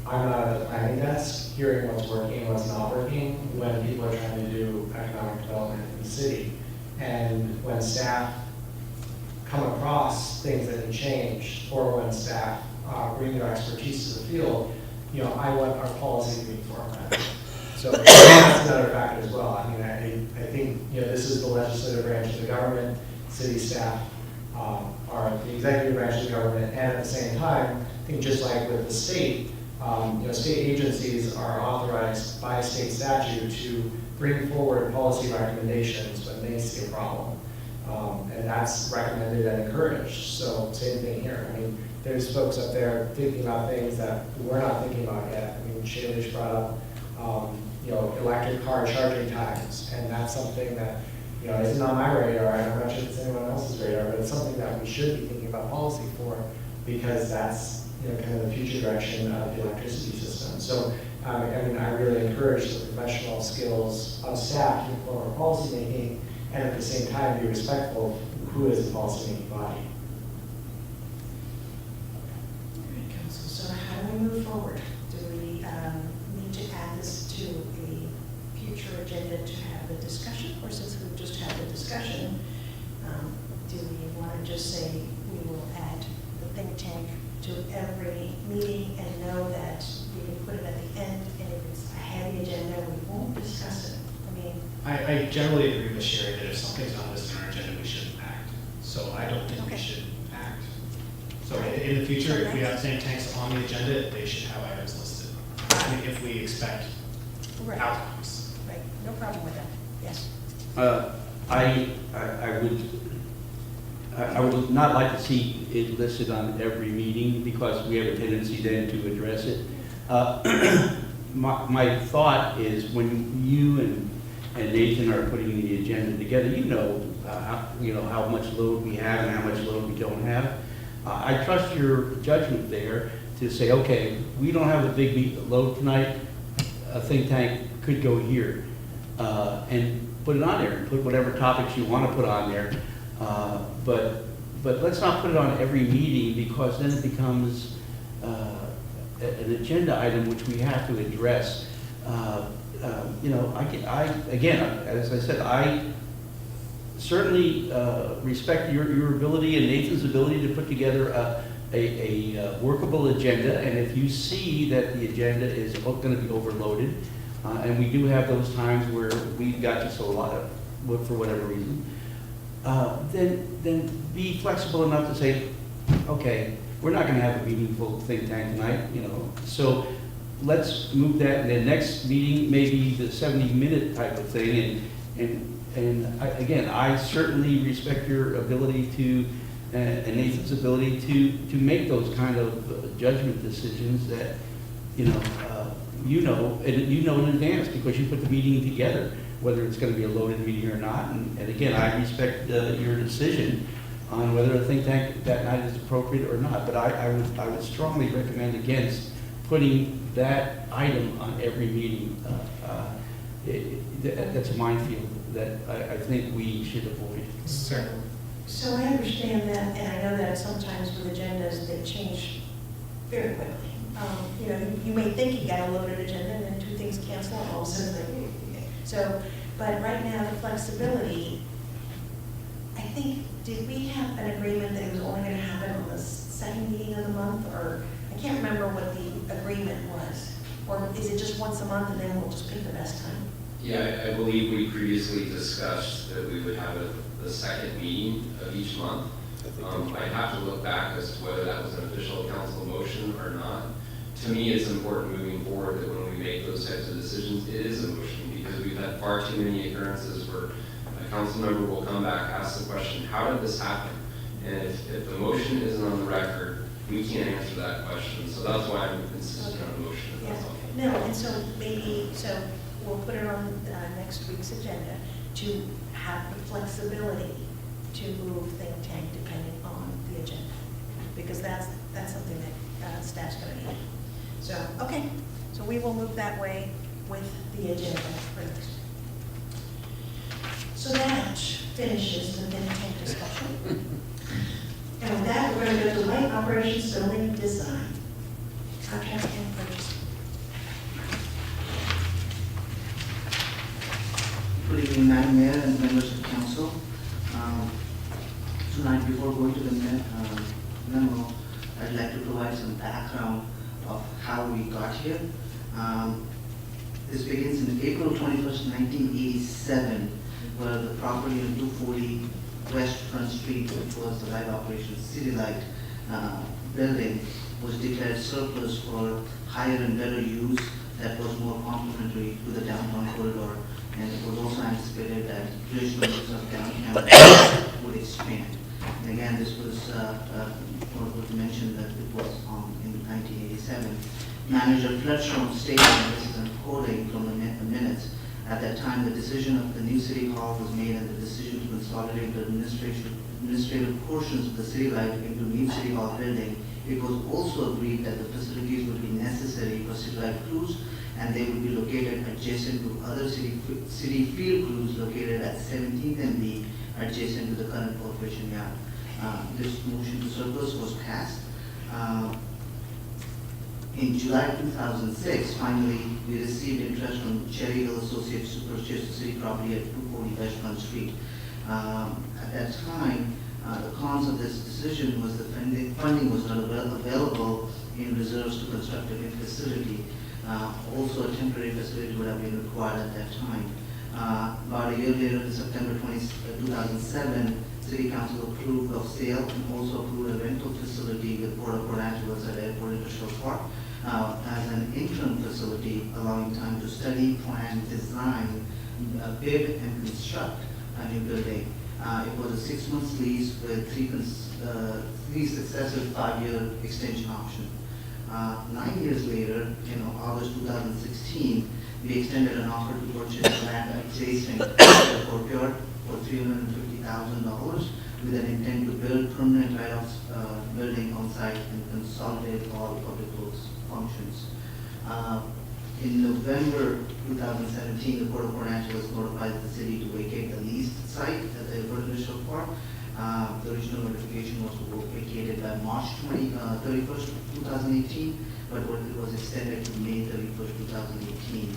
I'm not at the planning desk hearing what's working and what's not working when people are trying to do economic development in the city. And when staff come across things that have changed, or when staff bring their expertise to the field, you know, I want our policy to be informed of that. So that's another factor as well. I mean, I think, you know, this is the legislative branch of the government, city staff are the executive branch of the government, and at the same time, I think just like with the state, you know, state agencies are authorized by state statute to bring forward policy recommendations when they see a problem. And that's recommended and encouraged. So same thing here. I mean, there's folks up there thinking about things that we're not thinking about yet. I mean, Shailesh brought up, you know, electric car charging times, and that's something that, you know, isn't on my radar. I'm not sure if it's anyone else's radar, but it's something that we should be thinking about policy for, because that's, you know, kind of the future direction of the electricity system. So, I mean, I really encourage the professional skills of staff to inform our policy making, and at the same time be respectful of who is the policy making body. All right, Council, so how do we move forward? Do we need to add this to a future agenda to have the discussion, or since we've just had the discussion, do we want to just say we will add the think tank to every meeting and know that we can put it at the end, and if it's a heavy agenda, we won't discuss it? I mean, I generally agree with Sherry that if something's not listed on our agenda, we shouldn't act. So I don't think we should act. So in the future, if we have think tanks on the agenda, they should have items listed, if we expect Right. outcomes. Right, no problem with that, yes. I would not like to see it listed on every meeting because we have a tendency then to address it. My thought is when you and Nathan are putting the agenda together, you know how much load we have and how much load we don't have. I trust your judgment there to say, okay, we don't have a big load tonight, a think tank could go here, and put it on there, and put whatever topics you want to put on there. But let's not put it on every meeting because then it becomes an agenda item which we have to address. Again, as I said, I certainly respect your ability and Nathan's ability to put together a workable agenda, and if you see that the agenda is going to be overloaded, and we do have those times where we've got just a lot of, for whatever reason, then be flexible enough to say, okay, we're not going to have a meaningful think tank tonight, so let's move that, and the next meeting may be the 70-minute type of thing, and I certainly respect your ability to, and Nathan's ability to make those kind of judgment decisions that, you know in advance because you put the meeting together, whether it's going to be a loaded meeting or not. And again, I respect your decision on whether a think tank that night is appropriate or not. But I would strongly recommend against putting that item on every meeting. That's a minefield that I think we should avoid. So I understand that, and I know that sometimes with agendas, they change very quickly. You may think you got a loaded agenda, and then two things cancel, and all of a sudden, so, but right now, the flexibility, I think, did we have an agreement that it was only going to happen on the second meeting of the month, or, I can't remember what the agreement was, or is it just once a month, and then we'll just pick the best time? Yeah, I believe we previously discussed that we would have the second meeting of each month. I'd have to look back as to whether that was an official council motion or not. To me, it's important moving forward that when we make those types of decisions, it is a motion, because we've had far too many occurrences where a council member will come back, ask the question, how did this happen? And if the motion isn't on the record, we can't answer that question. So that's why I'm insisting on the motion. If that's all. No, and so we'll put it on next week's agenda to have the flexibility to move think tank depending on the agenda, because that's something that staff's going to need. So, okay, so we will move that way with the agenda first. So that finishes the think tank discussion. And with that, we're going to go to light operations building design, contract and purchase. Good evening, Madam Mayor and members of council. Tonight, before going to the memo, I'd like to provide some background of how we got here. This begins in April 21st, 1987, where the property on 240 West Front Street, which was the light operations City Light building, was declared surplus for higher and better use that was more complementary to the downtown corridor. And it was also anticipated that traditional use of downtown would expand. And again, this was what was mentioned that it was in 1987. Manager Fletcher stated, and this is a quoting from the minutes, at that time the decision of the new city hall was made and the decision to consolidate the administrative portions of the city light into new city hall building. It was also agreed that the facilities would be necessary for city light crews, and they would be located adjacent to other city field crews located at 17th and B, adjacent to the current corporation yard. This motion to surplus was passed. In July 2006, finally, we received interest from Cherry Hill Associates to purchase the city property at 240 West Front Street. At that time, the cons of this decision was the funding was not available in reserves to construct a new facility. Also, a temporary facility would have been required at that time. About a year later, in September 2007, City Council approved of sale and also approved a rental facility with Port of Port Angeles at Airport Industrial Park as an interim facility allowing time to study, plan, design, bid, and construct a new building. It was a 6-month lease with three successive 5-year extension option. 9 years later, in August 2016, we extended an offer to purchase land adjacent to the courtyard for $350,000 with an intent to build permanent write-offs building on site and consolidate all public works functions. In November 2017, the Port of Port Angeles notified the city to vacate the leased site at the Airport Industrial Park. The original notification was vacated by March 31st, 2018, but it was extended to May 31st, 2018.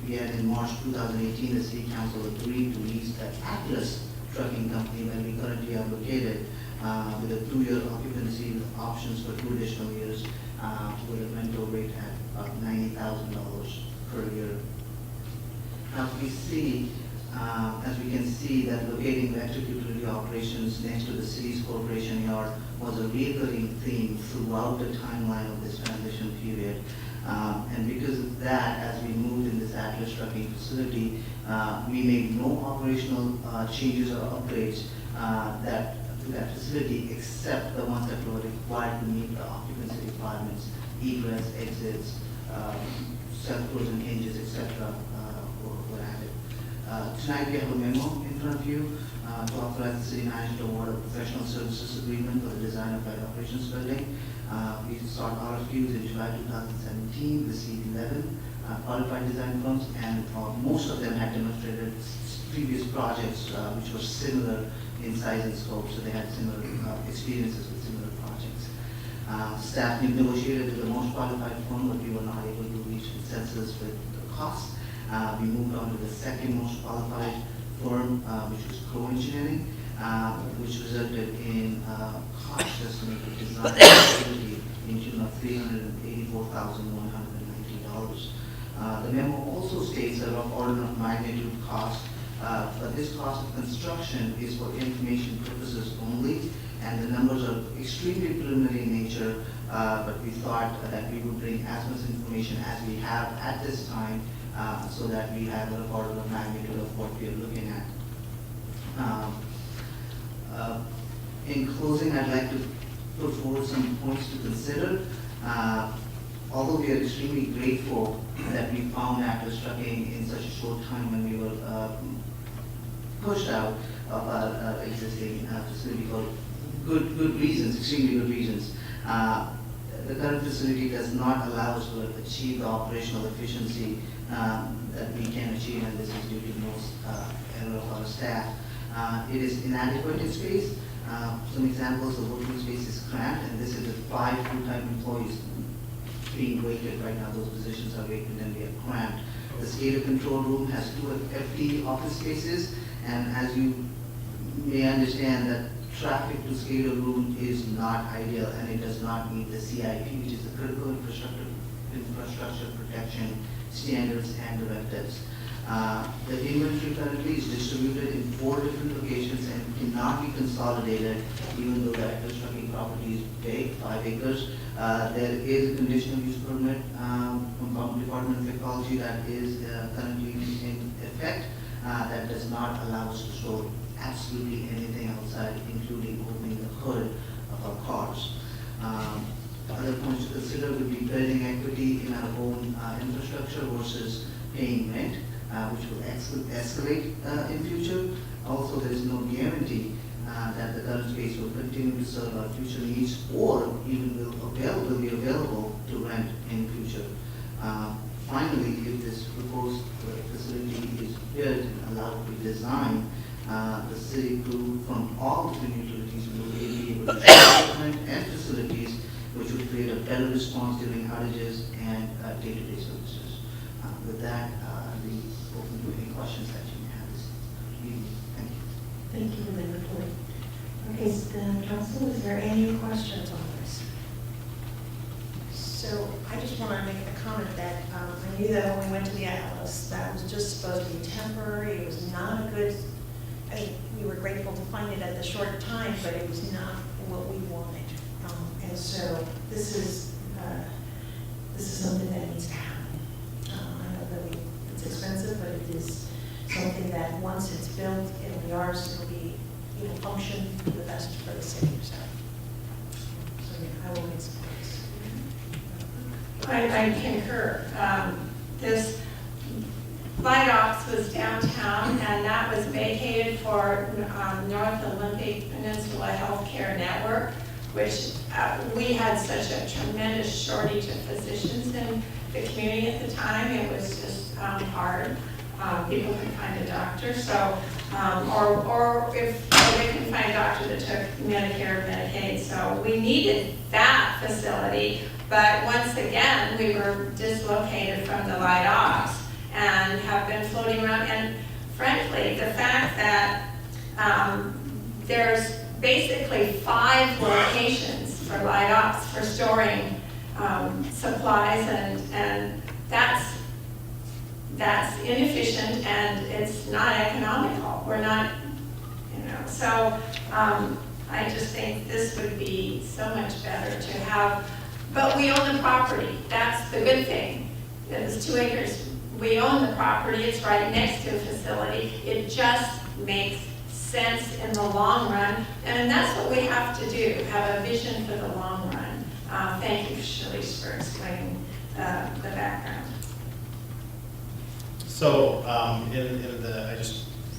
Yet in March 2018, the City Council agreed to lease the Atlas Trucking Company where we currently are located with a 2-year occupancy options for 2 additional years with a rental rate at about $90,000 per year. Now as we can see that locating electric utility operations next to the city's corporation yard was a recurring theme throughout the timeline of this transition period. And because of that, as we moved in this Atlas Trucking facility, we made no operational changes or upgrades to that facility except the ones that were required to meet the occupancy requirements, egress, exits, self-closing hinges, etc. were added. Tonight we have a memo in front of you to authorize the city manager to award a professional services agreement for the design of flight operations building. We sought RFQs in July 2017, received 11 qualified design firms, and most of them had demonstrated previous projects which were similar in size and scope, so they had similar experiences with similar projects. Staff negotiated with the most qualified firm, but we were not able to reach consensus with the cost. We moved on to the second most qualified firm, which was Crow Engineering, which resulted in cost estimate of design facility in tune of $384,190. The memo also states a rough order of magnitude cost, but this cost of construction is for information purposes only, and the numbers are extremely preliminary in nature, but we thought that we would bring as much information as we have at this time so that we have a rough order of magnitude of what we are looking at. In closing, I'd like to put forward some points to consider. Although we are extremely grateful that we found Atlas Trucking in such a short time when we were pushed out of our existing facility for good reasons, extremely good reasons. The current facility does not allow us to achieve the operational efficiency that we can achieve, and this is due to most error of our staff. It is inadequate in space. Some examples of working space is cramped, and this is with 5 full-time employees being weighted right now. Those positions are vacant and we are cramped. The SCADA control room has 2 FD office spaces, and as you may understand that traffic to SCADA room is not ideal, and it does not meet the CIP, which is the critical infrastructure protection standards and directives. The inventory currently is distributed in 4 different locations and cannot be consolidated, even though the Atlas Trucking property is big, 5 acres. There is a conditional use permit from Department of Ecology that is currently in effect that does not allow us to store absolutely anything outside, including opening the hood of our cars. Other points to consider would be building equity in our own infrastructure versus paying rent, which will escalate in future. Also, there is no guarantee that the current space will continue to serve our future needs or even will be available to rent in future. Finally, if this proposed facility is built and allowed to be designed, the city crew from all different utilities will be able to share equipment and facilities, which would create a better response during outages and day-to-day services. With that, I'll be open to any questions that you may have this evening. Thank you. Thank you for the report. Okay, so then, council, is there any questions on this? So I just want to make a comment that I knew that when we went to the Atlas, that was just supposed to be temporary. It was not a good I mean, we were grateful to find it at the short time, but it was not what we wanted. And so this is something that needs to happen. I know that it's expensive, but it is something that once it's built, it'll be ours, it'll function the best for the city. So yeah, I will make some comments. I concur. This Light Ops was downtown, and that was vacated for North Olympic Peninsula Healthcare Network, which we had such a tremendous shortage of physicians in the community at the time. It was just hard. People couldn't find a doctor, so or if they couldn't find a doctor that took Medicare or Medicaid, so we needed that facility. But once again, we were dislocated from the Light Ops and have been floating around. And frankly, the fact that there's basically 5 locations for Light Ops for storing supplies, and that's inefficient and it's not economical. We're not, so I just think this would be so much better to have, but we own the property. That's the good thing. It's 2 acres. We own the property. It's right next to a facility. It just makes sense in the long run, and that's what we have to do, have a vision for the long run. Thank you, Shalice, for explaining the background. So,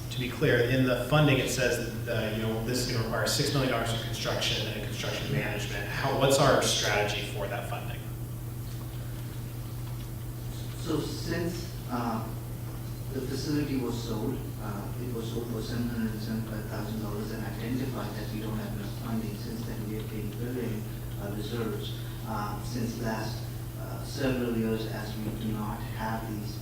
to be clear, in the funding, it says that, this is going to require $6 million for construction and construction management. What's our strategy for that funding? So since the facility was sold, it was sold for $775,000 and identified that we don't have enough funding. Since then, we have been building reserves since last several years, as we do not have these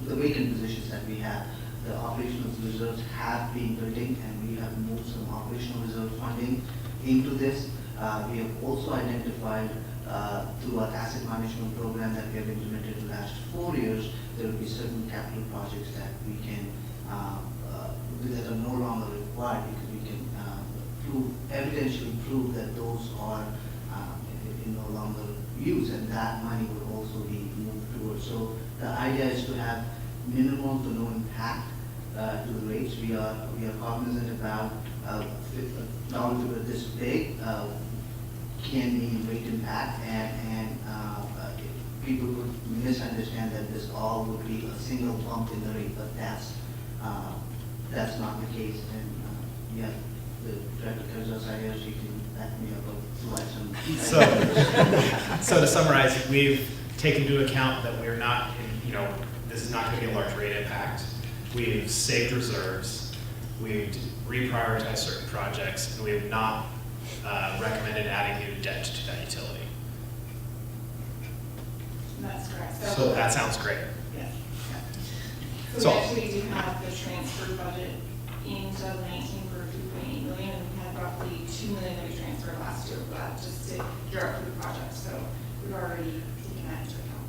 the vacant positions that we have. The operational reserves have been building, and we have moved some operational reserve funding into this. We have also identified through our asset management program that we have implemented in the last 4 years, there will be certain capital projects that we can that are no longer required, because we can evidentially prove that those are in no longer use, and that money will also be moved towards. So the idea is to have minimal to no impact to the rates. We are cognizant about dollar figure this big can mean rate impact, and people would misunderstand that this all would be a single bump in the rate, but that's not the case. And the Director Carlos Arias, you can back me up or provide some. So to summarize, we've taken into account that we're not, this is not going to be a large rate impact. We've saved reserves. We've reprioritized certain projects, and we have not recommended adding new debt to that utility. That's correct. So that sounds great. Yes. So So we actually do have the transfer budget in 2019 for $2.8 million, and we had roughly $2 million that we transferred last year for that, just to gear up for the project. So we've already taken that into account.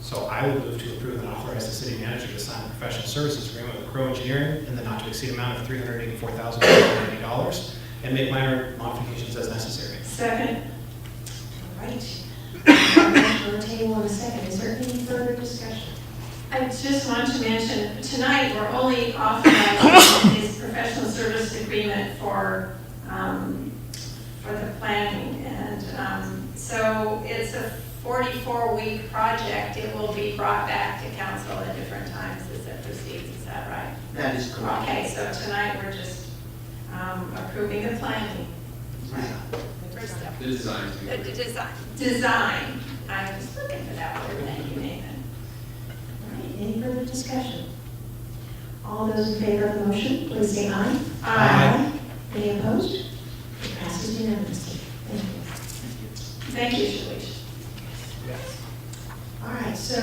So I would move to approve and authorize the city manager to sign a professional services agreement with Crow Engineering in the not to exceed amount of $384,480 and make minor modifications as necessary. Second. All right. On the table in a second. Is there any further discussion? I just want to mention, tonight, we're only authorizing this professional service agreement for the planning. And so it's a 44-week project. It will be brought back to council at different times as it proceeds. Is that right? That is correct. Okay, so tonight we're just approving the planning. The first step. The design. The design. Design. I was looking for that word. Thank you, Nathan. All right, any further discussion? All those in favor of the motion, please say aye. Aye. Any opposed? It passes unanimously. Thank you. Thank you, Shalish. All right, so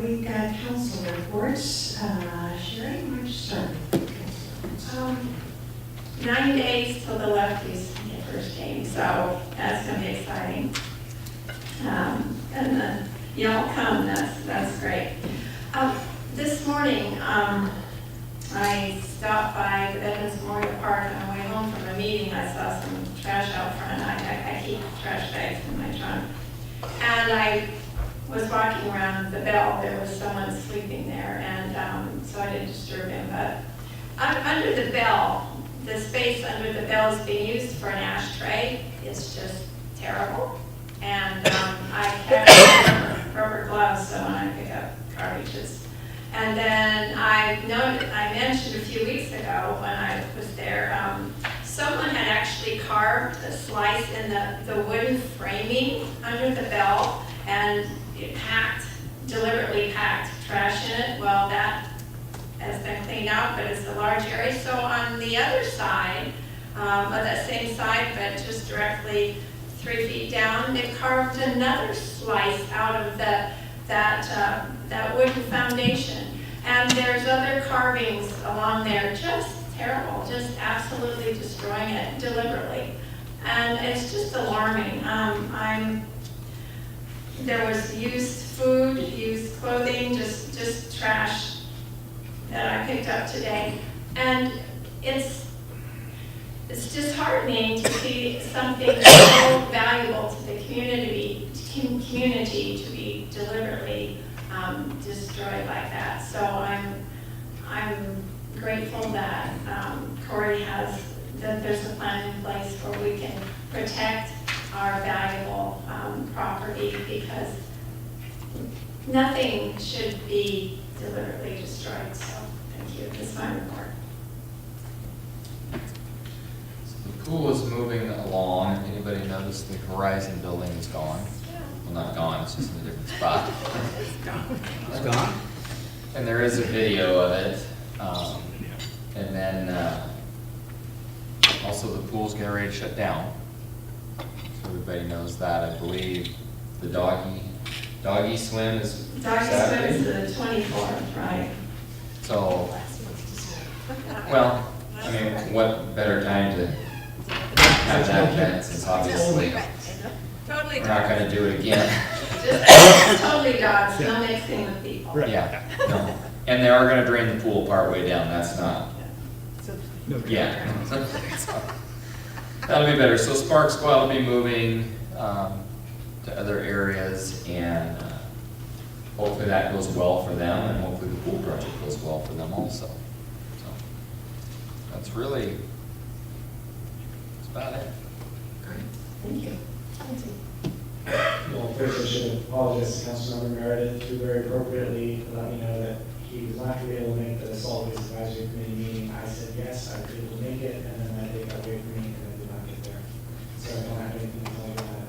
we've got council reports. Sherry, why don't you start? 9 days till the lefties get first game, so that's going to be exciting. And then y'all come, that's great. This morning, I trash bags in my trunk. And I was walking around the bell, there was someone sleeping there, and so I didn't disturb him, but under the bell, the space under the bell is being used for an ashtray. It's just terrible. And I have rubber gloves, so when I pick up garbages. And then I mentioned a few weeks ago when I was there, someone had actually carved a slice in the wooden framing under the bell, and it deliberately packed trash in it. Well, that has been cleaned out, but it's a large area. So on the other side, of that same side, but just directly 3 feet down, they've carved another slice out of that wooden foundation. And there's other carvings along there, just terrible, just absolutely destroying it deliberately. And it's just alarming. There was used food, used clothing, just trash that I picked up today. And it's just heartening to see something so valuable to the community to be deliberately destroyed like that. So I'm grateful that Corey that there's a plan in place where we can protect our valuable property, because nothing should be deliberately destroyed. So thank you. That's my report. The pool is moving along. Anybody noticed the Horizon building is gone? Well, not gone, it's just in a different spot. It's gone? And there is a video of it. And then also the pool's getting ready to shut down. So everybody knows that. I believe the doggy swim is Saturday. Swim is the 24th, right? So, well, I mean, what better time to have that event, since obviously Totally. we're not gonna do it again. Just totally dogs, no mixing with people. Yeah, no. And they are gonna drain the pool part way down, that's not, yeah. So, that'll be better. So Spark Squad will be moving to other areas, and hopefully that goes well for them, and hopefully the pool project goes well for them also. So that's really, that's about it. Thank you. Well, first I should apologize to Councilmember Meredith, who very appropriately let me know that he was not going to be able to make the solid waste advisory committee meeting. I said yes, I was able to make it, and then that day got away from me, and I did not get there. So I don't have anything to tell you about it.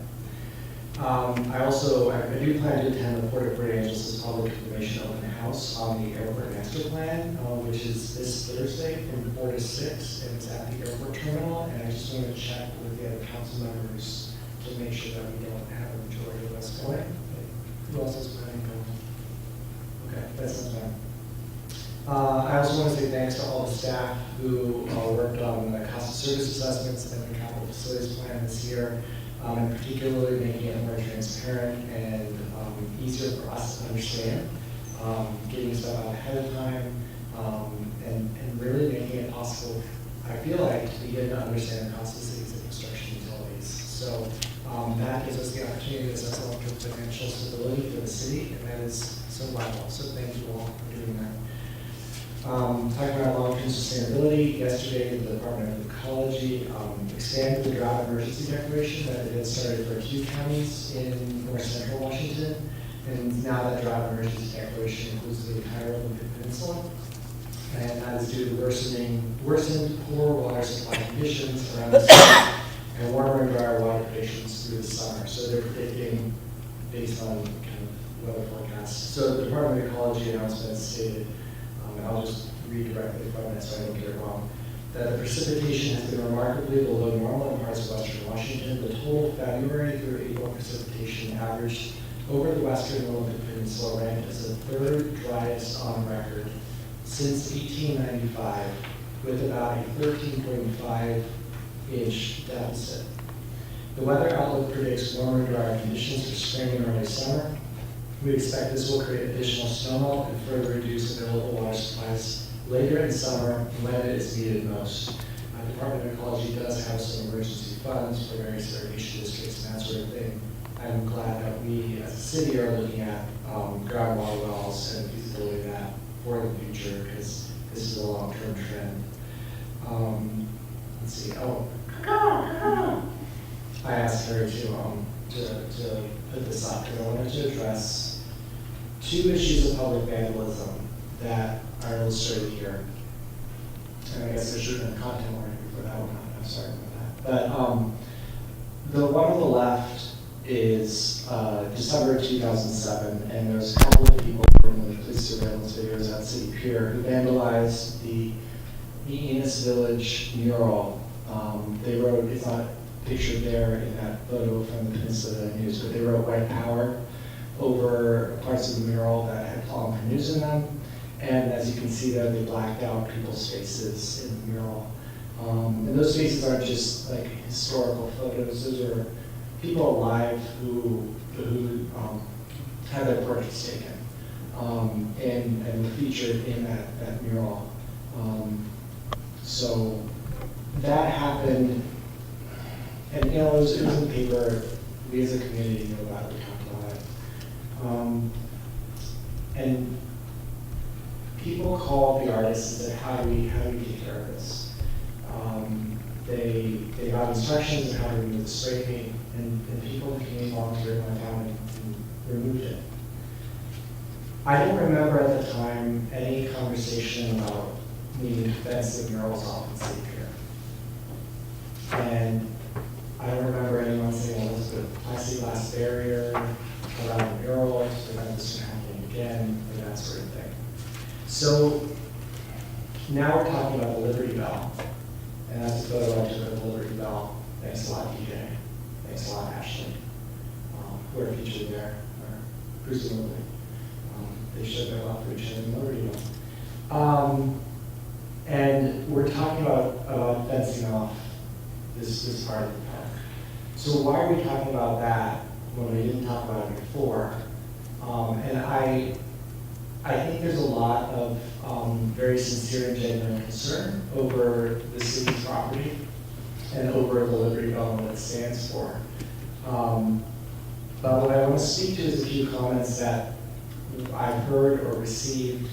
I do plan to attend the Port of Great Angels' public information open house on the airport master plan, which is this Thursday from 4 to 6, and it's at the airport terminal. And I just want to check with the other council members to make sure that we don't have a majority of us going. Who else is planning to go? Okay, that sounds fine. I also want to say thanks to all the staff who worked on the cost of service assessments and the capital facilities plan this year, and particularly making it more transparent and easier for us to understand, getting stuff out ahead of time, and really making it possible, I feel like, to begin to understand the cost of cities and construction utilities. So that gives us the opportunity to assess long-term financial stability for the city, and that is so vital. So thank you all for doing that. Talking about long-term sustainability, yesterday the Department of Ecology expanded the drought emergency declaration that it had started for a few counties in north central Washington, and now that drought emergency declaration includes the entire Olympic Peninsula, and that is due to worsened poor water supply conditions around the state and warmer and drier water predictions through the summer. So they're predicting based on kind of weather forecasts. So the Department of Ecology announcement stated, and I'll just read directly from it so I don't get it wrong, that the precipitation has been remarkably below normal in parts of western Washington. The total February through April precipitation averaged over the western Olympic Peninsula ranked as the third driest on record since 1895, with about a 13.5 inch deficit. The weather outlook predicts warmer, drier conditions for spring and early summer. We expect this will create additional snowmelt and further reduce available water supplies later in summer when it is needed most. Department of Ecology does have some emergency funds for various irrigation districts and that sort of thing. I'm glad that we, as a city, are looking at groundwater wells and feasibility of that for the future, because this is a long-term trend. Let's see, I asked her to put this up, because I wanted to address 2 issues of public vandalism that are illustrated here. And I guess there should have been content warning for that one, I'm sorry about that. But the one on the left is December 2007, and there's a couple of people from the police surveillance videos at City Pier who vandalized the Enos Village mural. They wrote, it's not pictured there in that photo from the Peninsula News, but they wrote "White Power" over parts of the mural that had palm canoes in them. And as you can see there, they blacked out people's faces in the mural. And those faces aren't just like historical photos, those are people alive who had their portraits taken and were featured in that mural. So that happened, and you know, it was in the paper. We as a community knew about it, we talked about it. And people called the artists and said, how do we take care of this? They got instructions on how to remove the spray paint, and people in the community volunteered went down and removed it. I don't remember at the time any conversation about needing to fence the murals off in City Pier. And I don't remember anyone saying, well, let's put a plexiglass barrier around the mural to prevent this from happening again, or that sort of thing. So now we're talking about the Liberty Bell. And that's a photo I took of the Liberty Bell. Thanks a lot, DJ. Thanks a lot, Ashley. Who are featured there, or presumably. They showed their love for each other in the Liberty Bell. And we're talking about fencing off this part of the park. So why are we talking about that when we didn't talk about it before? And I think there's a lot of very sincere and genuine concern over the city's property and over the Liberty Bell and what it stands for. But what I want to speak to is a few comments that I've heard or received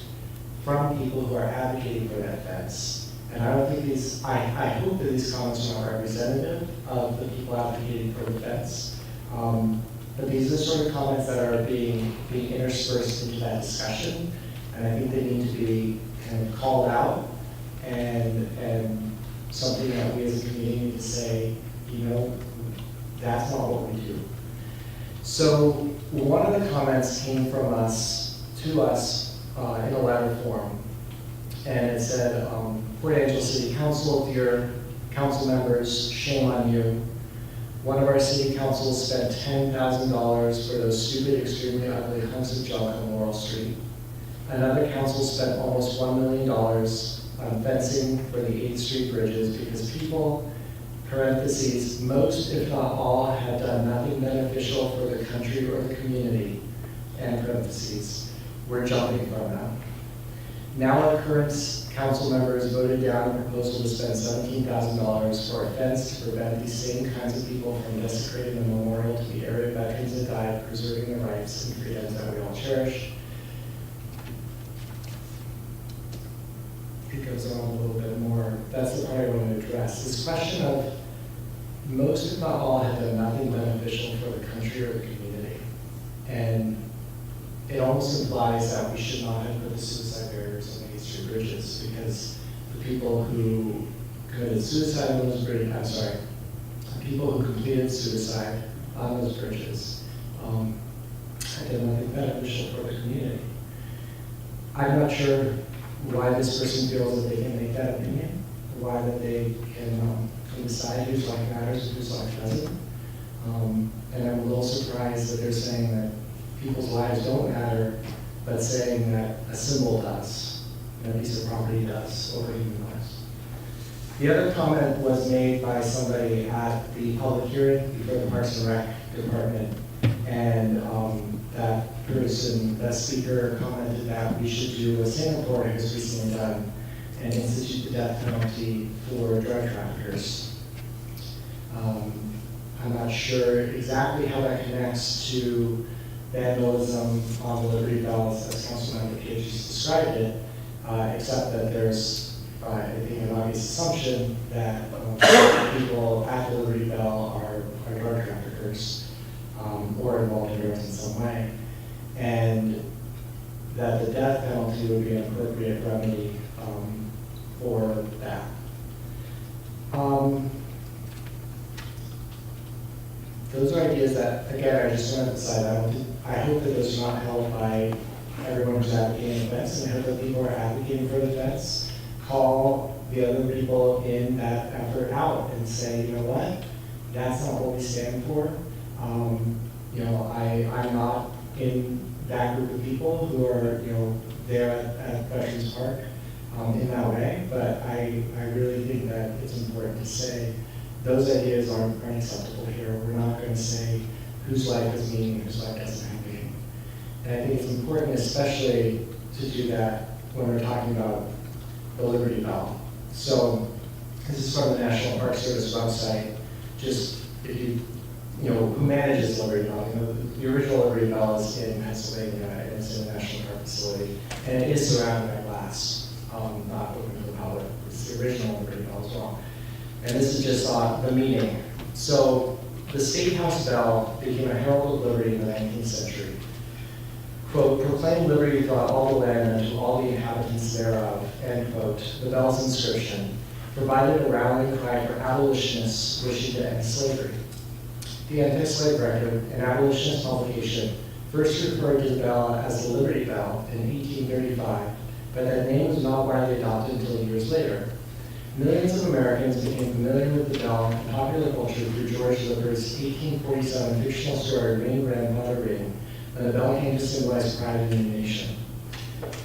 from people who are advocating for that fence. And I don't think I hope that these comments are not representative of the people advocating for the fence. But these are the sort of comments that are being interspersed into that discussion. And I think they need to be kind of called out and something that we as a community need to say, you know, that's not what we do. So one of the comments came from us, to us, in a letter form. And it said, Port Angeles City Council, dear council members, shame on you. One of our city councils spent $10,000 for those stupid, extremely ugly hunks of junk on Laurel Street. Another council spent almost $1 million on fencing for the 8th Street bridges because people, parentheses, most if not all, had done nothing beneficial for the country or the community, and parentheses, we're jumping from them. Now our current council members voted down a proposal to spend $17,000 for a fence to prevent these same kinds of people from desecrating the memorial to the area veterans that died, preserving their rights and freedoms that we all cherish. It goes on a little bit more. That's the part I want to address. This question of most, if not all, have done nothing beneficial for the country or the community. And it almost implies that we should not have put the suicide barriers on the 8th Street bridges because the people who committed suicide on those bridges, the people who completed suicide on those bridges have done nothing beneficial for the community. I'm not sure why this person feels that they can make that opinion, why that they can decide whose life matters and whose life doesn't. And I'm a little surprised that they're saying that people's lives don't matter, but saying that a symbol does, and a piece of property does, over human lives. The other comment was made by somebody at the public hearing before the Parks and Rec Department, and that speaker commented that we should do what Singapore has recently done and institute the death penalty for drug traffickers. I'm not sure exactly how that connects to vandalism on the Liberty Bells as Councilmember Cage described it, except that there's, I think, an obvious assumption that people at the Liberty Bell are drug traffickers or involved in drugs in some way, and that the death penalty would be an appropriate remedy for that. Those are ideas that, again, I just want to emphasize. I hope that those are not held by everyone who's advocating events, and I hope that people who are advocating for the events call the other people in that effort out and say, you know what, that's not what we stand for. You know, I'm not in that group of people who are, you know, there at Veterans Park in that way, but I really think that it's important to say those ideas aren't acceptable here. We're not going to say whose life has meaning and whose life doesn't have meaning. And I think it's important especially to do that when we're talking about the Liberty Bell. So this is from the National Park Service website. Just if you know, who manages Liberty Bell? You know, the original Liberty Bell is in Pennsylvania, and it's in a national park facility, and it is surrounded by glass, not open to the public. It's the original Liberty Bell as well. And this is just the meaning. So the State House bell became a herald of liberty in the 19th century. Quote, proclaim liberty throughout all the land and to all the inhabitants thereof, end quote. The bell's inscription provided a rallying cry for abolitionists wishing to end slavery. The Anti-Slave Record, an abolitionist publication, first referred to the bell as the Liberty Bell in 1835, but that name was not widely adopted until years later. Millions of Americans became familiar with the bell in popular culture through George Lipper's 1847 fictional story, Ring, Grandmother, Ring, when the bell came to symbolize pride in the nation.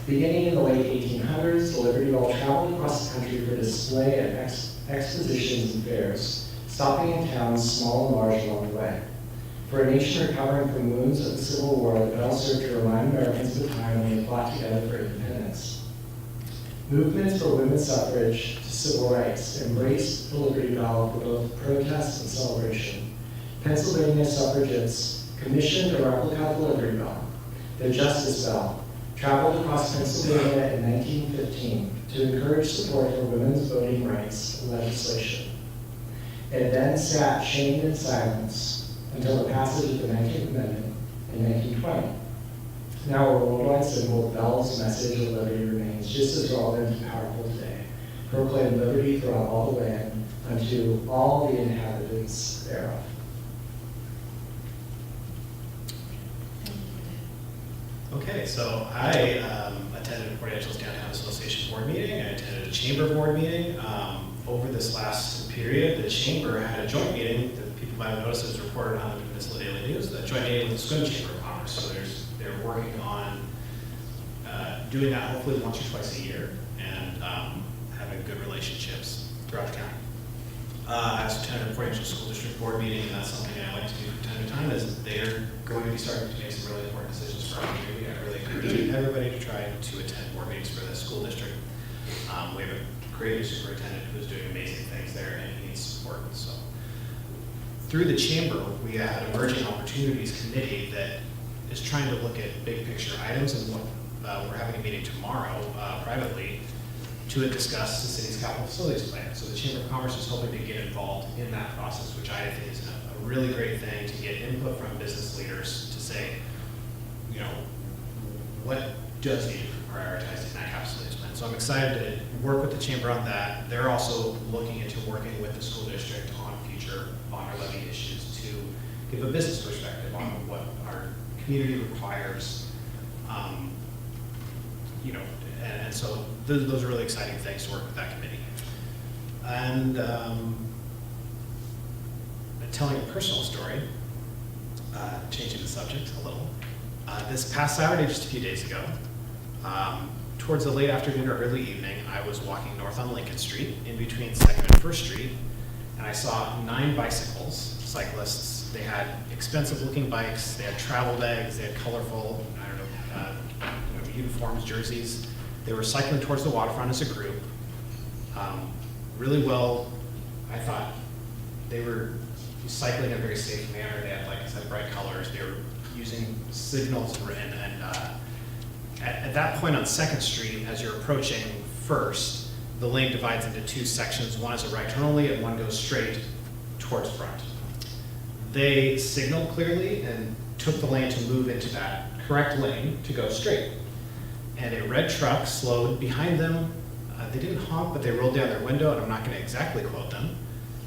Beginning in the late 1800s, the Liberty Bell traveled across the country for display at expositions and fairs, stopping in towns small and large along the way. For a nation recovering from wounds of the Civil War, the bell served to remind Americans of the time when they fought together for independence. Movements for women's suffrage to civil rights embraced the Liberty Bell for both protest and celebration. Pennsylvania suffragettes commissioned a replica of the Liberty Bell. The Justice Bell traveled across Pennsylvania in 1915 to encourage support for women's voting rights legislation. It then sat shamed in silence until the passage of the 19th Amendment in 1920. Now a worldwide symbol, the bell's message of liberty remains just as relevant and powerful today. Proclaim liberty throughout all the land unto all the inhabitants thereof. Okay, so I attended a Port Angeles Downtown Association board meeting. I attended a chamber board meeting. Over this last period, the chamber had a joint meeting that people might have noticed was reported on the Peninsula Daily News, a joint meeting with the Swim Chamber of Commerce. So they're working on doing that hopefully once or twice a year and having good relationships throughout the county. I also attended a Port Angeles School District board meeting, and that's something I like to do from time to time, is they're going to be starting to make some really important decisions for our community. I really encourage everybody to try to attend board meetings for the school district. We have a great new superintendent who's doing amazing things there, and he needs support. So through the chamber, we had Emerging Opportunities Committee that is trying to look at big picture items, and what we're having a meeting tomorrow privately to discuss the city's capital facilities plan. So the Chamber of Commerce is hoping to get involved in that process, which I think is a really great thing, to get input from business leaders to say, you know, what does need to be prioritized in that capital facilities plan. So I'm excited to work with the Chamber on that. They're also looking into working with the school district on future bond or levy issues to give a business perspective on what our community requires, you know, and so those are really exciting things to work with that committee. And telling a personal story, changing the subject a little. This past Saturday, just a few days ago, towards the late afternoon or early evening, I was walking north on Lincoln Street in between 2nd and 1st Street, and I saw 9 bicycles, cyclists. They had expensive looking bikes, they had travel bags, they had colorful, uniforms, jerseys. They were cycling towards the waterfront as a group. Really well, I thought. They were cycling in a very safe manner. They had, like I said, bright colors. They were using signals and at that point on 2nd Street, as you're approaching First, the lane divides into 2 sections. One is a right turn only and one goes straight towards front. They signaled clearly and took the lane to move into that correct lane to go straight. And a red truck slowed behind them. They didn't honk, but they rolled down their window, and I'm not going to exactly quote them,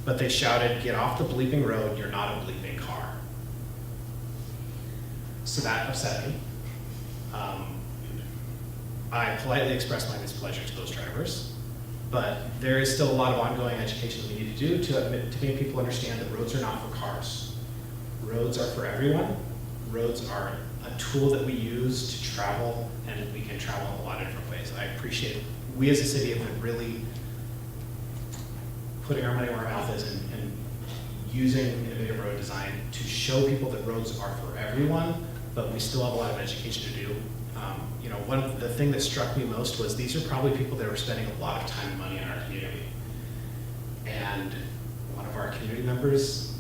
but they shouted, "Get off the bleeping road, you're not a bleeping car." So that upset me. I politely expressed my displeasure to those drivers, but there is still a lot of ongoing education that we need to do to make people understand that roads are not for cars. Roads are for everyone. Roads are a tool that we use to travel, and we can travel in a lot of different ways. I appreciate it. We as a city have been really putting our money where our mouth is and using innovative road design to show people that roads are for everyone, but we still have a lot of education to do. The thing that struck me most was these are probably people that are spending a lot of time and money in our community. And one of our community members,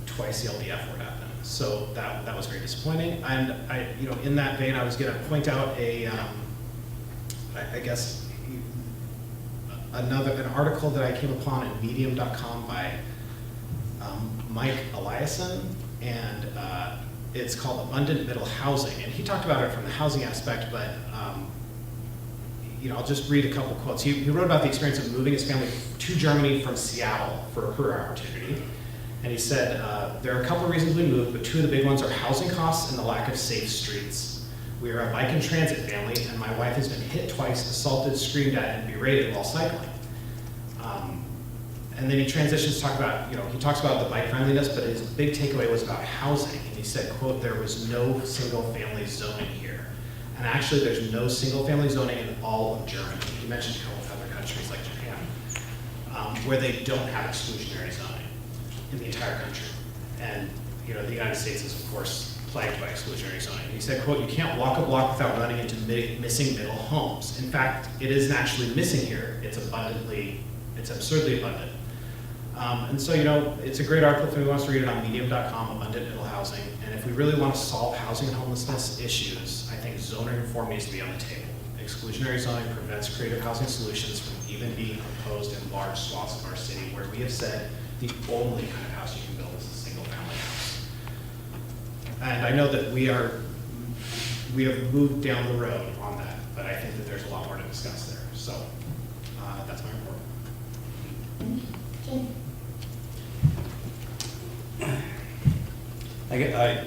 twice yelled the F word at them. So that was very disappointing. And in that vein, I was going to point out an article that I came upon in medium.com by Mike Eliason, and it's called Abundant Middle Housing. And he talked about it from the housing aspect, but I'll just read a couple quotes. He wrote about the experience of moving his family to Germany from Seattle for a career opportunity. And he said, there are a couple of reasons we moved, but 2 of the big ones are housing costs and the lack of safe streets. We are a bike and transit family, and my wife has been hit twice, assaulted, screamed at, and berated while cycling. And then he transitions to talk about, he talks about the bike friendliness, but his big takeaway was about housing. And he said, quote, "There was no single family zoning here." And actually, there's no single family zoning in all of Germany. He mentioned a couple of other countries like Japan, where they don't have exclusionary zoning in the entire country. And, the United States is, of course, plagued by exclusionary zoning. He said, quote, "You can't walk a block without running into missing middle homes. In fact, it isn't actually missing here. It's absurdly abundant." And so, it's a great article if anyone wants to read it on medium.com, Abundant Middle Housing. And if we really want to solve housing and homelessness issues, I think zoning reform needs to be on the table. Exclusionary zoning prevents creative housing solutions from even being proposed in large swaths of our city, where we have said the only kind of house you can build is a single family house. And I know that we have moved down the road on that, but I think that there's a lot more to discuss there. So that's my report.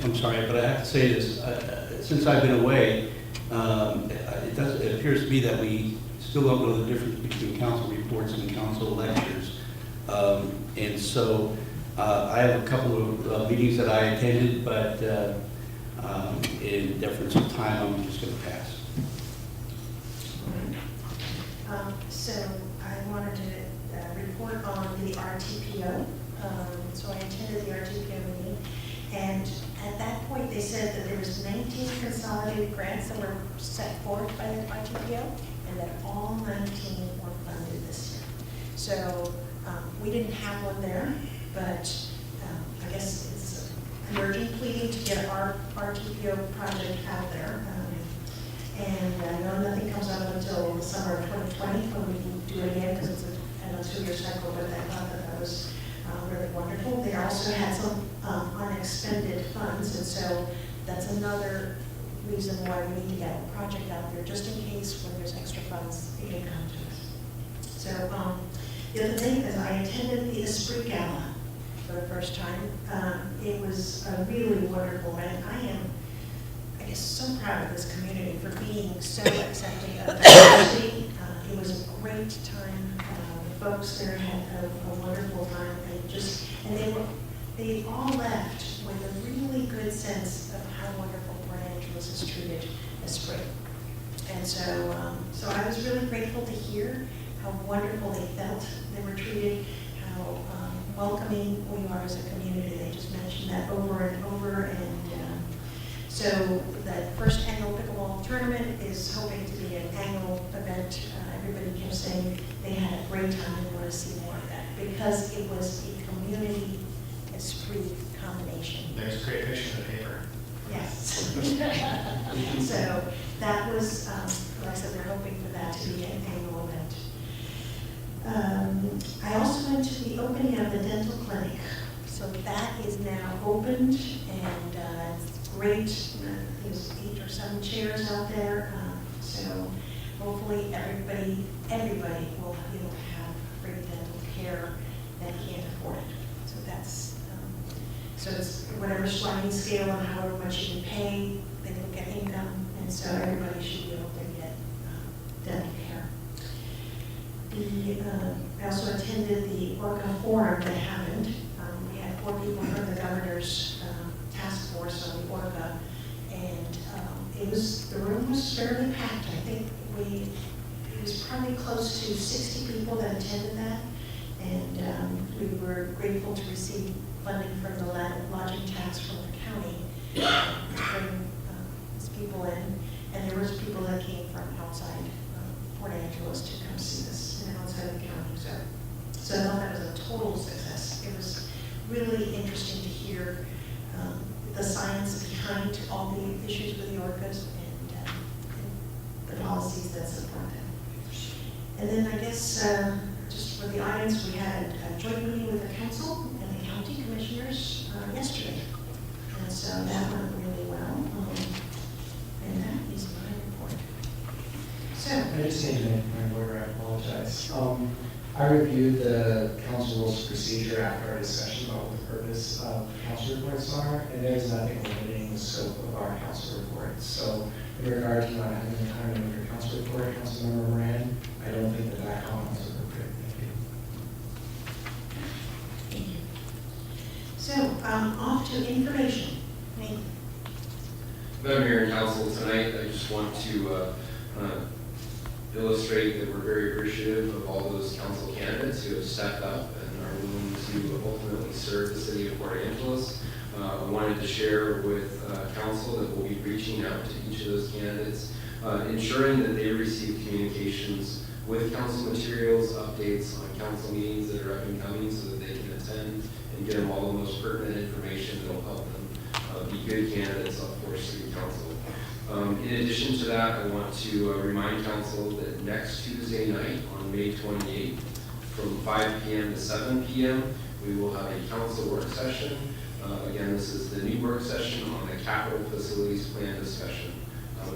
I'm sorry, but I have to say this. Since I've been away, it appears to me that we still don't know the difference between council reports and council lectures. And so I have a couple of meetings that I attended, but in deference of time, I'm just going to pass. So I wanted to report on the RTPO. So I attended the RTPO meeting, and at that point they said that there was 19 consolidated grants that were set forth by the RTPO, and that all 19 were funded this year. So we didn't have one there, but I guess it's an urgent pleading to get our RTPO project out there. And I know nothing comes out until the summer of 2020 when we can do it again, because it's a 2-year cycle, but I thought that was really wonderful. They also had some unexpended funds, and so that's another reason why we need to get a project out there, just in case when there's extra funds, it can come to us. So the other thing is I attended the Esprit Gala for the first time. It was really wonderful, and I am so proud of this community for being so accepting of diversity. It was a great time. The folks there had a wonderful time. They all left with a really good sense of how wonderful Port Angeles has treated Esprit. And so I was really grateful to hear how wonderful they felt they were treated, how welcoming we are as a community. They just mentioned that over and over, and so So the first annual pickleball tournament is hoping to be an annual event. Everybody kept saying they had a great time and want to see more of that because it was a community esprit combination. There's great pictures in the paper. Yes. So that was, like I said, they're hoping for that to be an annual event. I also went to the opening of the dental clinic. So that is now opened and it's great. There's 8 or 7 chairs out there. So hopefully everybody will be able to have free dental care that can't afford it. So that's, so it's whatever sliding scale and however much you can pay, they look at income, and so everybody should be able to get dental care. I also attended the ORCA forum that happened. We had 4 people from the governor's task force on the ORCA, and the room was fairly packed. I think it was probably close to 60 people that attended that, and we were grateful to receive funding from the lodging tax from the county to bring these people in, and there was people that came from outside Port Angeles to come see us, and outside the county. So I thought that was a total success. It was really interesting to hear the science behind all the issues with the orcas and the policies that support them. And then I guess just for the audience, we had a joint meeting with the council and the county commissioners yesterday. And so that went really well. And that is my report. So. I just need to make my word, I apologize. I reviewed the council's procedure after our discussion about what the purpose of council reports are, and there's nothing limiting the scope of our council reports. So in regard to not having a time to make your council report, Councilmember Moran, I don't think that comment is appropriate. Thank you. Thank you. So, off to information. Nathan. Madam Mayor and Council, tonight I just want to illustrate that we're very appreciative of all those council candidates who have stepped up and are willing to ultimately serve the city of Port Angeles. I wanted to share with council that we'll be reaching out to each of those candidates, ensuring that they receive communications with council materials, updates on council meetings that are up and coming so that they can attend and get them all the most pertinent information that will help them be good candidates up for city council. In addition to that, I want to remind council that next Tuesday night on May 28th from 5 p.m. to 7 p.m. we will have a council work session. Again, this is the new work session on the capital facilities plan discussion,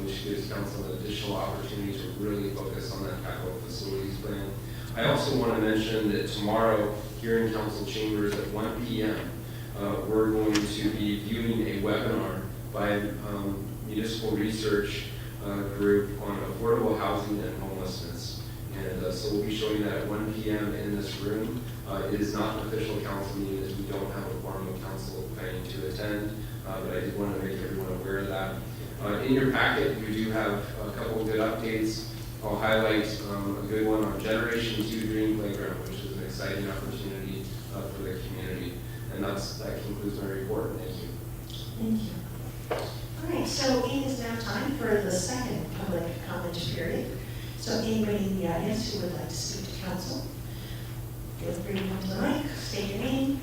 which gives council an additional opportunity to really focus on that capital facilities plan. I also want to mention that tomorrow here in council chambers at 1 p.m. We're going to be viewing a webinar by municipal research group on affordable housing and homelessness. And so we'll be showing that at 1 p.m. in this room. It is not an official council meeting as we don't have a quorum of council planning to attend, but I did want to make everyone aware of that. In your packet, you do have a couple of good updates. I'll highlight a good one on Generation 2 Dream Playground, which is an exciting opportunity for the community. And that concludes my report. Thank you. Thank you. All right, so it is now time for the second public comment period. So anybody in the audience who would like to speak to council, feel free to come to the mic, state your name,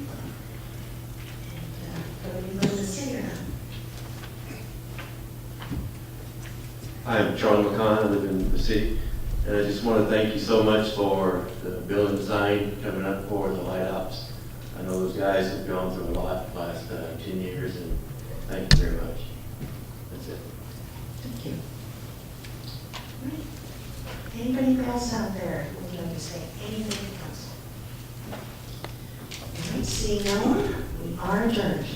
and whether you live in the city or not. Hi, I'm Charlie McCon, I live in the city, and I just want to thank you so much for the building design coming up for the light ops. I know those guys have gone through a lot the last 10 years, and thank you very much. That's it. Thank you. All right. Anybody else out there who would like to say anything to council? All right, seeing no one, we are adjourned.